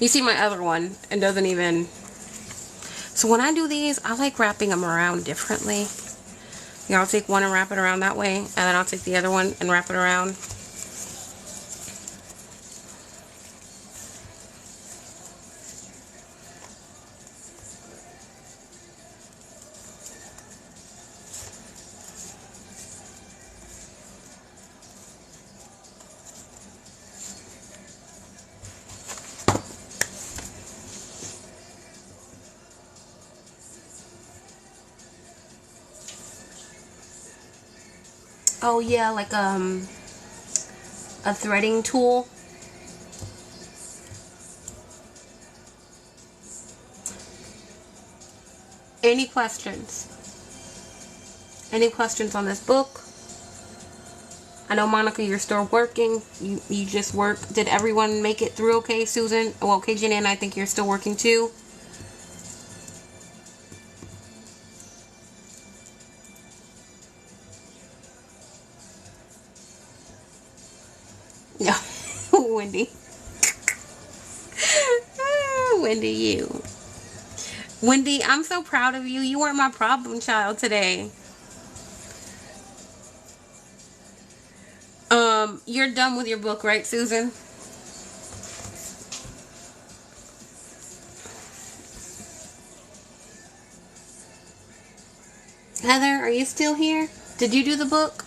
You see my other one, it doesn't even... So when I do these, I like wrapping them around differently. You know, I'll take one and wrap it around that way, and then I'll take the other one and wrap it around. Oh yeah, like a threading tool. Any questions? Any questions on this book? I know, Monica, you're still working. You just work. Did everyone make it through okay, Susan? Well, okay, Jenny, and I think you're still working too. No, Wendy. Wendy, you. Wendy, I'm so proud of you. You weren't my problem child today. You're done with your book, right, Susan? Heather, are you still here? Did you do the book?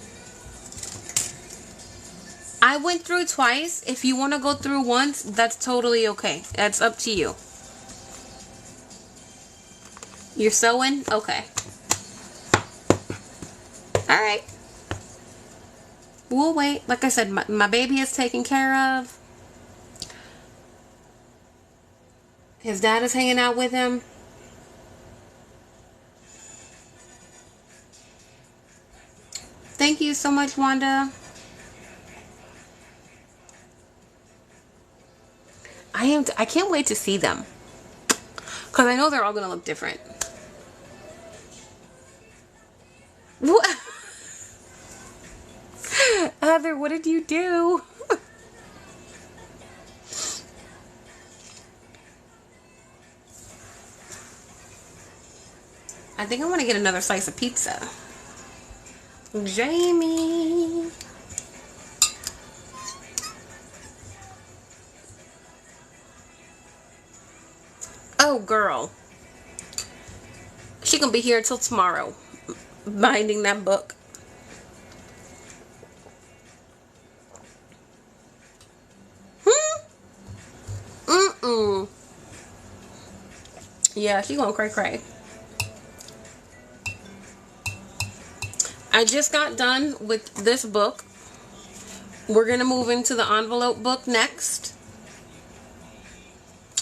I went through twice. If you want to go through once, that's totally okay. That's up to you. You're sewing? Okay. Alright. We'll wait. Like I said, my baby is taken care of. His dad is hanging out with him. Thank you so much, Wanda. I can't wait to see them. Because I know they're all going to look different. What? Heather, what did you do? I think I want to get another slice of pizza. Jamie. Oh, girl. She gonna be here until tomorrow, binding that book. Yeah, she gonna cray. I just got done with this book. We're gonna move into the envelope book next.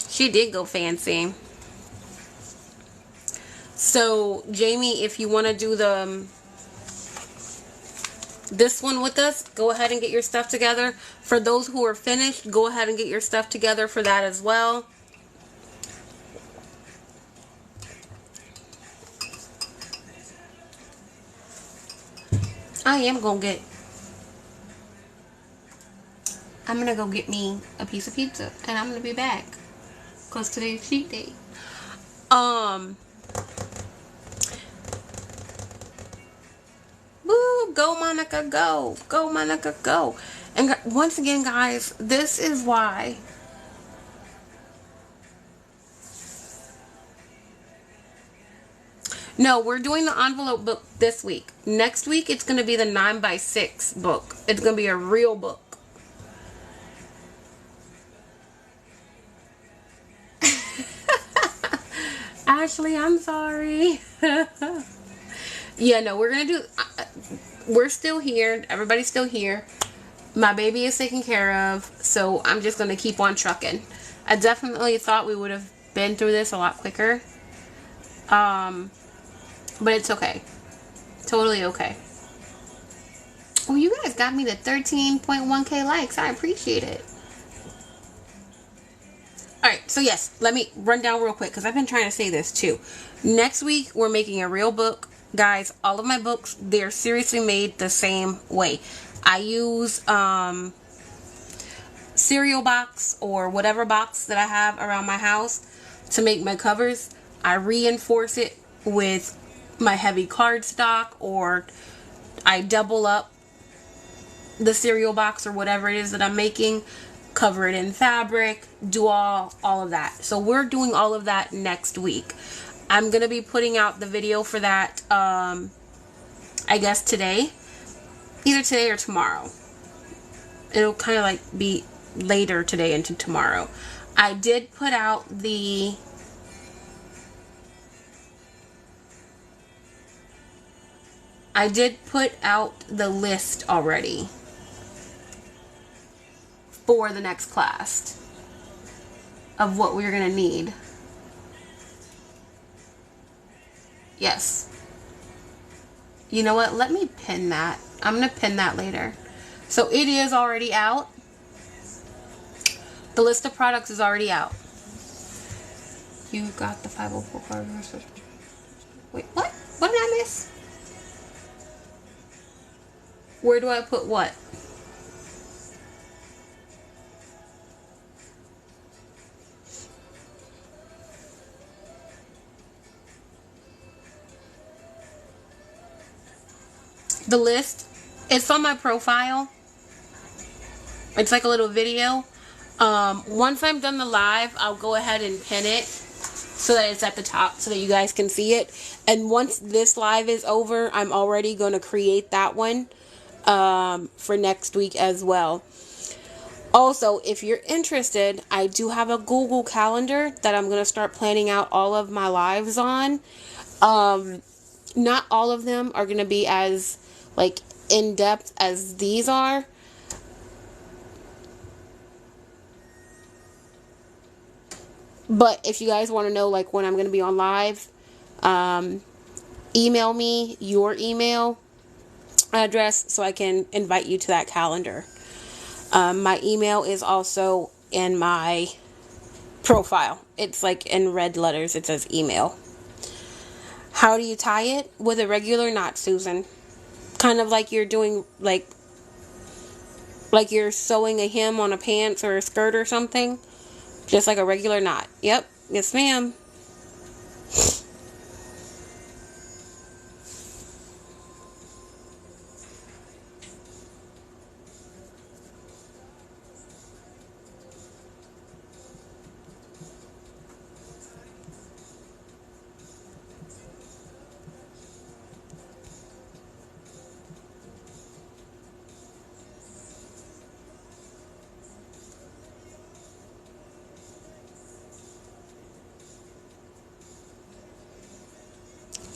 She did go fancy. So, Jamie, if you want to do this one with us, go ahead and get your stuff together. For those who are finished, go ahead and get your stuff together for that as well. I'm gonna go get me a piece of pizza and I'm gonna be back because today's cheat day. Woo, go Monica, go. Go Monica, go. And once again, guys, this is why no, we're doing the envelope book this week. Next week, it's going to be the 9x6 book. It's going to be a real book. Ashley, I'm sorry. Yeah, no, we're going to do... we're still here. Everybody's still here. My baby is taken care of. So I'm just going to keep on trucking. I definitely thought we would have been through this a lot quicker. But it's okay. Totally okay. Oh, you guys got me to 13.1k likes. I appreciate it. Alright, so yes, let me run down real quick because I've been trying to say this too. Next week, we're making a real book. Guys, all of my books, they're seriously made the same way. I use cereal box or whatever box that I have around my house to make my covers. I reinforce it with my heavy cardstock, or I double up the cereal box or whatever it is that I'm making, cover it in fabric, do all of that. So we're doing all of that next week. I'm going to be putting out the video for that, I guess today. Either today or tomorrow. It'll kind of like be later today into tomorrow. I did put out the... I did put out the list already for the next class of what we're going to need. Yes. You know what? Let me pin that. I'm going to pin that later. So it is already out. The list of products is already out. You got the 504 card. Wait, what? What did I miss? Where do I put what? the list. It's on my profile. It's like a little video. Once I'm done the live, I'll go ahead and pin it so that it's at the top so that you guys can see it. And once this live is over, I'm already going to create that one for next week as well. Also, if you're interested, I do have a Google Calendar that I'm going to start planning out all of my lives on. Not all of them are going to be as, like, in-depth as these are. But if you guys want to know, like, when I'm going to be on live, email me your email address so I can invite you to that calendar. My email is also in my profile. It's like in red letters. It says email. How do you tie it? With a regular knot, Susan. Kind of like you're doing, like you're sewing a hem on a pants or a skirt or something. Just like a regular knot. Yep. Yes, ma'am.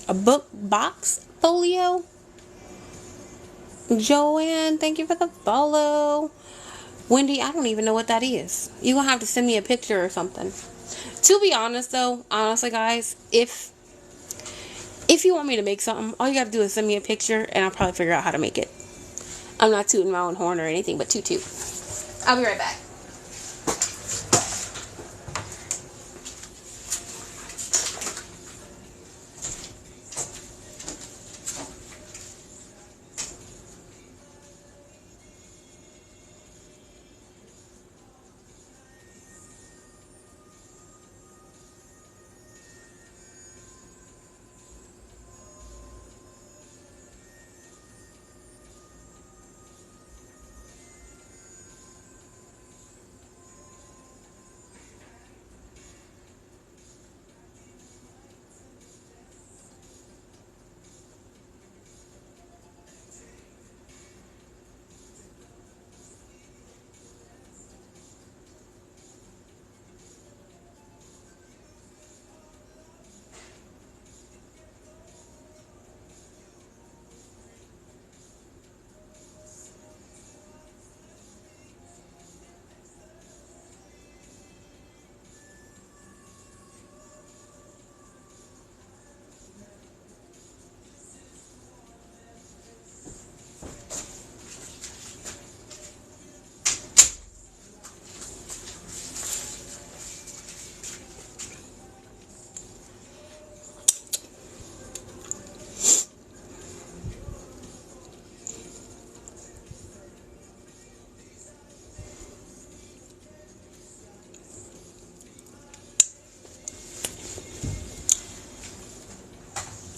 A book box folio. Joanne, thank you for the follow. Wendy, I don't even know what that is. You're going to have to send me a picture or something. To be honest, though, honestly, guys, if you want me to make something, all you got to do is send me a picture, and I'll probably figure out how to make it. I'm not tooting my own horn or anything, but toot. I'll be right back.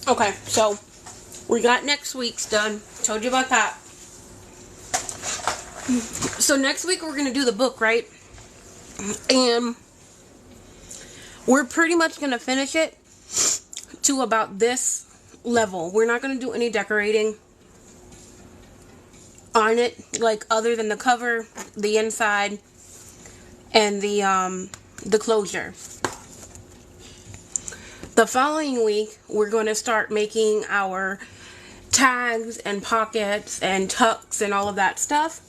Okay, so we got next week's done. Told you about that. So next week we're going to do the book, right? And we're pretty much going to finish it to about this level. We're not going to do any decorating on it, like other than the cover, the inside, and the closure. The following week, we're going to start making our tags and pockets and tucks and all of that stuff.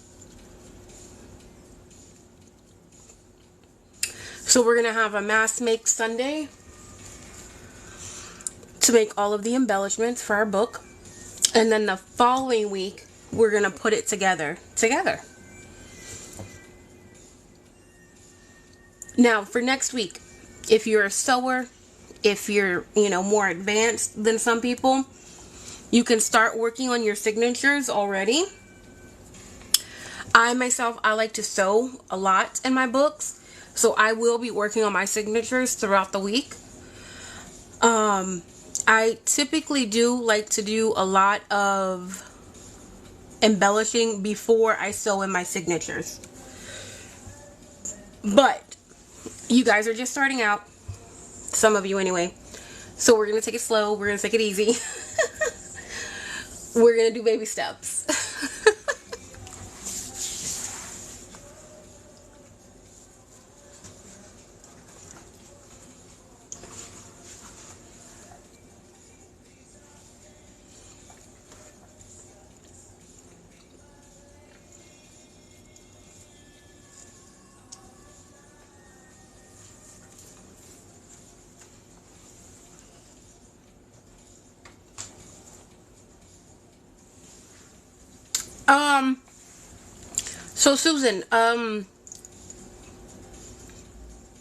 So we're going to have a mass make Sunday to make all of the embellishments for our book. And then the following week, we're going to put it together. Now, for next week, if you're a sewer, if you're, more advanced than some people, you can start working on your signatures already. I like to sew a lot in my books, so I will be working on my signatures throughout the week. I typically do like to do a lot of embellishing before I sew in my signatures. But you guys are just starting out, some of you anyway, so we're gonna take it slow, we're gonna take it easy. We're gonna do baby steps. So Susan,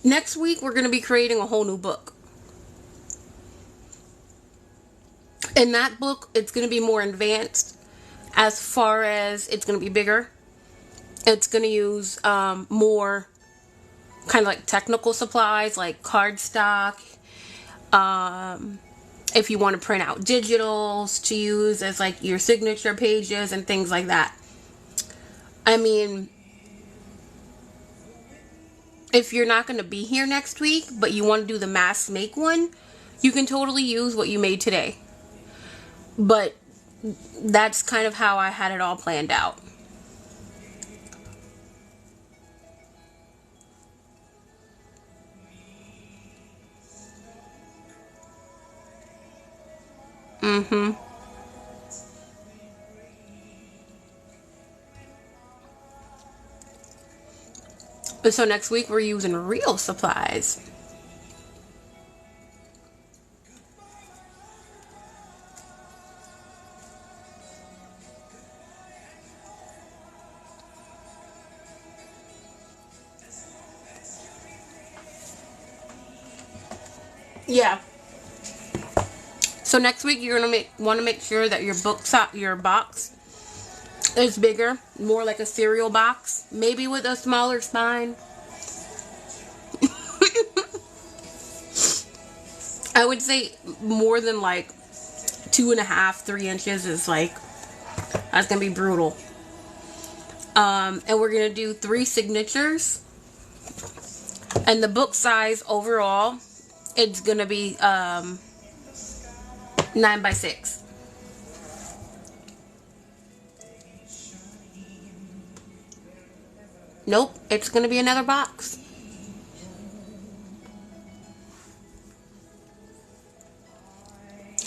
next week we're going to be creating a whole new book. In that book, it's going to be more advanced as far as it's going to be bigger. It's going to use more kind of like technical supplies like cardstock. If you want to print out digitals to use as like your signature pages and things like that. I mean, if you're not going to be here next week, but you want to do the mass make one, you can totally use what you made today. But that's kind of how I had it all planned out. So next week we're using real supplies. Yeah. So next week you're gonna want to make sure that your box is bigger, more like a cereal box, maybe with a smaller spine. I would say more than like 2.5, 3 inches is like, that's gonna be brutal. And we're gonna do 3 signatures, and the book size overall, it's gonna be 9x6. Nope, it's gonna be another box.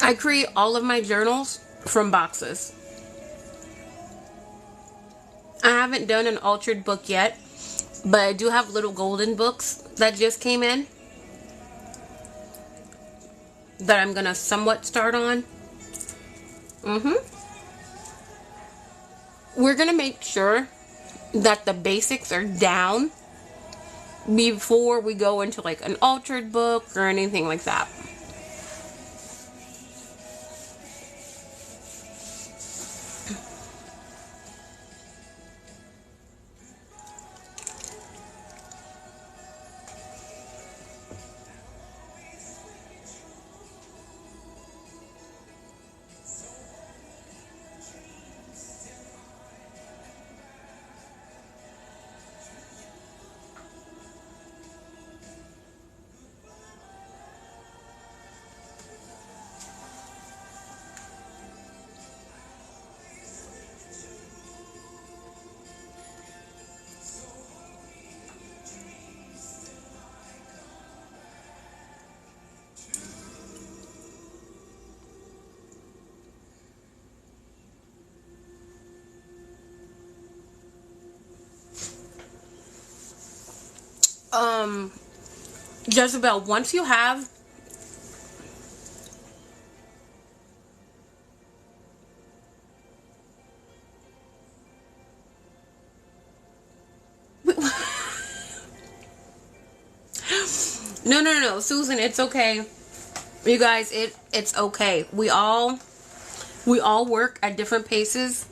I create all of my journals from boxes. I haven't done an altered book yet, but I do have little golden books that just came in that I'm gonna somewhat start on. We're gonna make sure that the basics are down before we go into like an altered book or anything like that. Jezebel, once you have no, Susan, it's okay. You guys, it's okay. We all work at different paces.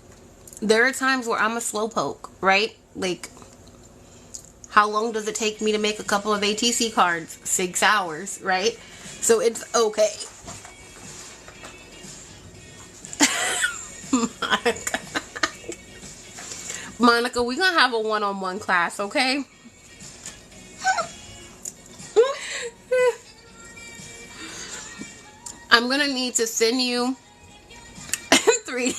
There are times where I'm a slowpoke, right? Like, how long does it take me to make a couple of ATC cards? 6 hours, right? So it's okay. My God. Monica, we're gonna have a one-on-one class, okay? I'm gonna need to send you 3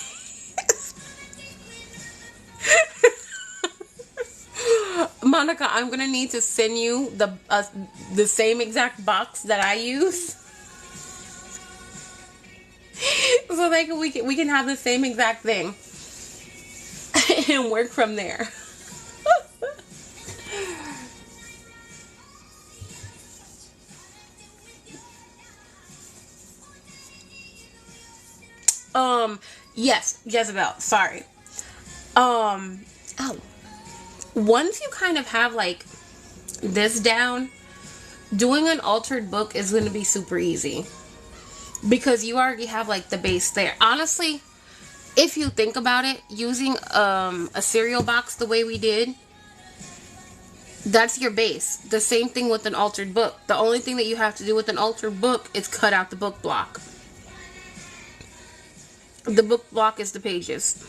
Monica, I'm gonna need to send you the same exact box that I use, so that we can have the same exact thing and work from there. Yes, Jezebel. Sorry. Oh. Once you kind of have like this down, doing an altered book is going to be super easy because you already have like the base there. Honestly, if you think about it, using a cereal box the way we did, that's your base. The same thing with an altered book. The only thing that you have to do with an altered book is cut out the book block. The book block is the pages.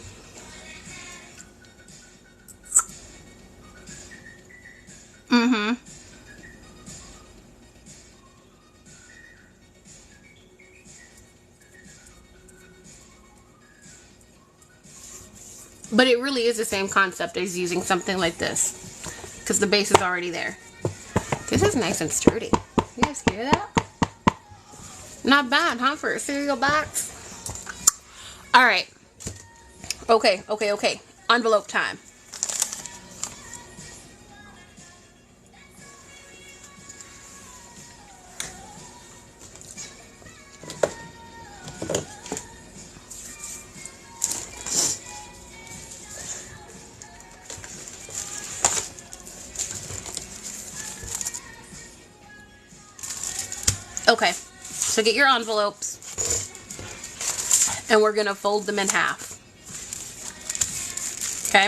Mm-hmm. But it really is the same concept as using something like this, because the base is already there. This is nice and sturdy. You guys hear that? Not bad, huh, for a cereal box? Alright. Okay. Envelope time. Okay, so get your envelopes, and we're going to fold them in half. Okay?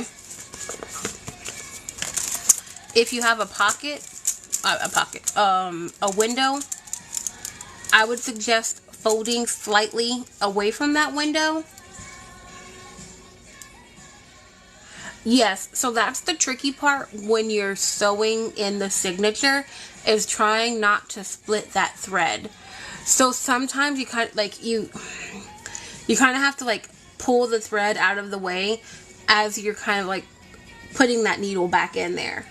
If you have a window, I would suggest folding slightly away from that window. Yes, so that's the tricky part when you're sewing in the signature, is trying not to split that thread. So sometimes you kind of like you kind of have to like pull the thread out of the way as you're kind of like putting that needle back in there.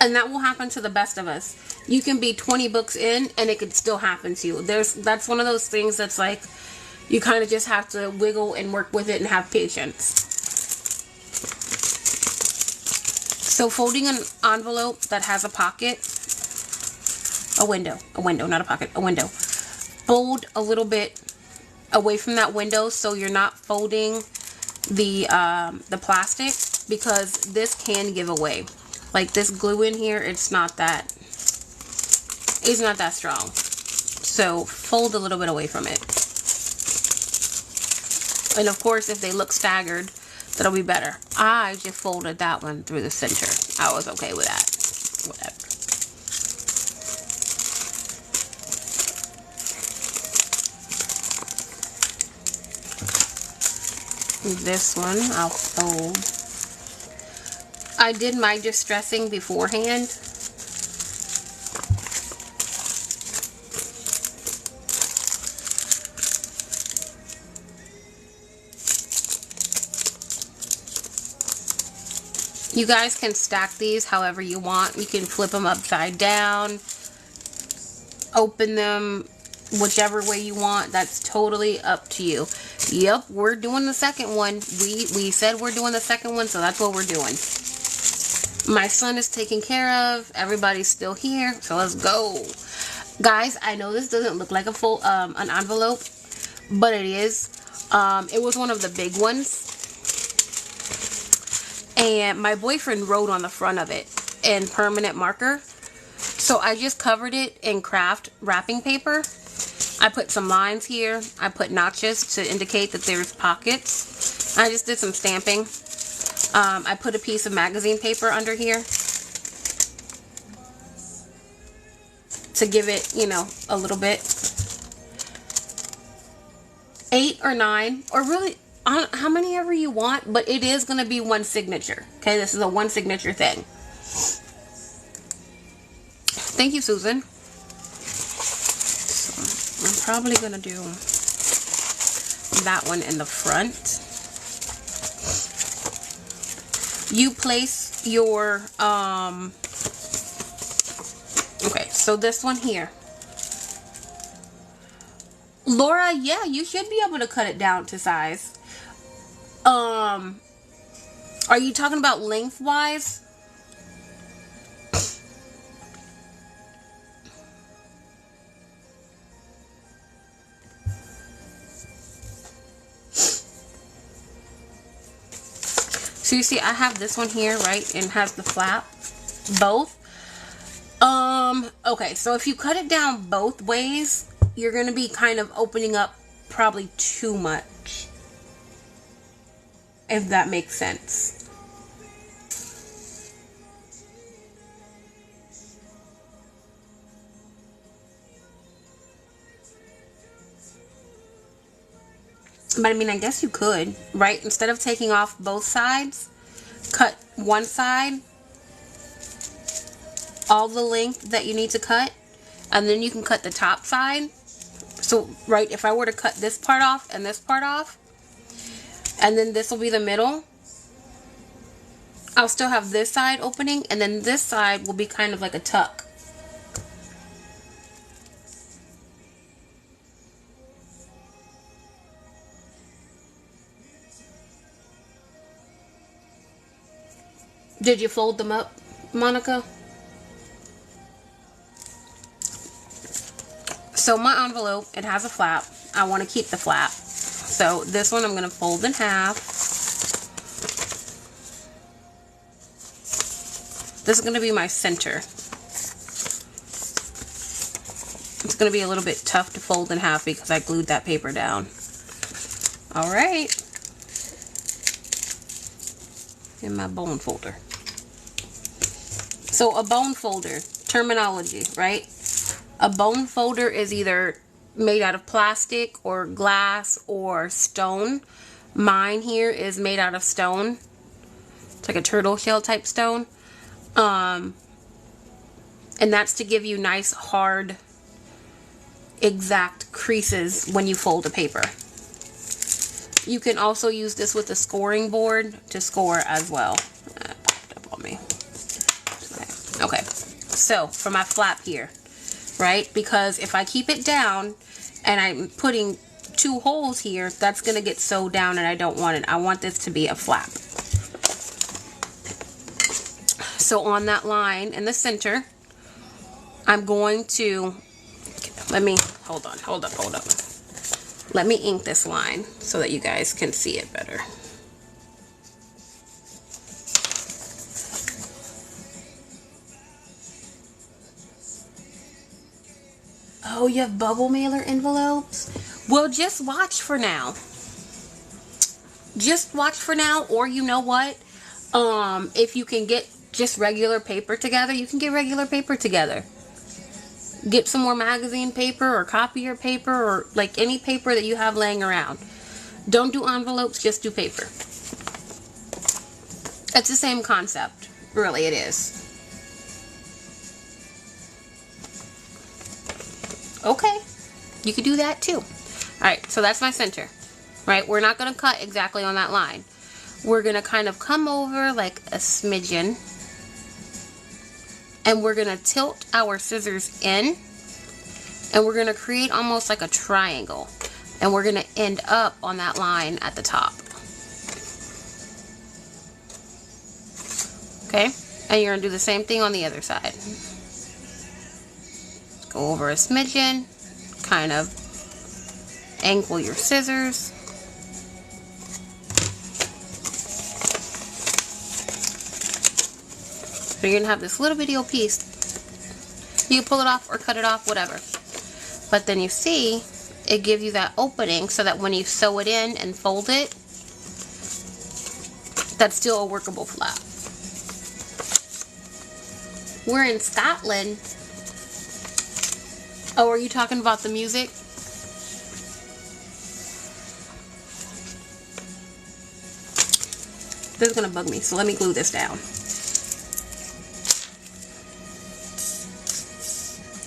And that will happen to the best of us. You can be 20 books in and it could still happen to you. That's one of those things that's like, you kind of just have to wiggle and work with it and have patience. So folding an envelope that has a pocket, a window, not a pocket, a window. Fold a little bit away from that window so you're not folding the plastic, because this can give away. Like this glue in here, it's not that strong. So fold a little bit away from it. And of course, if they look staggered, that'll be better. I just folded that one through the center. I was okay with that. Whatever. This one I'll fold. I did my distressing beforehand. You guys can stack these however you want. You can flip them upside down, open them whichever way you want. That's totally up to you. Yep, we're doing the second one. We said we're doing the second one, so that's what we're doing. My son is taken care of. Everybody's still here, so let's go. Guys, I know this doesn't look like a full an envelope, but it is. It was one of the big ones. And my boyfriend wrote on the front of it in permanent marker. So I just covered it in craft wrapping paper. I put some lines here. I put notches to indicate that there's pockets. I just did some stamping. I put a piece of magazine paper under here. to give it, you know, a little bit. 8 or 9, or really how many ever you want, but it is going to be one signature. Okay, this is a one signature thing. Thank you, Susan. So I'm probably going to do that one in the front. You place your okay, so this one here, Laura, yeah, you should be able to cut it down to size. Are you talking about lengthwise? So you see, I have this one here, right, and has the flap, both. Okay, so if you cut it down both ways, you're going to be kind of opening up probably too much, if that makes sense. But I mean, I guess you could, right? Instead of taking off both sides, cut one side, all the length that you need to cut, and then you can cut the top side. So, right, if I were to cut this part off and this part off, and then this will be the middle, I'll still have this side opening, and then this side will be kind of like a tuck. Did you fold them up, Monica? So my envelope, it has a flap. I want to keep the flap. So this one I'm going to fold in half. This is going to be my center. It's going to be a little bit tough to fold in half because I glued that paper down. All right. In my bone folder. So a bone folder, terminology, right? A bone folder is either made out of plastic or glass or stone. Mine here is made out of stone. It's like a turtle shell type stone. And that's to give you nice, hard, exact creases when you fold a paper. You can also use this with a scoring board to score as well. That popped up on me. Okay, so for my flap here, right? Because if I keep it down and I'm putting 2 holes here, that's going to get sewed down and I don't want it. I want this to be a flap. So on that line in the center, I'm going to, let me, hold up. Let me ink this line so that you guys can see it better. Oh, you have bubble mailer envelopes? Well, just watch for now. Just watch for now, or you know what? If you can get just regular paper together, you can get regular paper together. Get some more magazine paper or copier paper or like any paper that you have laying around. Don't do envelopes, just do paper. It's the same concept. Really, it is. Okay, you could do that too. Alright, so that's my center. Right, we're not going to cut exactly on that line. We're going to kind of come over like a smidgen. And we're going to tilt our scissors in. And we're going to create almost like a triangle. And we're going to end up on that line at the top. Okay, and you're going to do the same thing on the other side. Go over a smidgen, kind of angle your scissors. So you're going to have this little bitty old piece. You can pull it off or cut it off, whatever. But then you see, it gives you that opening so that when you sew it in and fold it, that's still a workable flap. We're in Scotland. Oh, are you talking about the music? This is gonna bug me, so let me glue this down.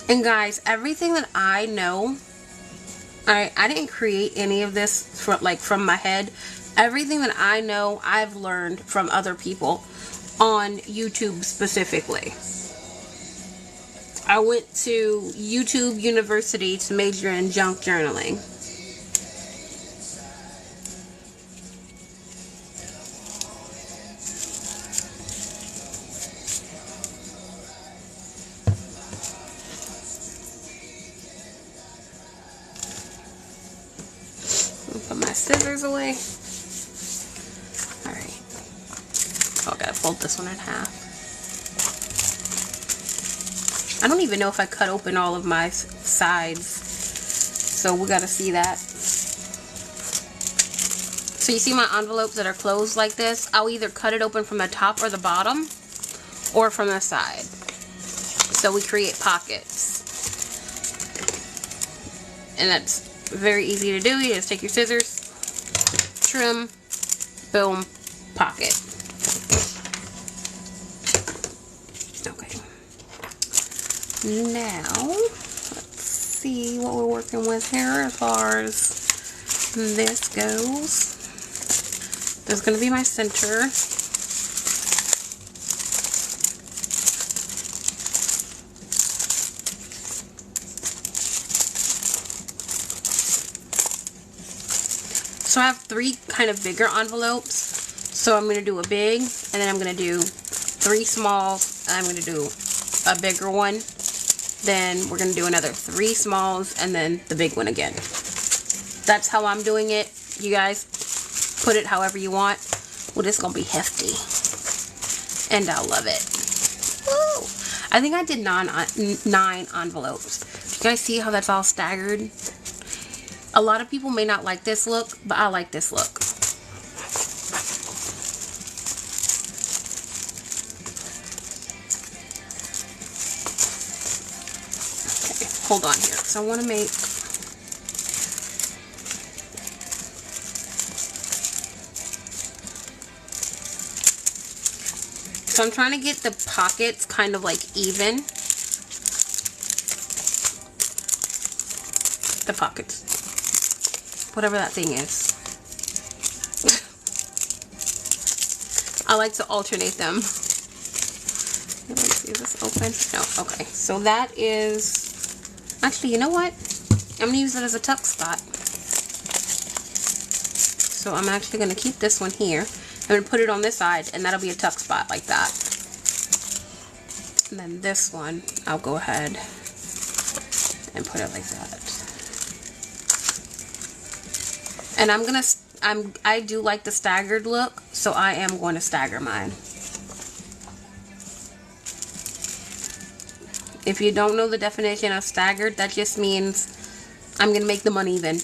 And guys, everything that I know, I didn't create any of this from my head. Everything that I know, I've learned from other people on YouTube specifically. I went to YouTube University to major in junk journaling. Put my scissors away. Alright. Oh, I gotta fold this one in half. I don't even know if I cut open all of my sides. So we gotta see that. So you see my envelopes that are closed like this? I'll either cut it open from the top or the bottom, or from the side. So we create pockets. And that's very easy to do. You just take your scissors, trim, boom, pocket. Okay. Now, let's see what we're working with here as far as this goes. There's going to be my center. So I have 3 kind of bigger envelopes. So I'm going to do a big, and then I'm going to do 3 smalls, and I'm going to do a bigger one. Then we're going to do another 3 smalls, and then the big one again. That's how I'm doing it. You guys put it however you want. Well, this is going to be hefty. And I love it. Woo! I think I did 9 envelopes. Do you guys see how that's all staggered? A lot of people may not like this look, but I like this look. Okay, hold on here. So I want to make... So I'm trying to get the pockets kind of like even. The pockets. Whatever that thing is. I like to alternate them. Let me see, is this open? No, okay. So that is... Actually, you know what? I'm going to use it as a tuck spot. So I'm actually going to keep this one here. I'm going to put it on this side, and that'll be a tuck spot like that. And then this one, I'll go ahead and put it like that. And I do like the staggered look, so I am going to stagger mine. If you don't know the definition of staggered, that just means I'm going to make them uneven.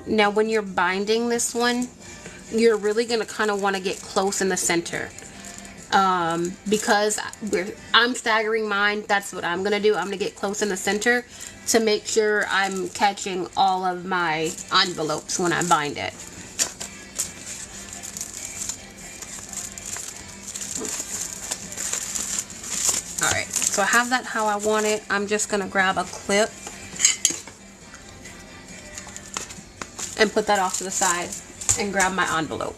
Now when you're binding this one, you're really going to kind of want to get close in the center. Because I'm staggering mine, that's what I'm going to do. I'm going to get close in the center to make sure I'm catching all of my envelopes when I bind it. Alright, so I have that how I want it. I'm just going to grab a clip and put that off to the side and grab my envelope.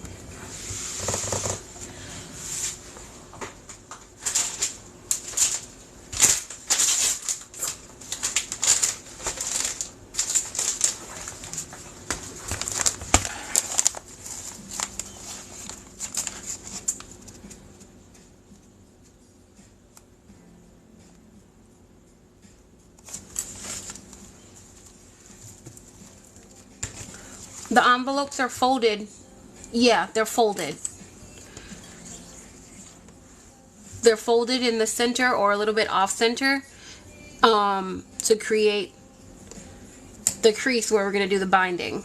The envelopes are folded. Yeah, they're folded. They're folded in the center or a little bit off center to create the crease where we're going to do the binding.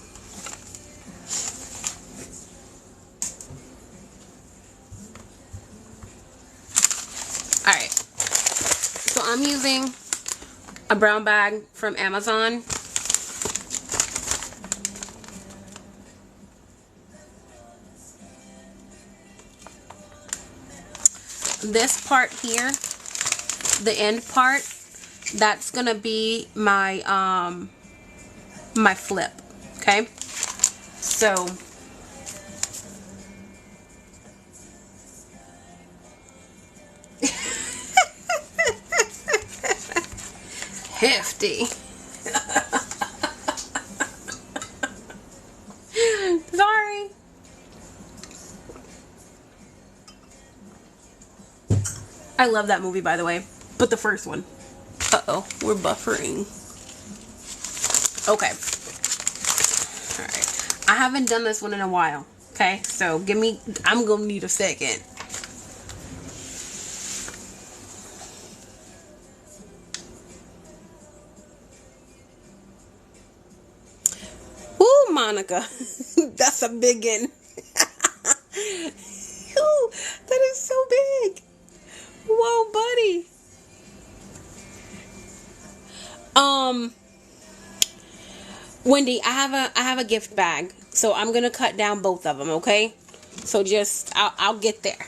Alright, so I'm using a brown bag from Amazon. This part here, the end part, that's gonna be my my flip. Okay, so hefty. Sorry. I love that movie, by the way, but the first one. Uh-oh, we're buffering. Okay. Alright. I haven't done this one in a while. Okay, so I'm gonna need a second. Ooh, Monica. That's a big one. Ooh, that is so big. Whoa, buddy. Wendy, I have a gift bag, so I'm gonna cut down both of them, okay? So just I'll get there.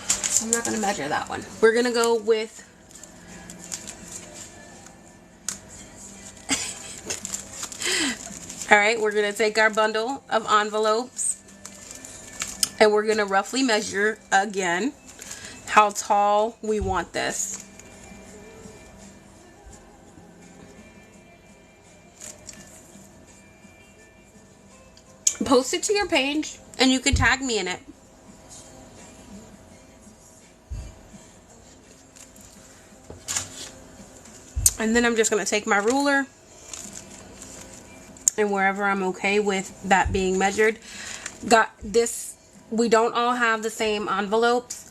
So I'm not gonna measure that one. We're gonna go with all right, we're gonna take our bundle of envelopes and we're gonna roughly measure again how tall we want this. Post it to your page and you can tag me in it. And then I'm just going to take my ruler and wherever I'm okay with that being measured. Got this, we don't all have the same envelopes.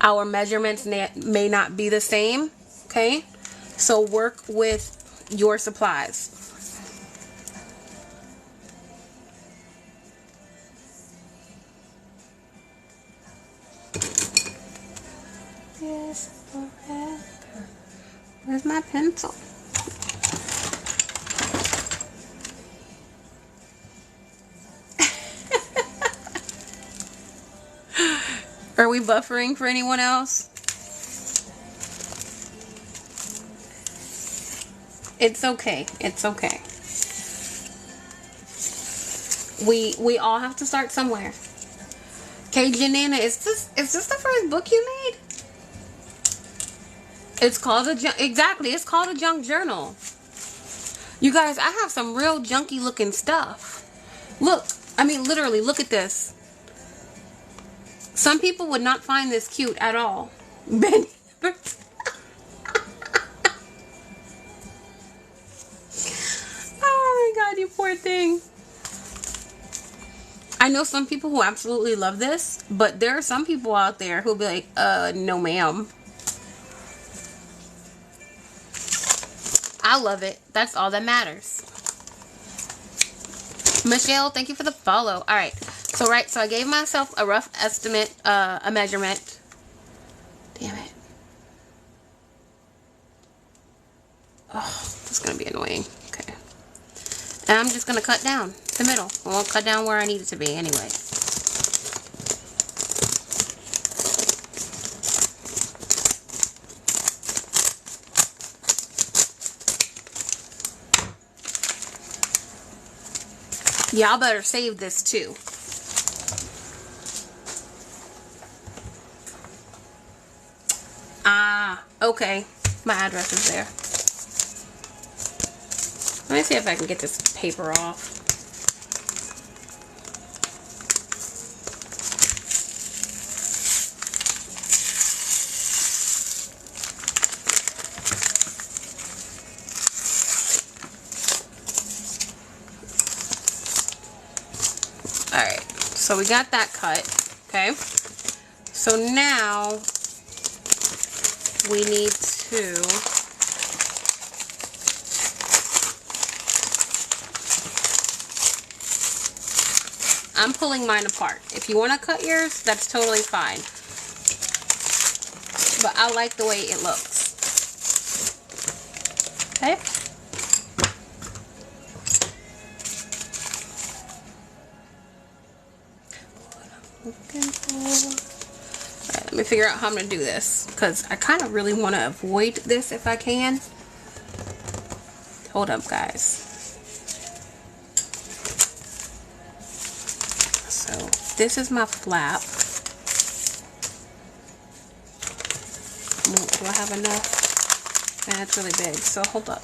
Our measurements may not be the same, okay? So work with your supplies. Yes, forever. Where's my pencil? Are we buffering for anyone else? It's okay. It's okay. We all have to start somewhere. Okay, Janana, is this the first book you made? It's called exactly. It's called a junk journal. You guys, I have some real junky looking stuff. Look, I mean, literally, look at this. Some people would not find this cute at all. Benny. Oh my God, you poor thing. I know some people who absolutely love this, but there are some people out there who'll be like, no ma'am. I love it. That's all that matters. Michelle, thank you for the follow. Alright. So I gave myself a rough estimate, a measurement. Damn it. Oh, that's going to be annoying. Okay. And I'm just going to cut down the middle. I won't cut down where I need it to be anyway. Y'all better save this too. Ah, okay. My address is there. Let me see if I can get this paper off. So we got that cut, okay? So now we need to I'm pulling mine apart. If you want to cut yours, that's totally fine. But I like the way it looks. Okay? Alright, let me figure out how I'm going to do this. Because I kind of really want to avoid this if I can. Hold up, guys. So this is my flap. Do I have enough? Man, it's really big, so hold up.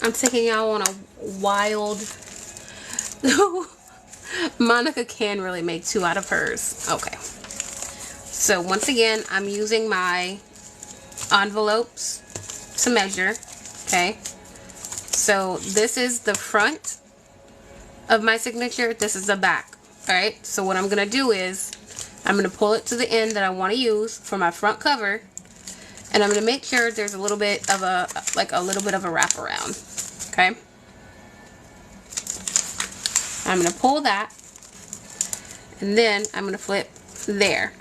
I'm taking y'all on a wild... Monica can really make 2 out of hers. Okay. So once again, I'm using my envelopes to measure. Okay. So this is the front of my signature. This is the back. Alright. So what I'm going to do is I'm going to pull it to the end that I want to use for my front cover. And I'm going to make sure there's a little bit of a wraparound. Okay. I'm going to pull that, and then I'm going to flip there.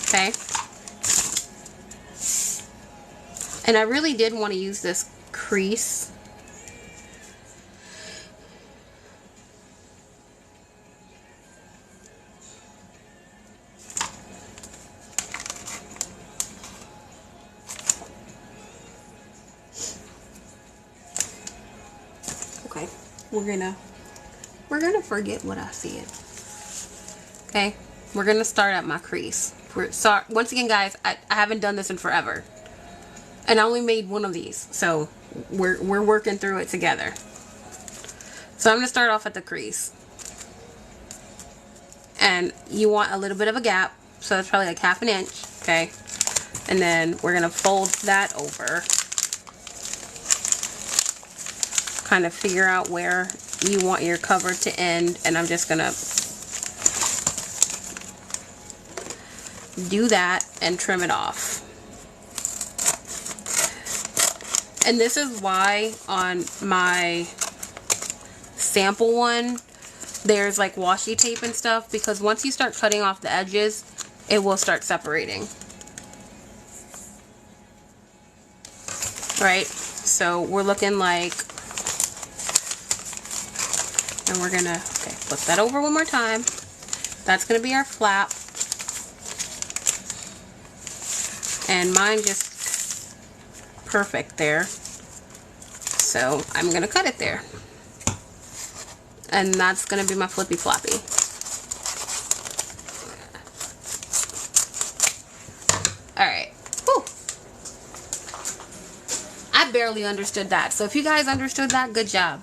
Okay. And I really did want to use this crease. Okay, we're gonna forget what I said. Okay, we're gonna start at my crease. Once again, guys, I haven't done this in forever, and I only made one of these, so we're working through it together. So I'm gonna start off at the crease, and you want a little bit of a gap, so it's probably like 1/2 inch. Okay, and then we're gonna fold that over. Kind of figure out where you want your cover to end, and I'm just gonna do that and trim it off. And this is why on my sample one there's like washi tape and stuff, because once you start cutting off the edges, it will start separating. Right? So we're looking like, and we're gonna, okay, flip that over one more time. That's gonna be our flap. And mine just perfect there. So I'm gonna cut it there. And that's gonna be my flippy floppy. Alright. Whew. I barely understood that. So if you guys understood that, good job.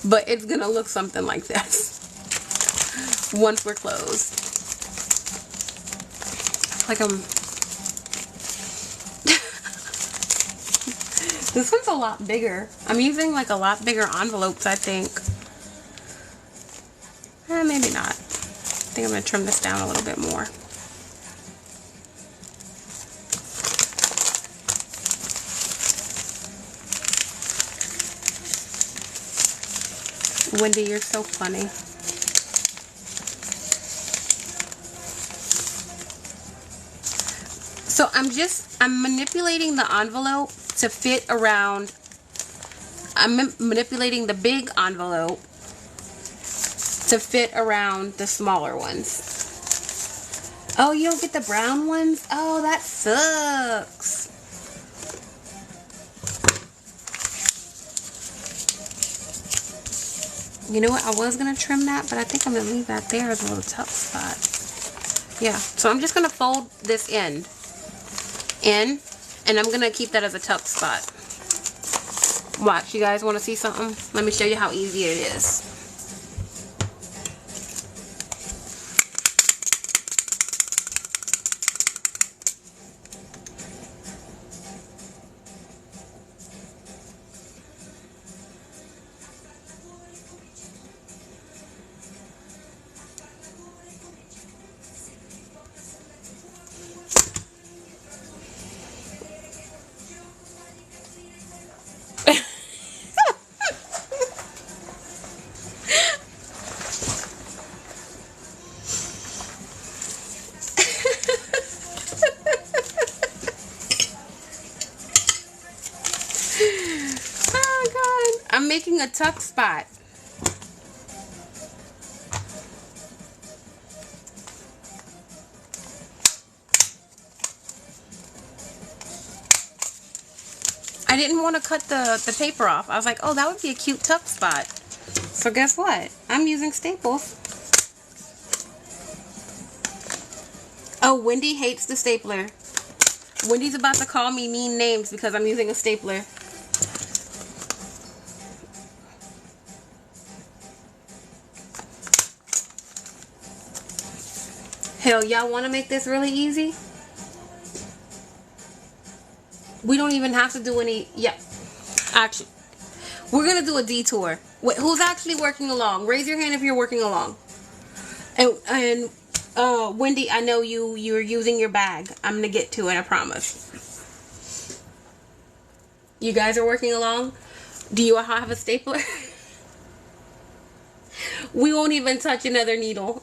But it's gonna look something like this once we're closed. Like this one's a lot bigger. I'm using like a lot bigger envelopes, I think. Maybe not. I think I'm gonna trim this down a little bit more. Wendy, you're so funny. So I'm manipulating the envelope to fit around, I'm manipulating the big envelope to fit around the smaller ones. Oh, you don't get the brown ones? Oh, that sucks. You know what? I was going to trim that, but I think I'm going to leave that there as a little tuck spot. Yeah, so I'm just going to fold this end in, and I'm going to keep that as a tuck spot. Watch, you guys want to see something? Let me show you how easy it is. I'm making a tuck spot. I didn't want to cut the paper off. I was like, oh, that would be a cute tuck spot. So guess what? I'm using staples. Oh, Wendy hates the stapler. Wendy's about to call me mean names because I'm using a stapler. Hell, y'all want to make this really easy? We don't even have to do any... Yeah. Actually, we're going to do a detour. Wait, who's actually working along? Raise your hand if you're working along. And Wendy, I know you're using your bag. I'm going to get to it, I promise. You guys are working along? Do you have a stapler? We won't even touch another needle.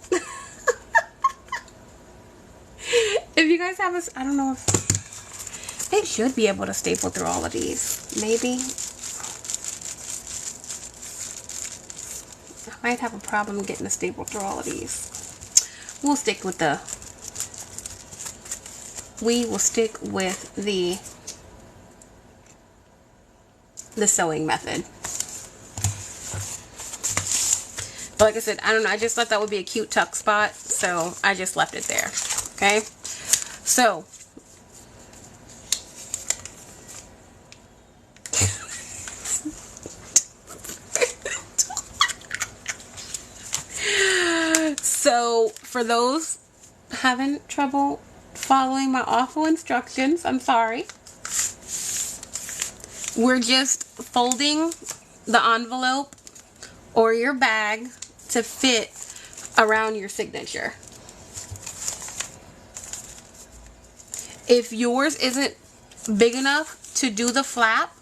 If you guys have a... I don't know if... They should be able to staple through all of these. Maybe. I might have a problem getting a staple through all of these. We'll stick with the... We will stick with the sewing method. But like I said, I don't know. I just thought that would be a cute tuck spot. So I just left it there. Okay. So... So, for those having trouble following my awful instructions, I'm sorry. We're just folding the envelope or your bag to fit around your signature. If yours isn't big enough to do the flap,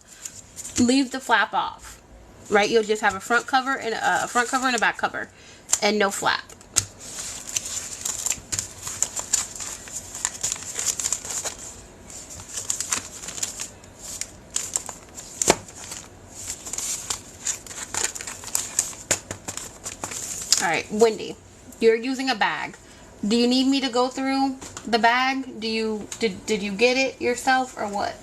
leave the flap off. Right? You'll just have a front cover and a back cover and no flap. Alright, Wendy, you're using a bag. Do you need me to go through the bag? Did you get it yourself or what?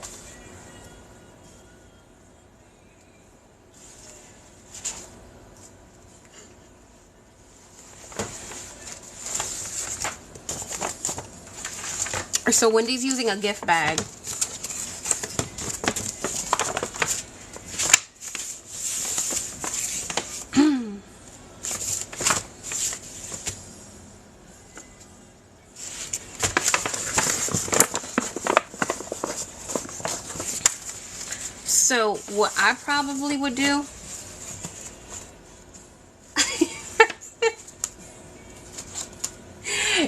So Wendy's using a gift bag. So what I probably would do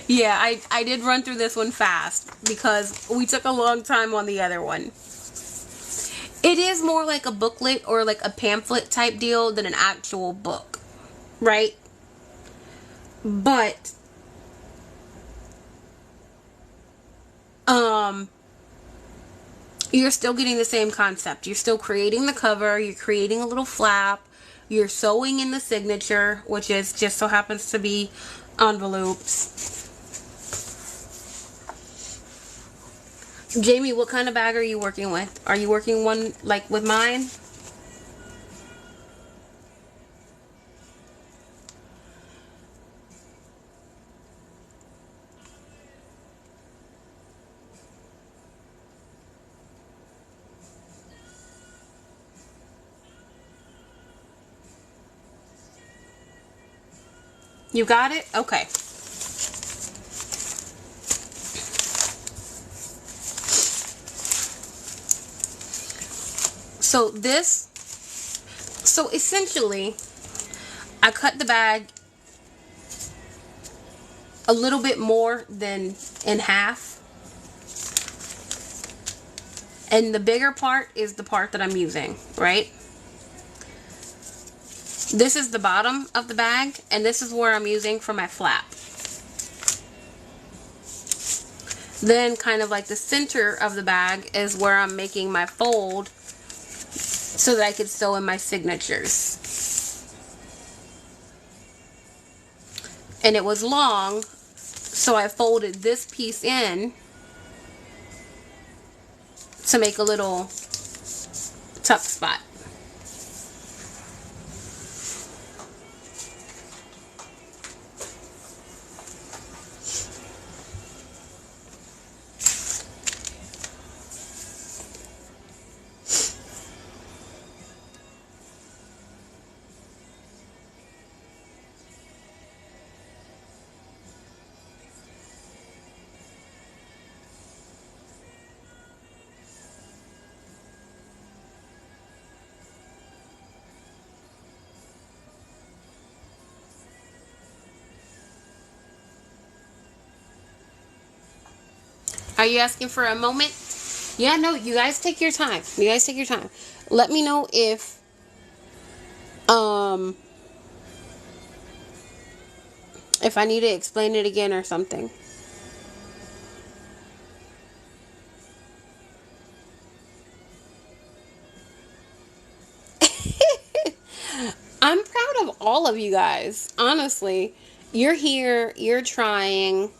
yeah, I did run through this one fast because we took a long time on the other one. It is more like a booklet or like a pamphlet type deal than an actual book, right? But you're still getting the same concept. You're still creating the cover, you're creating a little flap, you're sewing in the signature, which is just so happens to be envelopes. Jamie, what kind of bag are you working with? Are you working one like with mine? You got it? Okay. So essentially, I cut the bag a little bit more than in half. And the bigger part is the part that I'm using, right? This is the bottom of the bag, and this is where I'm using for my flap. Then kind of like the center of the bag is where I'm making my fold so that I could sew in my signatures. And it was long, so I folded this piece in to make a little tuck spot. Are you asking for a moment? Yeah, no, you guys take your time. You guys take your time. Let me know if I need to explain it again or something. I'm proud of all of you guys. Honestly, you're here, you're trying.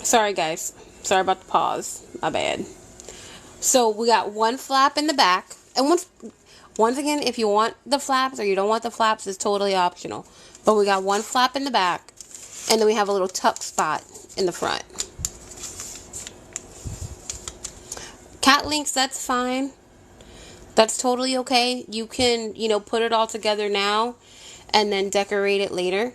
Sorry guys. Sorry about the pause. My bad. So we got one flap in the back. And once again, if you want the flaps or you don't want the flaps, it's totally optional. But we got one flap in the back. And then we have a little tuck spot in the front. Cat links, that's fine. That's totally okay. You can, put it all together now and then decorate it later.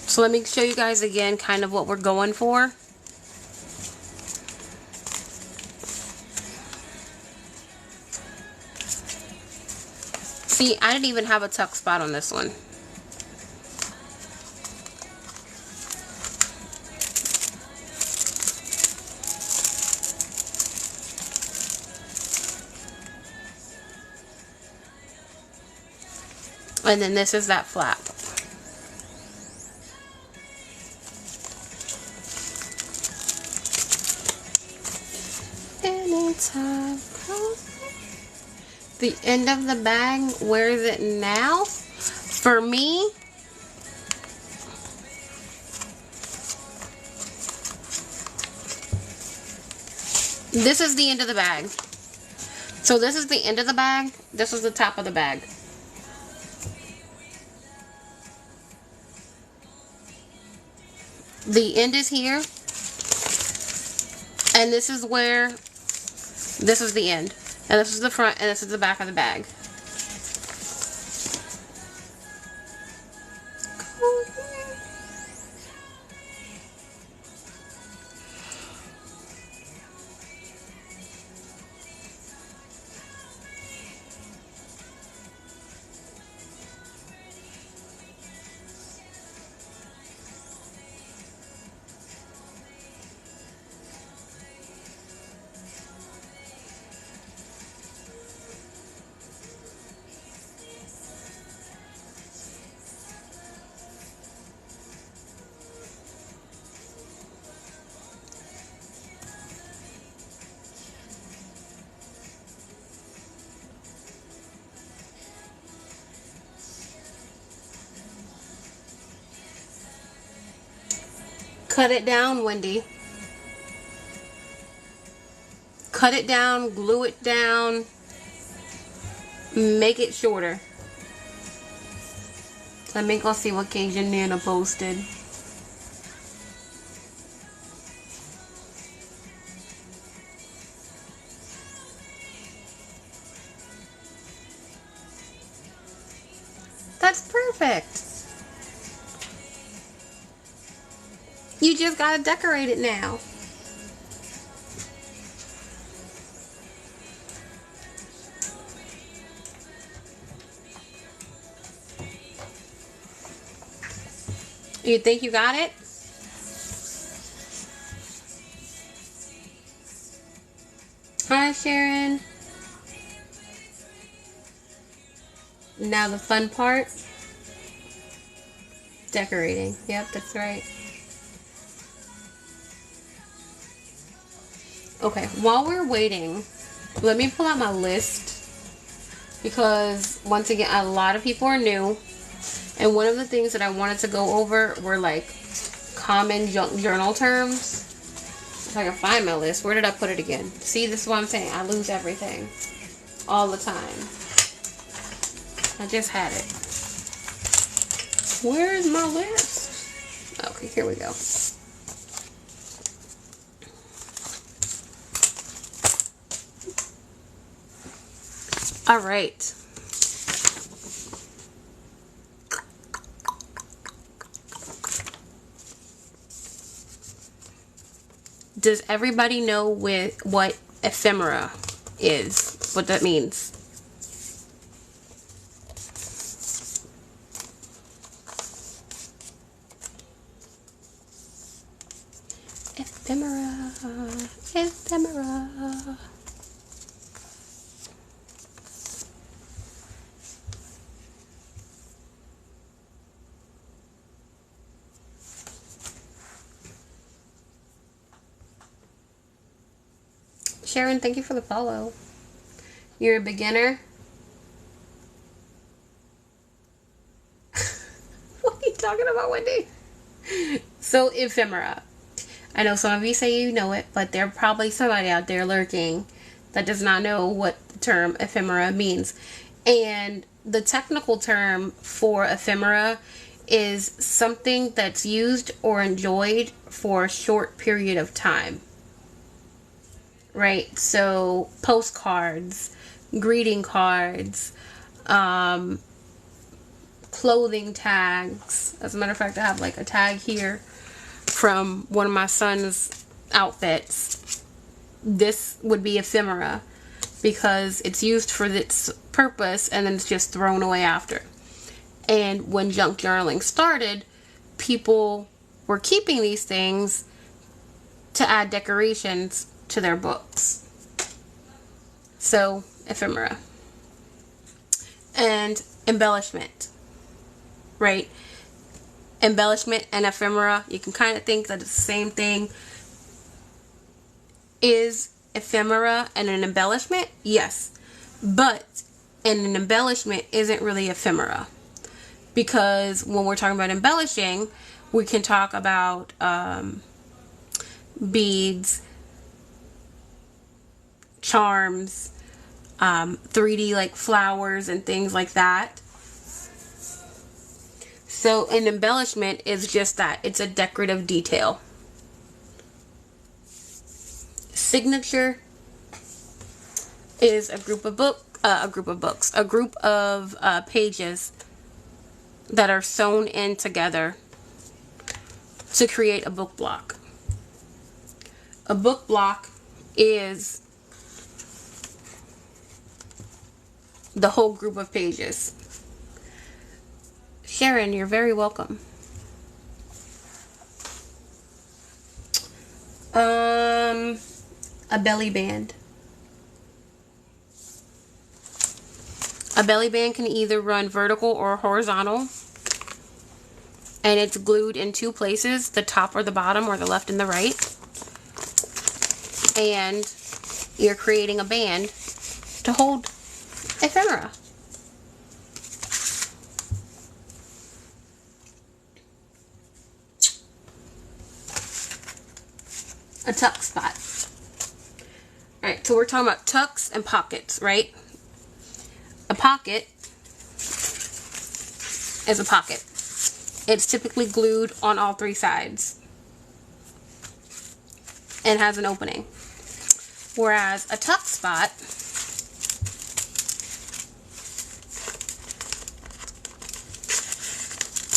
So let me show you guys again kind of what we're going for. See, I didn't even have a tuck spot on this one. And then this is that flap. Anytime. The end of the bag, where is it now? For me, this is the end of the bag. So this is the end of the bag. This is the top of the bag. The end is here. And this is where, this is the end. And this is the front, and this is the back of the bag. Cut it down, Wendy. Cut it down, glue it down, make it shorter. Let me go see what Cajun Nana posted. That's perfect. You just gotta decorate it now. You think you got it? Hi, Sharon. Now the fun part. Decorating. Yep, that's right. Okay, while we're waiting, let me pull out my list, because once again, a lot of people are new, and one of the things that I wanted to go over were like common junk journal terms. If I can find my list, where did I put it again? See, this is what I'm saying. I lose everything all the time. I just had it. Where is my list? Okay, here we go. All right. Does everybody know what ephemera is? What that means? Ephemera, ephemera. Sharon, thank you for the follow. You're a beginner? What are you talking about, Wendy? So, ephemera. I know some of you say you know it, but there's probably somebody out there lurking that does not know what the term ephemera means. And the technical term for ephemera is something that's used or enjoyed for a short period of time. Right? So, postcards, greeting cards, clothing tags. As a matter of fact, I have like a tag here from one of my son's outfits. This would be ephemera because it's used for its purpose and then it's just thrown away after. And when junk journaling started, people were keeping these things to add decorations to their books. So, ephemera. And embellishment. Right? Embellishment and ephemera, you can kind of think that it's the same thing. Is ephemera and an embellishment? Yes. But an embellishment isn't really ephemera. Because when we're talking about embellishing, we can talk about beads, charms, 3D like flowers and things like that. So an embellishment is just that. It's a decorative detail. Signature is a group of pages that are sewn in together to create a book block. A book block is the whole group of pages. Sharon, you're very welcome. A belly band. A belly band can either run vertical or horizontal. And it's glued in two places, the top or the bottom, or the left and the right. And you're creating a band to hold ephemera. a tuck spot. Alright, so we're talking about tucks and pockets, right? A pocket is a pocket. It's typically glued on all three sides and has an opening. Whereas a tuck spot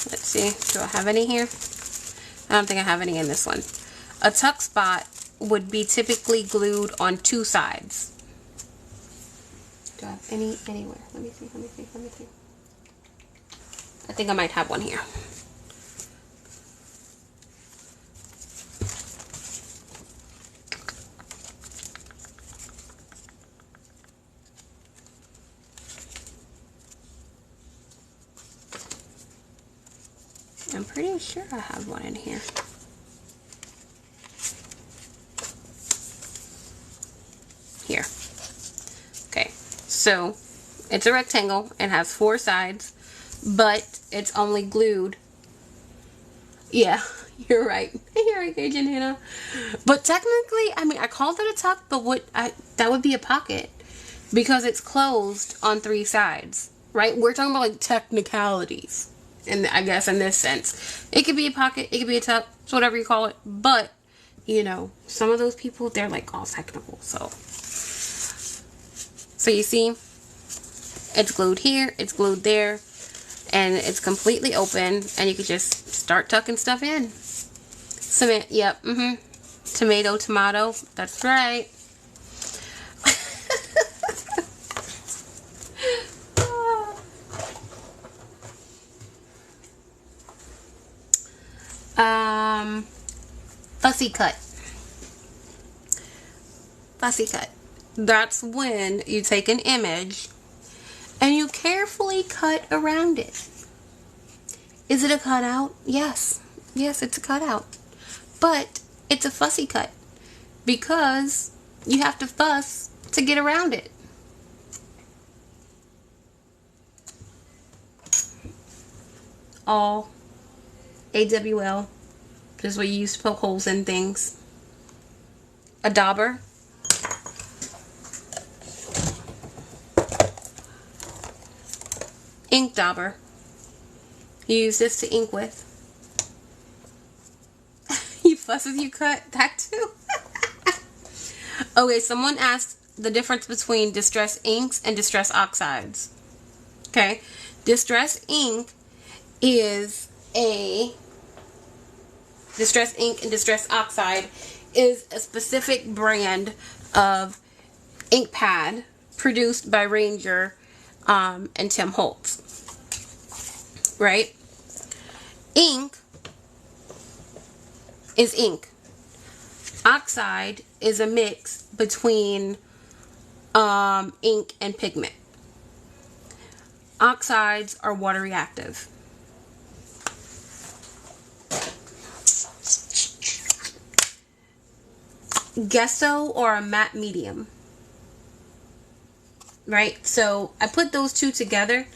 let's see, do I have any here? I don't think I have any in this one. A tuck spot would be typically glued on two sides. Do I have any anywhere? Let me see. I think I might have one here. I'm pretty sure I have one in here. Here. Okay, so it's a rectangle and has four sides, but it's only glued. Yeah, you're right. You're right, Cajun Hannah. But technically, I mean, I called it a tuck, but that would be a pocket because it's closed on three sides, right? We're talking about like technicalities. And I guess in this sense, it could be a pocket, it could be a tuck, it's whatever you call it. But, you know, some of those people, they're like all technical. So you see, it's glued here, it's glued there, and it's completely open. And you can just start tucking stuff in. Cement, yep, Tomato, tomato, that's right. Fussy cut. Fussy cut. That's when you take an image and you carefully cut around it. Is it a cutout? Yes. Yes, it's a cutout. But it's a fussy cut because you have to fuss to get around it. All AWL. This is what you use to poke holes in things. A dauber. Ink dauber. You use this to ink with. You fuss as you cut. That too. Okay, someone asked the difference between distress inks and distress oxides. Okay. Distress ink and distress oxide is a specific brand of ink pad produced by Ranger and Tim Holtz. Right? Ink is ink. Oxide is a mix between ink and pigment. Oxides are water reactive. Gesso or a matte medium. Right? So I put those two together.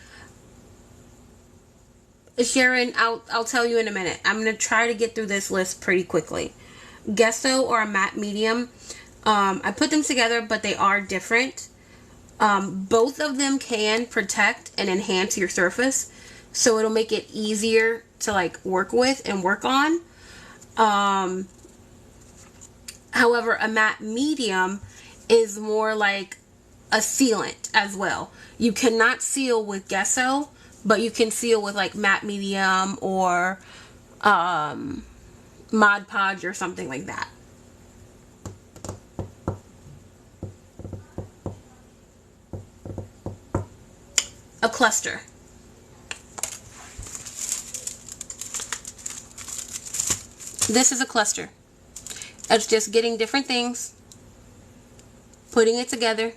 Sharon, I'll tell you in a minute. I'm going to try to get through this list pretty quickly. Gesso or a matte medium. I put them together, but they are different. Both of them can protect and enhance your surface. So it'll make it easier to like work with and work on. However, a matte medium is more like a sealant as well. You cannot seal with gesso, but you can seal with like matte medium or Mod Podge or something like that. A cluster. This is a cluster. It's just getting different things, putting it together,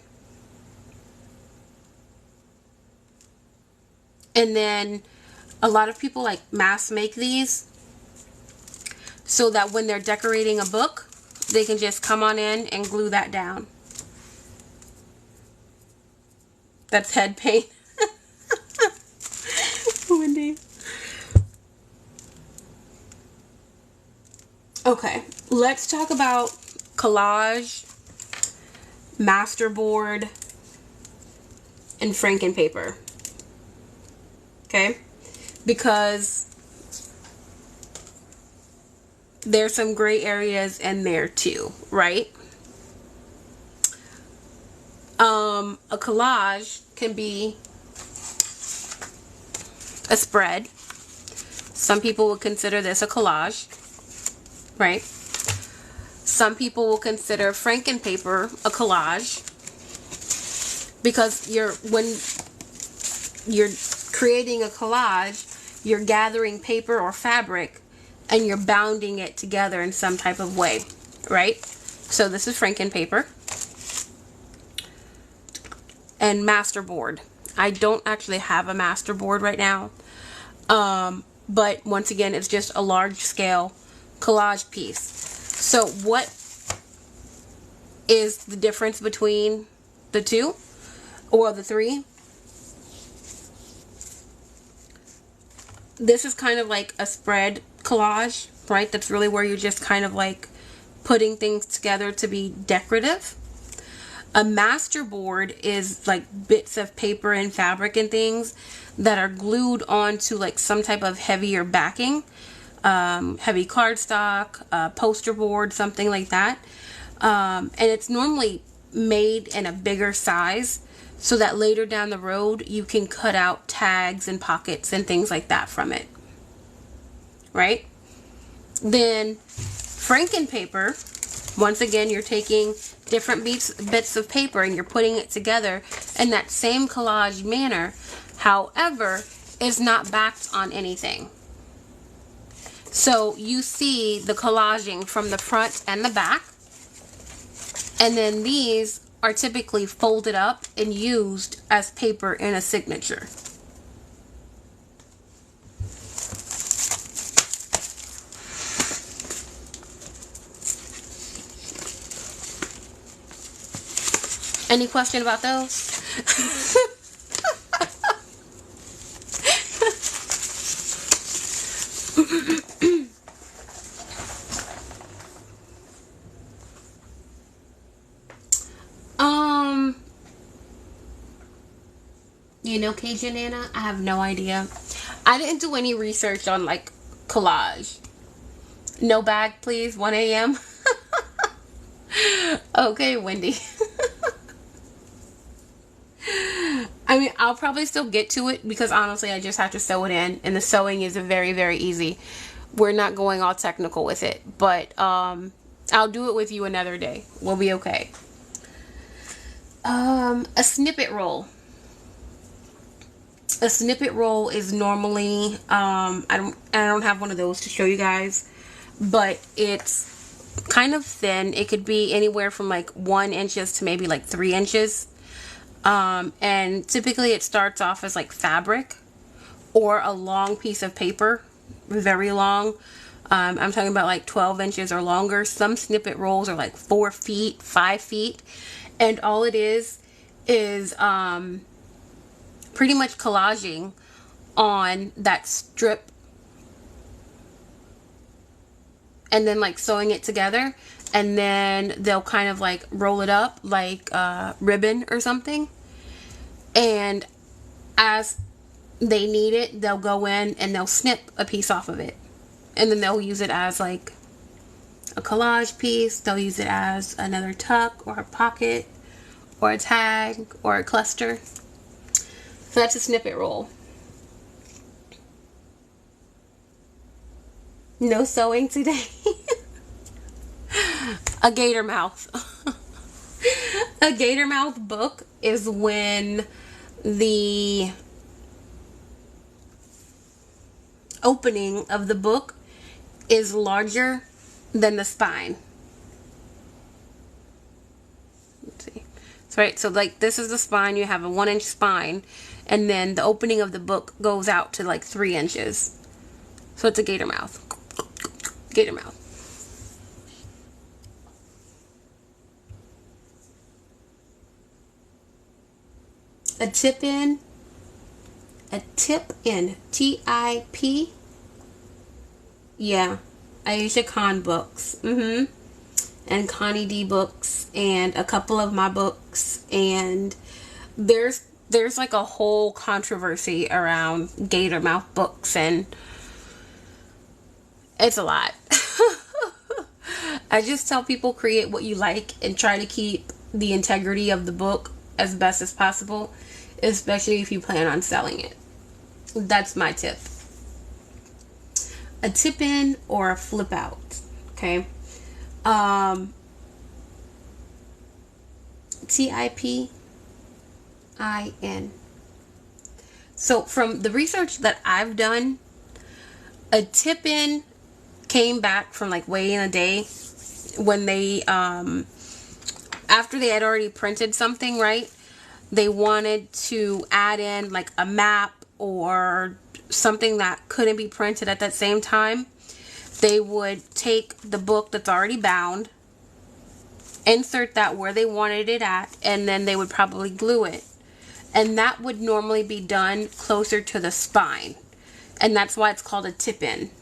and then a lot of people like mass make these so that when they're decorating a book, they can just come on in and glue that down. That's head paint. Wendy. Okay, let's talk about collage, masterboard, and frankenpaper. Okay? Because there's some gray areas in there too, right? A collage can be a spread. Some people would consider this a collage, right? Some people will consider frankenpaper a collage because when you're creating a collage, you're gathering paper or fabric and you're bounding it together in some type of way, right? So this is frankenpaper. And masterboard. I don't actually have a masterboard right now. But once again, it's just a large scale collage piece. So what is the difference between the two or the three? This is kind of like a spread collage, right? That's really where you're just kind of like putting things together to be decorative. A masterboard is like bits of paper and fabric and things that are glued onto like some type of heavier backing, heavy cardstock, poster board, something like that. And it's normally made in a bigger size so that later down the road you can cut out tags and pockets and things like that from it. Right? Then frankenpaper, once again, you're taking different bits of paper and you're putting it together in that same collage manner. However, it's not backed on anything. So you see the collaging from the front and the back. And then these are typically folded up and used as paper in a signature. Any question about those? You know, Cajun Anna, I have no idea. I didn't do any research on like collage. No bag, please. 1 a.m. Okay, Wendy. I mean, I'll probably still get to it because honestly, I just have to sew it in, and the sewing is very, very easy. We're not going all technical with it, but I'll do it with you another day. We'll be okay. A snippet roll. A snippet roll is normally I don't have one of those to show you guys, but it's kind of thin. It could be anywhere from like 1 inches to maybe like 3 inches. And typically it starts off as like fabric or a long piece of paper, very long. I'm talking about like 12 inches or longer. Some snippet rolls are like 4 feet, 5 feet. And all it is pretty much collaging on that strip and then like sewing it together. And then they'll kind of like roll it up like ribbon or something. And as they need it, they'll go in and they'll snip a piece off of it. And then they'll use it as like a collage piece. They'll use it as another tuck or a pocket or a tag or a cluster. So that's a snippet roll. No sewing today. A gator mouth. A gator mouth book is when the opening of the book is larger than the spine. Let's see. So, right, so like this is the spine. You have a 1 inch spine, and then the opening of the book goes out to like 3 inches. So it's a gator mouth. Gator mouth. A tip in. A tip in. TIP. Yeah. Aisha Khan books. And Connie D books, and a couple of my books, and there's like a whole controversy around gator mouth books, and it's a lot. I just tell people create what you like and try to keep the integrity of the book as best as possible, especially if you plan on selling it. That's my tip. A tip in or a flip out. Okay. TIPIN. So from the research that I've done, a tip in came back from like way in the day when they after they had already printed something, right? They wanted to add in like a map or something that couldn't be printed at that same time. They would take the book that's already bound, insert that where they wanted it at, and then they would probably glue it. And that would normally be done closer to the spine. And that's why it's called a tip-in.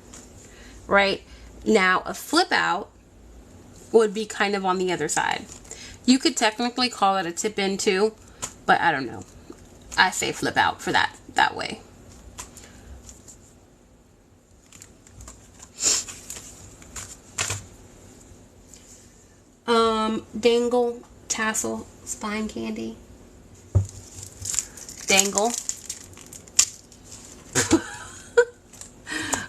Right? Now, a flip-out would be kind of on the other side. You could technically call it a tip-in too, but I don't know. I say flip-out for that way. Dangle, tassel, spine candy. Dangle.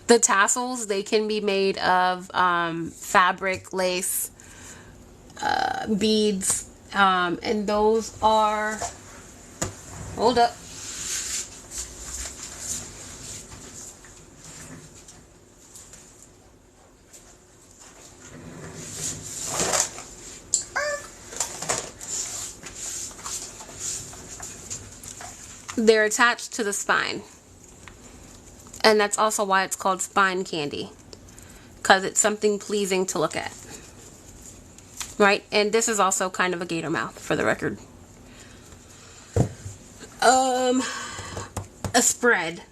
The tassels, they can be made of fabric, lace, beads, and those are, hold up. They're attached to the spine. And that's also why it's called spine candy. Because it's something pleasing to look at. Right? And this is also kind of a gator mouth, for the record. A spread.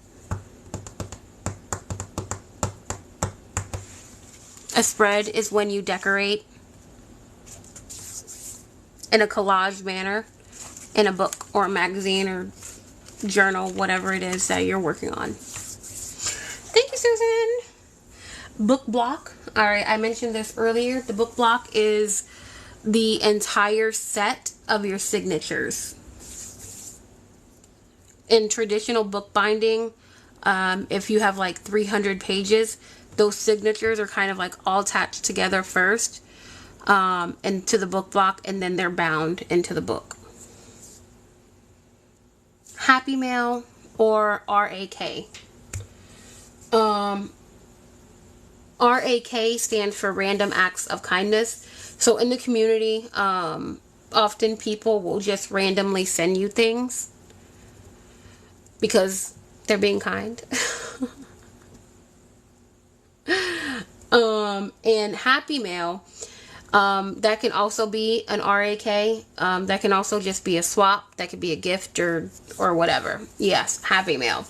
A spread is when you decorate in a collage manner in a book or a magazine or journal, whatever it is that you're working on. Thank you, Susan. Book block. Alright, I mentioned this earlier. The book block is the entire set of your signatures. In traditional bookbinding, if you have like 300 pages, those signatures are kind of like all attached together first into the book block, and then they're bound into the book. Happy Mail or RAK. RAK stands for Random Acts of Kindness. So in the community, often people will just randomly send you things because they're being kind. And Happy Mail, that can also be an RAK. That can also just be a swap. That could be a gift or whatever. Yes, Happy Mail.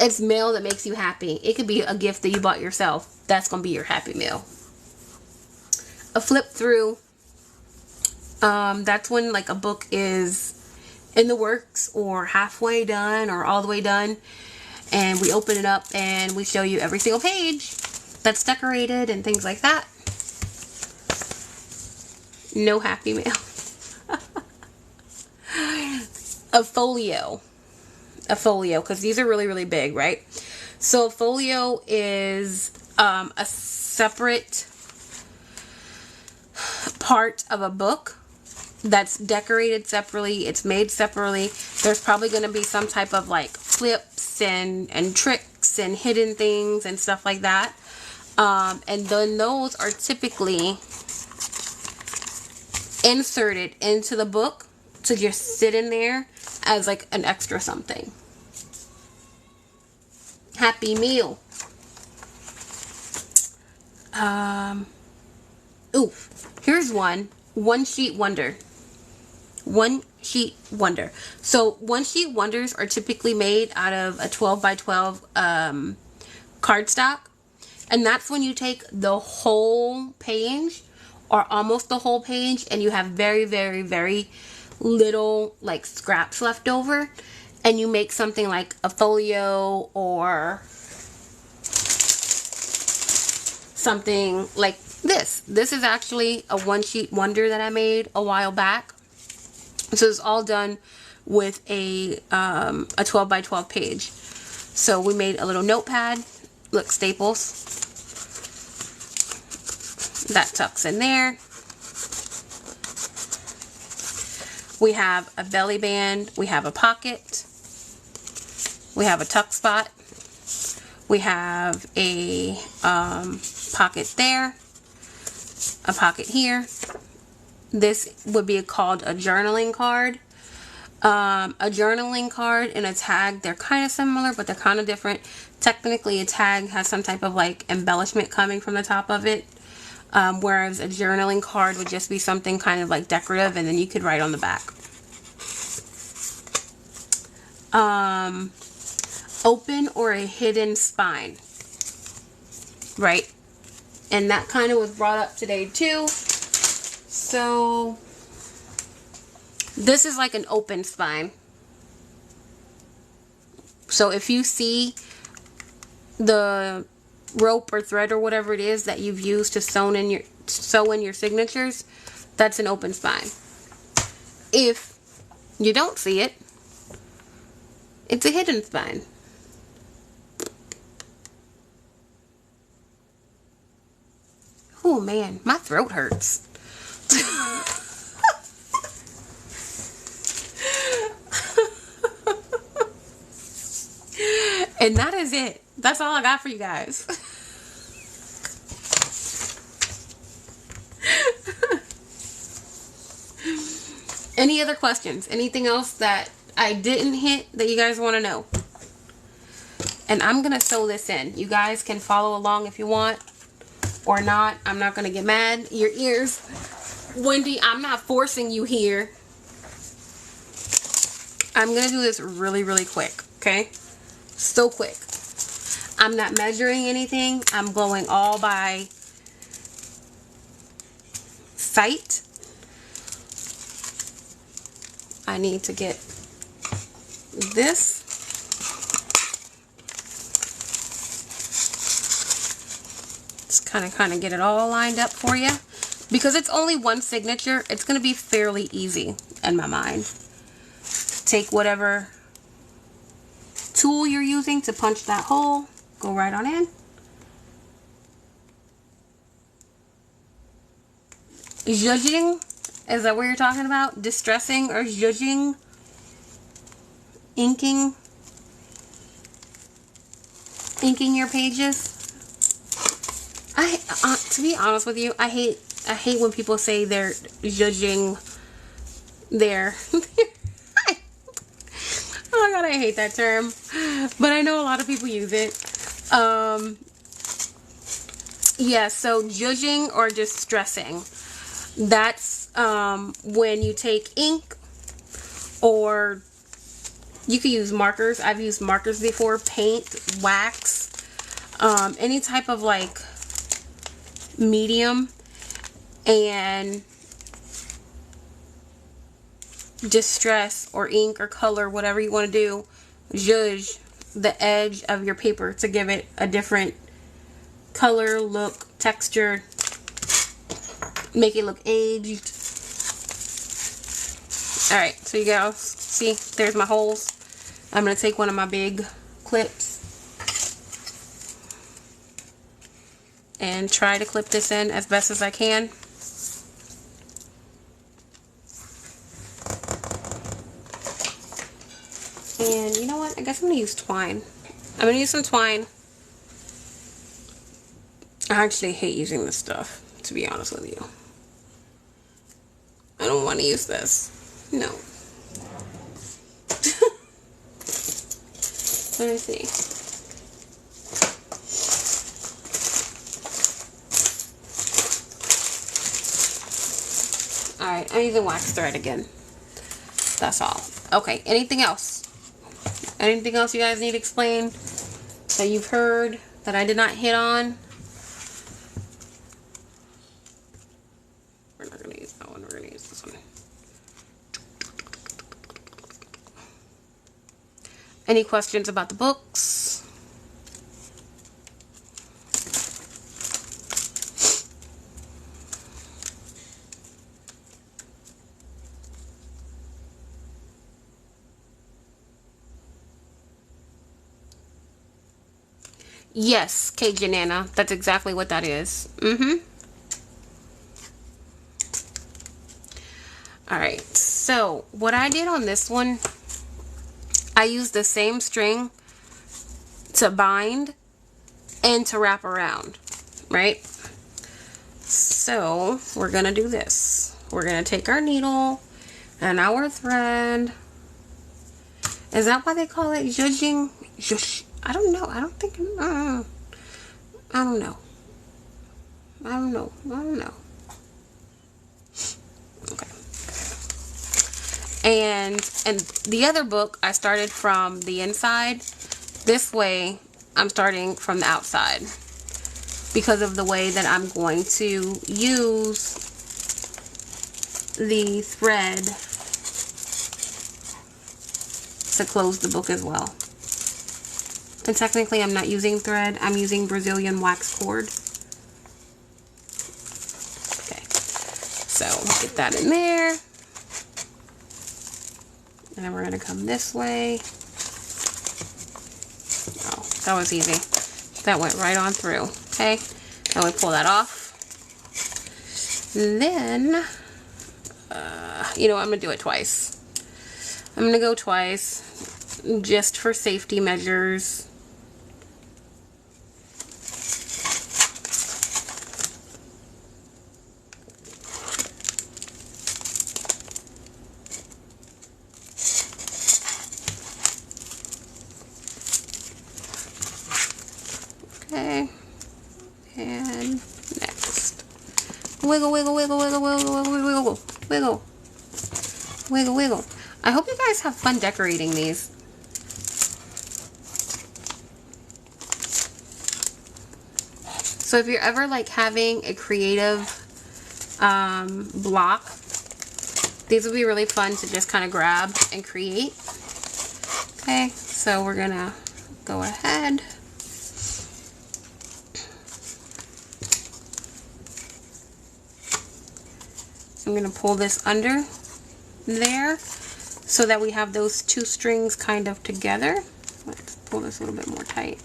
It's mail that makes you happy. It could be a gift that you bought yourself. That's going to be your Happy Mail. A flip through. That's when like a book is in the works or halfway done or all the way done. And we open it up and we show you every single page that's decorated and things like that. No Happy Mail. A folio. A folio, because these are really, really big, right? So a folio is a separate part of a book that's decorated separately. It's made separately. There's probably going to be some type of like flips and tricks and hidden things and stuff like that. And then those are typically inserted into the book to just sit in there as like an extra something. Happy Meal. Ooh, here's one. One Sheet Wonder. One Sheet Wonder. So One Sheet Wonders are typically made out of a 12 by 12 cardstock. And that's when you take the whole page or almost the whole page and you have very, very, very little like scraps left over, and you make something like a folio or something like this. This is actually a one sheet wonder that I made a while back. So it's all done with a 12 by 12 page. So we made a little notepad. Look, staples. That tucks in there. We have a belly band. We have a pocket. We have a tuck spot. We have a pocket there. A pocket here. This would be called a journaling card. A journaling card and a tag, they're kind of similar, but they're kind of different. Technically, a tag has some type of like embellishment coming from the top of it. Whereas a journaling card would just be something kind of like decorative, and then you could write on the back. Open or a hidden spine. Right? And that kind of was brought up today too. So this is like an open spine. So if you see the rope or thread or whatever it is that you've used to sew in your signatures, that's an open spine. If you don't see it, it's a hidden spine. Oh man, my throat hurts. And that is it. That's all I got for you guys. Any other questions? Anything else that I didn't hit that you guys want to know? And I'm going to sew this in. You guys can follow along if you want or not. I'm not going to get mad. Your ears. Wendy, I'm not forcing you here. I'm going to do this really, really quick. Okay? So quick. I'm not measuring anything. I'm going all by sight. I need to get this. Just kind of get it all lined up for you. Because it's only one signature, it's going to be fairly easy in my mind. Take whatever tool you're using to punch that hole. Go right on in. Zhuzhing, is that what you're talking about? Distressing or zhuzhing? Inking your pages. To be honest with you, I hate when people say they're zhuzhing their oh my god, I hate that term, but I know a lot of people use it. Yeah, so zhuzhing or distressing, that's when you take ink, or you could use markers. I've used markers before, paint, wax, any type of like medium, and distress or ink or color, whatever you want to do, zhuzh the edge of your paper to give it a different color, look, texture, make it look aged. Alright, so you guys see, there's my holes. I'm going to take one of my big clips and try to clip this in as best as I can. And you know what? I guess I'm going to use twine. I'm going to use some twine. I actually hate using this stuff, to be honest with you. I don't want to use this. No. Let me see. Alright, I'm using wax thread again. That's all. Okay, anything else? Anything else you guys need explained that you've heard that I did not hit on? use this one. Any questions about the books? Yes, Cajun Nana. That's exactly what that is. Alright, so what I did on this one, I used the same string to bind and to wrap around, right? So we're gonna do this. We're gonna take our needle and our thread. Is that why they call it zhuzhing? Zhush. I don't know. I don't think. I don't know. I don't know. I don't know. Okay. And the other book, I started from the inside. This way, I'm starting from the outside because of the way that I'm going to use the thread to close the book as well. And technically I'm not using thread, I'm using Brazilian wax cord. Okay, so get that in there. And then we're going to come this way. Oh, that was easy. That went right on through. Okay, now we pull that off. And then, you know, I'm going to do it twice. I'm going to go twice, just for safety measures. Okay, and next. Wiggle, wiggle, wiggle, wiggle, wiggle, wiggle, wiggle, wiggle, wiggle, wiggle. I hope you guys have fun decorating these. So if you're ever like having a creative block, these would be really fun to just kind of grab and create. Okay, so we're gonna go ahead. I'm gonna pull this under there so that we have those two strings kind of together. Let's pull this a little bit more tight.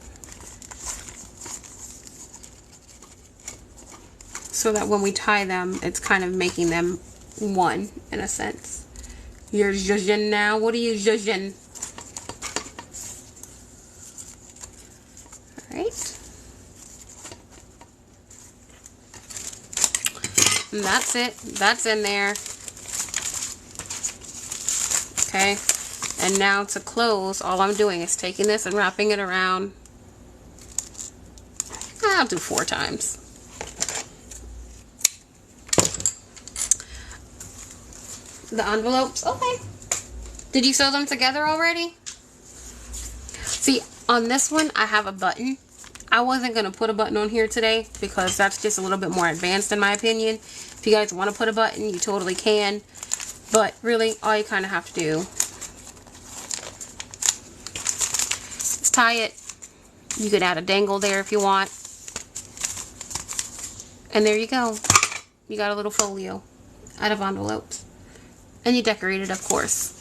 So that when we tie them, it's kind of making them one in a sense. You're zhuzhin now. What are you zhuzhin? Alright. And that's it. That's in there. Okay. And now to close, all I'm doing is taking this and wrapping it around. I'll do 4 times. The envelopes, okay. Did you sew them together already? See, on this one, I have a button. I wasn't going to put a button on here today because that's just a little bit more advanced in my opinion. If you guys want to put a button, you totally can. But really, all you kind of have to do is tie it. You could add a dangle there if you want. And there you go. You got a little folio out of envelopes. And you decorate it, of course.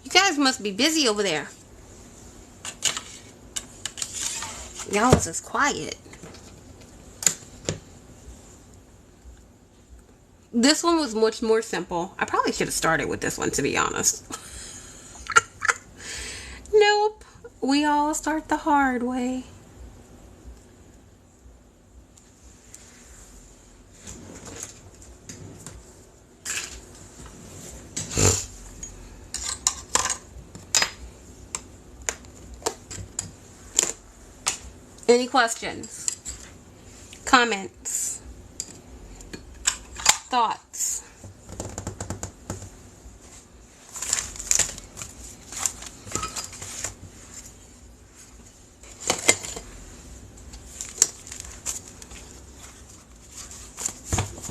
You guys must be busy over there. Y'all was just quiet. This one was much more simple. I probably should have started with this one, to be honest. Nope. We all start the hard way. Any questions? Comments? Thoughts?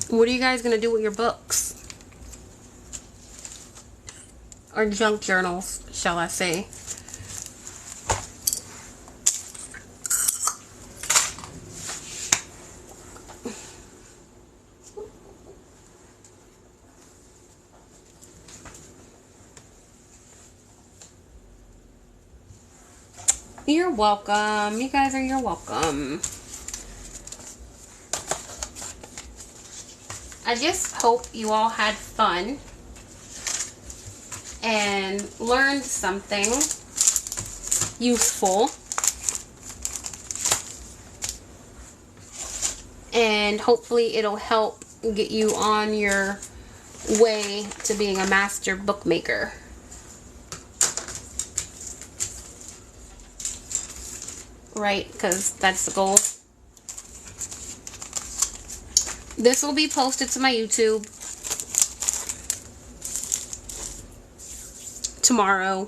What are you guys going to do with your books? Or junk journals, shall I say. You're welcome. You guys you're welcome. I just hope you all had fun and learned something useful. And hopefully it'll help get you on your way to being a master bookmaker. Right, because that's the goal. This will be posted to my YouTube tomorrow.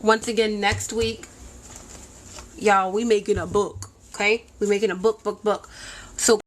Once again, next week, y'all, we making a book, okay? We making a book.